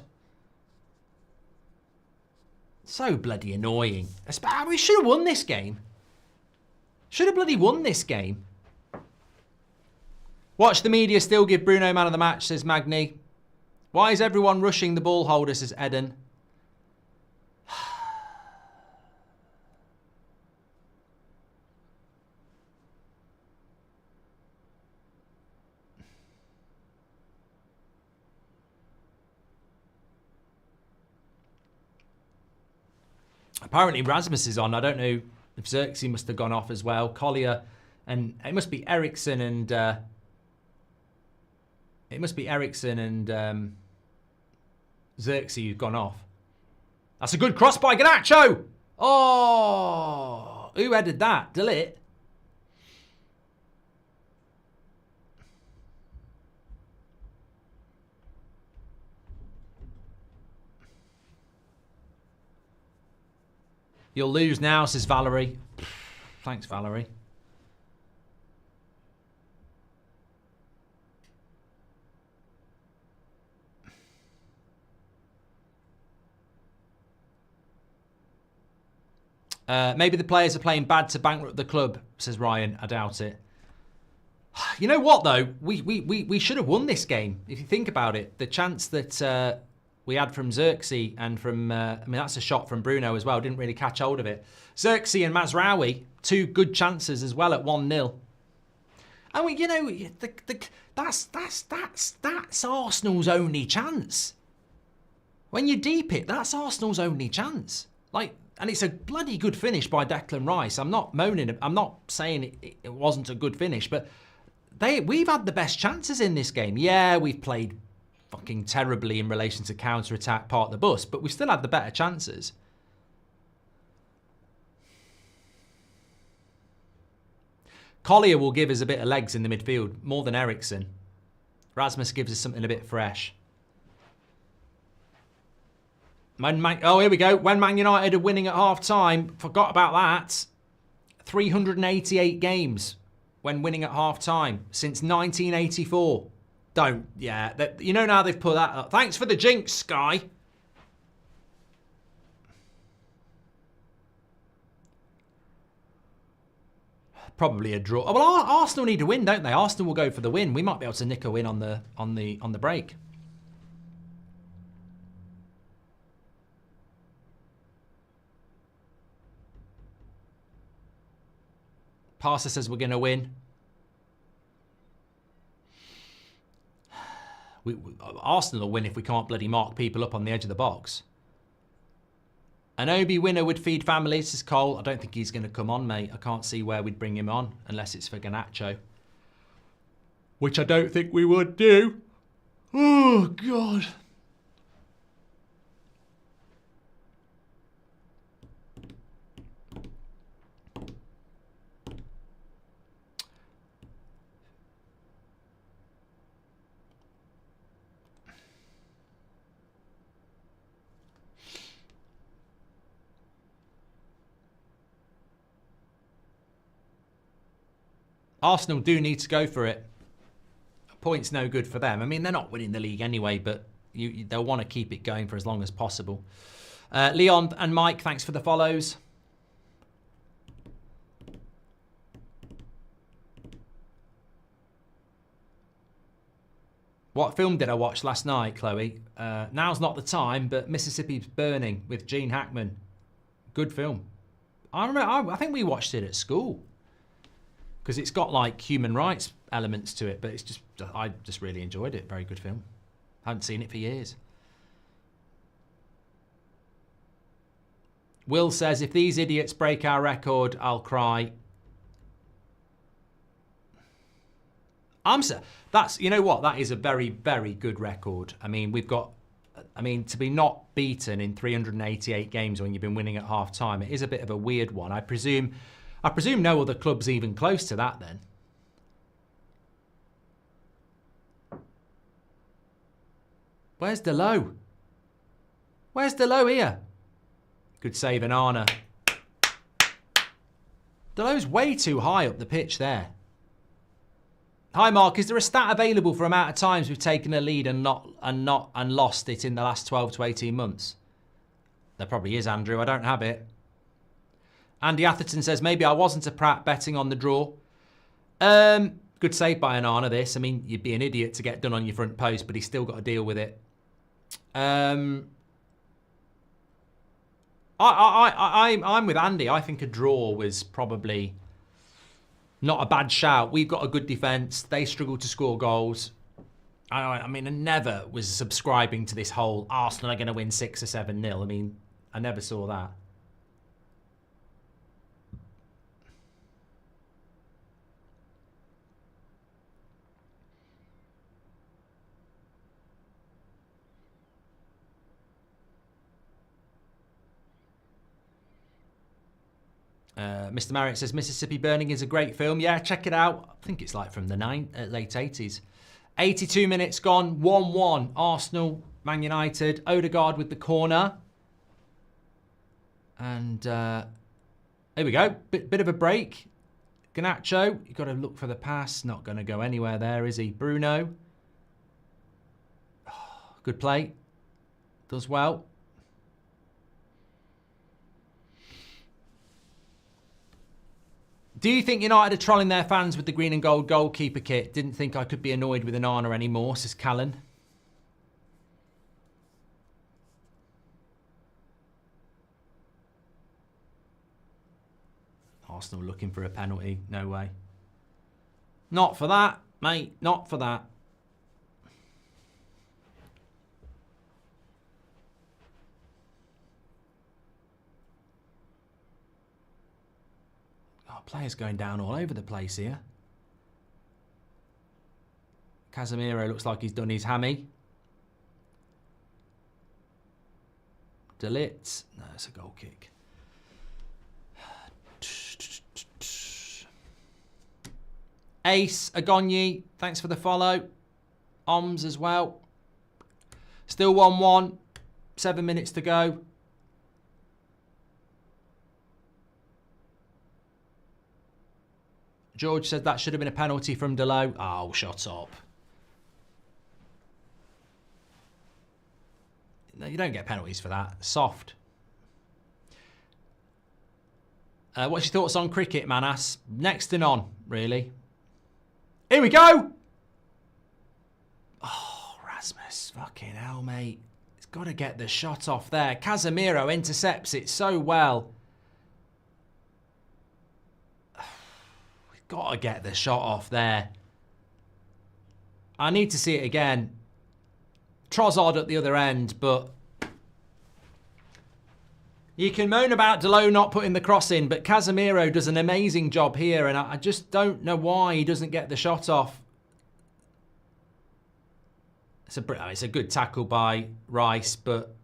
So bloody annoying. We should have won this game. Should have bloody won this game. Watch the media still give Bruno man of the match, says Magni. Why is everyone rushing the ball holder, says Eden. Apparently Rasmus is on. I don't know if Xerxes must have gone off as well. Collier, and it must be Ericsson and Xerxes who've gone off. That's a good cross by Garnacho. Oh, who headed that? Delete. You'll lose now, says Valerie. Thanks, Valerie. Maybe the players are playing bad to bankrupt the club, says Ryan. I doubt it. You know what, though? We should have won this game. If you think about it, the chance that we had from Xerxes and from, I mean, that's a shot from Bruno as well. Didn't really catch hold of it. Xerxes and Mazraoui, 2 good chances as well at 1-0. And we, you know, that's Arsenal's only chance. When you deep it, that's Arsenal's only chance. Like, and it's a bloody good finish by Declan Rice. I'm not moaning. I'm not saying it wasn't a good finish, but we've had the best chances in this game. Yeah, we've played fucking terribly in relation to counter-attack, part of the bus, but we still had the better chances. Collier will give us a bit of legs in the midfield, more than Ericsson. Rasmus gives us something a bit fresh. Oh, here we go. When Man United are winning at half-time, forgot about that. 388 games when winning at half-time since 1984. Don't, yeah. You know now they've put that up. Thanks for the jinx, Sky. Probably a draw. Well, Arsenal need to win, don't they? Arsenal will go for the win. We might be able to nick a win on the break. Passer says we're going to win. Arsenal will win if we can't bloody mark people up on the edge of the box. An Obi winner would feed families, says Cole. I don't think he's going to come on, mate. I can't see where we'd bring him on unless it's for Garnacho. Which I don't think we would do. Oh, God. Arsenal do need to go for it. A point's no good for them. I mean, they're not winning the league anyway, but they'll want to keep it going for as long as possible. Leon and Mike, thanks for the follows. What film did I watch last night, Chloe? Now's not the time, but Mississippi's Burning with Gene Hackman. Good film. I remember. I think we watched it at school. Because it's got like human rights elements to it, but it's just, I just really enjoyed it. Very good film. Haven't seen it for years. Will says, if these idiots break our record, I'll cry. That's, you know what? That is a very, very good record. I mean, to be not beaten in 388 games when you've been winning at half time, it is a bit of a weird one. I presume no other club's even close to that then. Where's Delo? Where's Delo here? Good save, Anana. Delo's way too high up the pitch there. Hi Mark, is there a stat available for amount of times we've taken a lead and lost it in the last 12 to 18 months? There probably is, Andrew. I don't have it. Andy Atherton says, maybe I wasn't a prat betting on the draw. Good save by Anana, this. I mean, you'd be an idiot to get done on your front post, but he's still got to deal with it. I'm with Andy. I think a draw was probably not a bad shout. We've got a good defence. They struggle to score goals. I mean, I never was subscribing to this whole Arsenal are going to win 6 or 7-0. I mean, I never saw that. Mr. Marriott says Mississippi Burning is a great film. Yeah, check it out. I think it's like from the late 80s. 82 minutes gone, 1-1. Arsenal, Man United. Odegaard with the corner. And here we go. Bit of a break. Garnacho, you've got to look for the pass. Not going to go anywhere there, is he? Bruno. Oh, good play. Does well. Do you think United are trolling their fans with the green and gold goalkeeper kit? Didn't think I could be annoyed with Onana anymore, says Callan. Arsenal looking for a penalty. No way. Not for that, mate. Not for that. Oh, players going down all over the place here. Casemiro looks like he's done his hammy. De Ligt. No, it's a goal kick. Ace, Agonyi, thanks for the follow. Oms as well. Still 1-1. 7 minutes to go. George said that should have been a penalty from Delo. Oh, shut up. No, you don't get penalties for that. Soft. What's your thoughts on cricket, Manas? Next to none, really. Here we go! Oh, Rasmus. Fucking hell, mate. He's got to get the shot off there. Casemiro intercepts it so well. We've got to get the shot off there. I need to see it again. Trossard at the other end, but you can moan about Delo not putting the cross in, but Casemiro does an amazing job here, and I just don't know why he doesn't get the shot off. It's a good tackle by Rice, but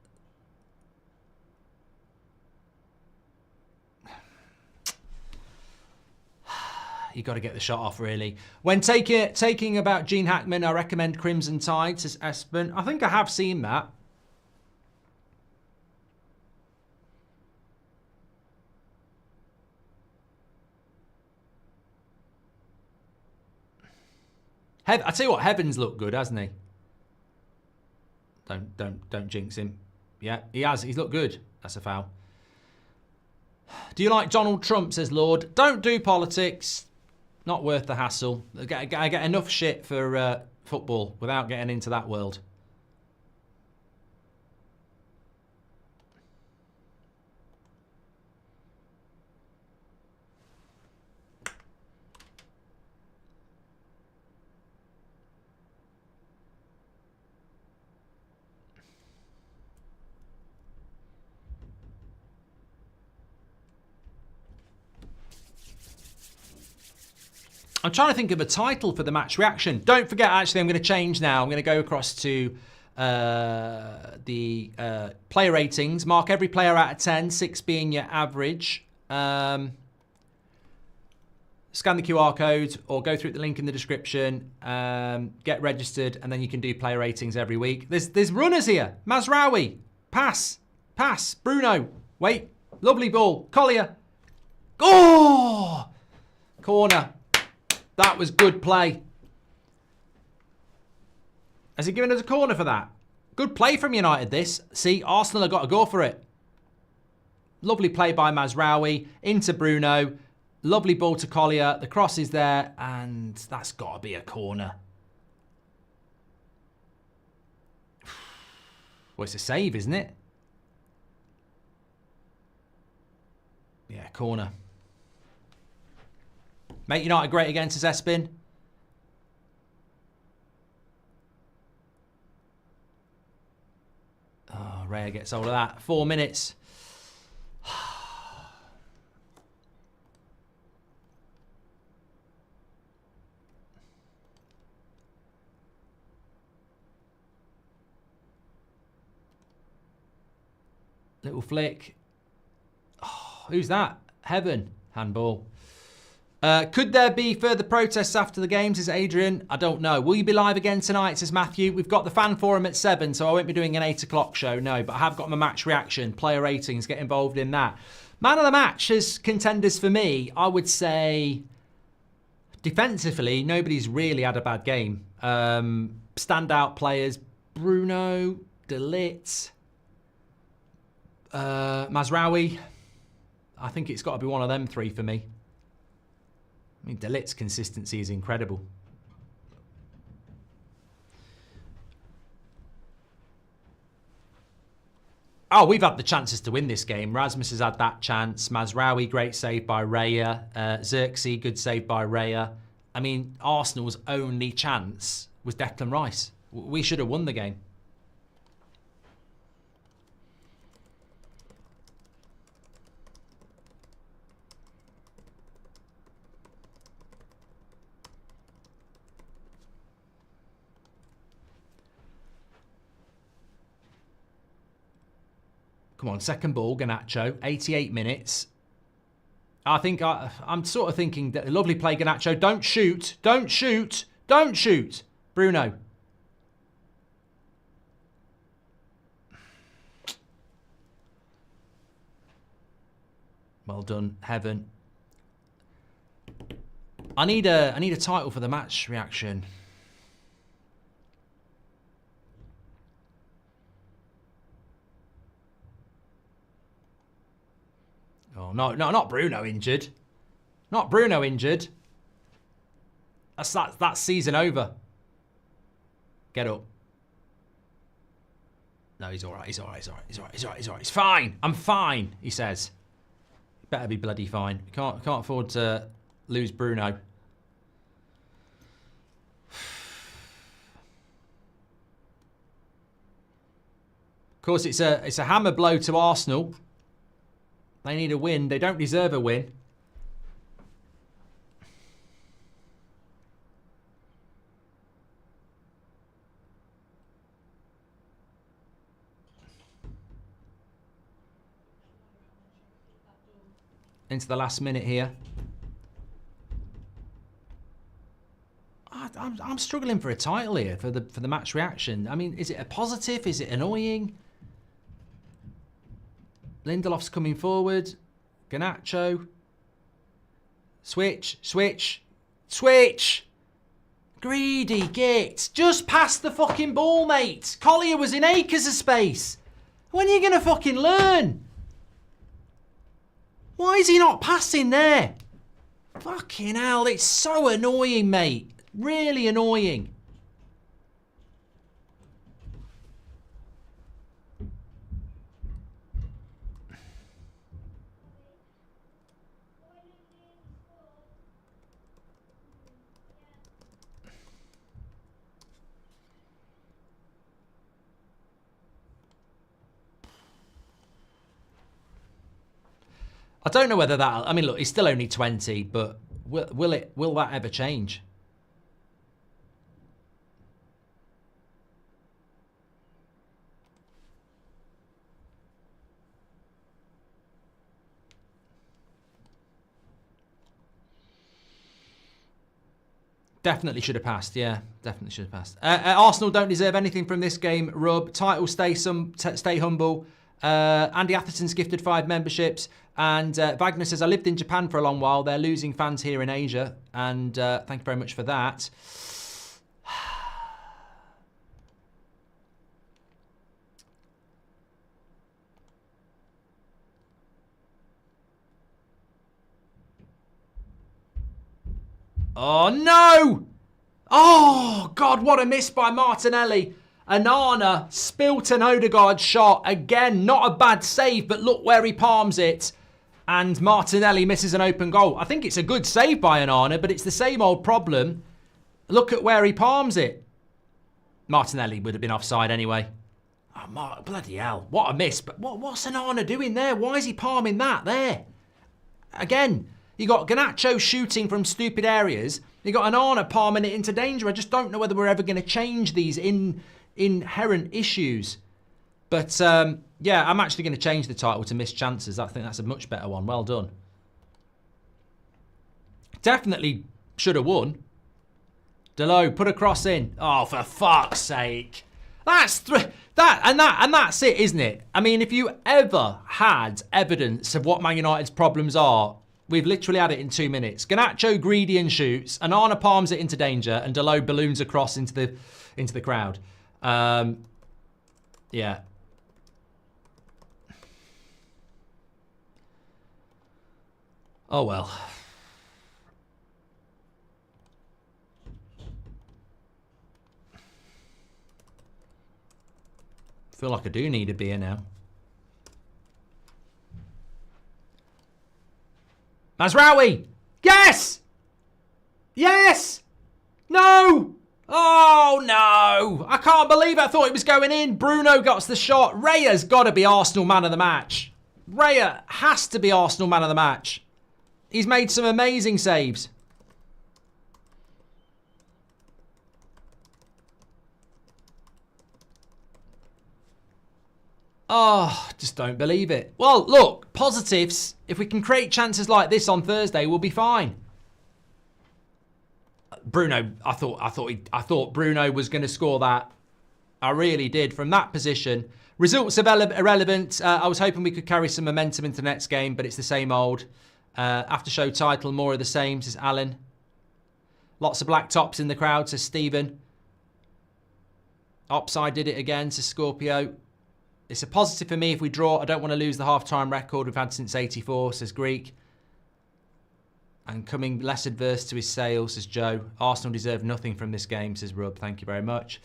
you got to get the shot off, really. When taking about Gene Hackman, I recommend Crimson Tide, says Espen. I think I have seen that. I tell you what, Heaven's looked good, hasn't he? Don't jinx him. Yeah, he has. He's looked good. That's a foul. Do you like Donald Trump, says Lord. Don't do politics. Not worth the hassle. I get enough shit for football without getting into that world. I'm trying to think of a title for the match reaction. Don't forget, actually, I'm going to change now. I'm going to go across to the player ratings. Mark every player out of 10, 6 being your average. Scan the QR code or go through the link in the description. Get registered, and then you can do player ratings every week. There's runners here. Mazraoui. Pass. Pass. Bruno. Wait. Lovely ball. Collier. Oh! Corner. That was good play. Has he given us a corner for that? Good play from United, this. See, Arsenal have got to go for it. Lovely play by Mazraoui. Into Bruno. Lovely ball to Collier. The cross is there, and that's got to be a corner. Well, it's a save, isn't it? Yeah, corner. Make United great again, says Espin. Oh, Raya gets hold of that. 4 minutes. Little flick. Oh, who's that? Heaven. Handball. Could there be further protests after the games, says Adrian? I don't know. Will you be live again tonight, says Matthew? We've got the fan forum at 7, so I won't be doing an 8 o'clock show, no. But I have got my match reaction, player ratings, get involved in that. Man of the match as contenders for me, I would say defensively, nobody's really had a bad game. Standout players, Bruno, De Ligt, Mazraoui. I think it's got to be one of them three for me. I mean, De Ligt's consistency is incredible. Oh, we've had the chances to win this game. Rasmus has had that chance. Mazraoui, great save by Raya. Xerxes, good save by Raya. I mean, Arsenal's only chance was Declan Rice. We should have won the game. Come on, second ball, Garnacho, 88 minutes. I think I'm sort of thinking that lovely play, Garnacho. Don't shoot, don't shoot, don't shoot. Bruno. Well done, Heaven. I need a title for the match reaction. Oh, no, not Bruno injured. Not Bruno injured. That's season over. Get up. No, he's all right. He's all right. He's all right. He's all right. He's all right. He's all right. He's fine. I'm fine, he says. Better be bloody fine. Can't afford to lose Bruno. Of course, it's a hammer blow to Arsenal. They need a win. They don't deserve a win. Into the last minute here. I'm struggling for a title here for the match reaction. I mean, is it a positive? Is it annoying? Lindelof's coming forward. Garnacho. Switch, switch, switch. Greedy git. Just pass the fucking ball, mate. Collier was in acres of space. When are you going to fucking learn? Why is he not passing there? Fucking hell, it's so annoying, mate. Really annoying. I don't know whether that... I mean, look, he's still only 20, but will that ever change? Definitely should have passed, yeah. Definitely should have passed. Arsenal don't deserve anything from this game, Rub. Title, stay humble. Andy Atherton's gifted 5 memberships. And Wagner says, I lived in Japan for a long while. They're losing fans here in Asia. And thank you very much for that. Oh, no! Oh, God, what a miss by Martinelli. Onana spilt an Odegaard shot. Again, not a bad save, but look where he palms it. And Martinelli misses an open goal. I think it's a good save by Onana, but it's the same old problem. Look at where he palms it. Martinelli would have been offside anyway. Oh, bloody hell. What a miss. But what's Onana doing there? Why is he palming that there? Again, you got Garnacho shooting from stupid areas. You got Onana palming it into danger. I just don't know whether we're ever going to change these inherent issues. But yeah, I'm actually going to change the title to Missed Chances. I think that's a much better one. Well done. Definitely should have won. Delo, put a cross in. Oh, for fuck's sake. That's that's it, isn't it? I mean, if you ever had evidence of what Man United's problems are, we've literally had it in 2 minutes. Garnacho greedy and shoots, and Arna palms it into danger, and Delo balloons across into the crowd. Yeah. Oh well. I feel like I do need a beer now. Mazraoui! Yes! Yes! No! Oh, no! I can't believe I thought it was going in. Bruno got the shot. Raya's got to be Arsenal man of the match. Raya has to be Arsenal man of the match. He's made some amazing saves. Oh, just don't believe it. Well, look, positives. If we can create chances like this on Thursday, we'll be fine. Bruno, I thought Bruno was going to score that. I really did from that position. Results are irrelevant. I was hoping we could carry some momentum into the next game, but it's the same old. After show title, more of the same, says Alan. Lots of black tops in the crowd, says Stephen. Opside did it again, says Scorpio. It's a positive for me if we draw. I don't want to lose the half-time record we've had since '84, says Greek. And coming less adverse to his sales, says Joe. Arsenal deserve nothing from this game, says Rub. Thank you very much.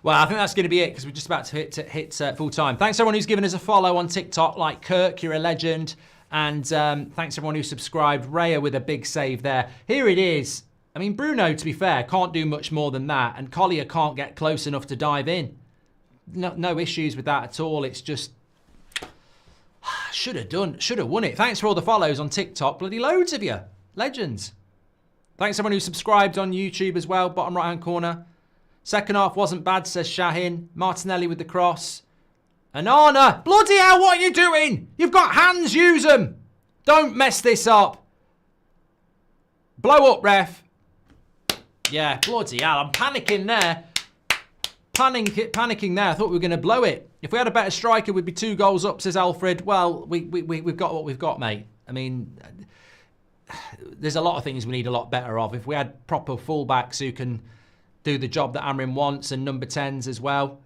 Well, I think that's going to be it because we're just about to hit full time. Thanks everyone who's given us a follow on TikTok, like Kirk, you're a legend. And thanks everyone who subscribed. Raya with a big save there. Here it is. I mean, Bruno, to be fair, can't do much more than that. And Collier can't get close enough to dive in. No issues with that at all. It's just should have won it. Thanks for all the follows on TikTok. Bloody loads of you. Legends. Thanks everyone who subscribed on YouTube as well. Bottom right hand corner. Second half wasn't bad, says Shahin. Martinelli with the cross. And Arna. Bloody hell, what are you doing? You've got hands, use them. Don't mess this up. Blow up, ref. Yeah, bloody hell, I'm panicking there. Panicking there. I thought we were going to blow it. If we had a better striker, we'd be 2 goals up, says Alfred. Well, we've got what we've got, mate. I mean, there's a lot of things we need a lot better of. If we had proper fullbacks who can do the job that Amrin wants and number 10s as well.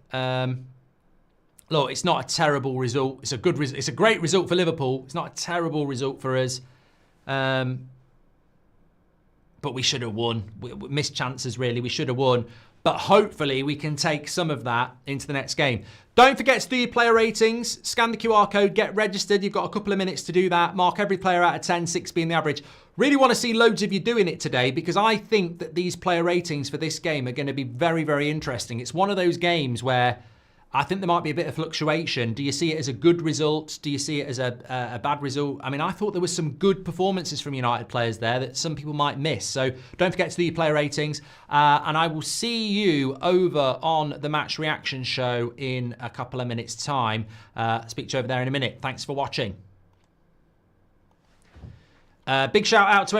Look, it's not a terrible result. It's a good result. It's a great result for Liverpool. It's not a terrible result for us. But we should have won. We missed chances, really. We should have won. But hopefully we can take some of that into the next game. Don't forget to do your player ratings. Scan the QR code, get registered. You've got a couple of minutes to do that. Mark every player out of 10, 6 being the average. Really want to see loads of you doing it today because I think that these player ratings for this game are going to be very, very interesting. It's one of those games where I think there might be a bit of fluctuation. Do you see it as a good result? Do you see it as a bad result? I mean, I thought there was some good performances from United players there that some people might miss. So don't forget to do your player ratings. And I will see you over on the Match Reaction Show in a couple of minutes' time. Speak to you over there in a minute. Thanks for watching. Big shout out to everyone.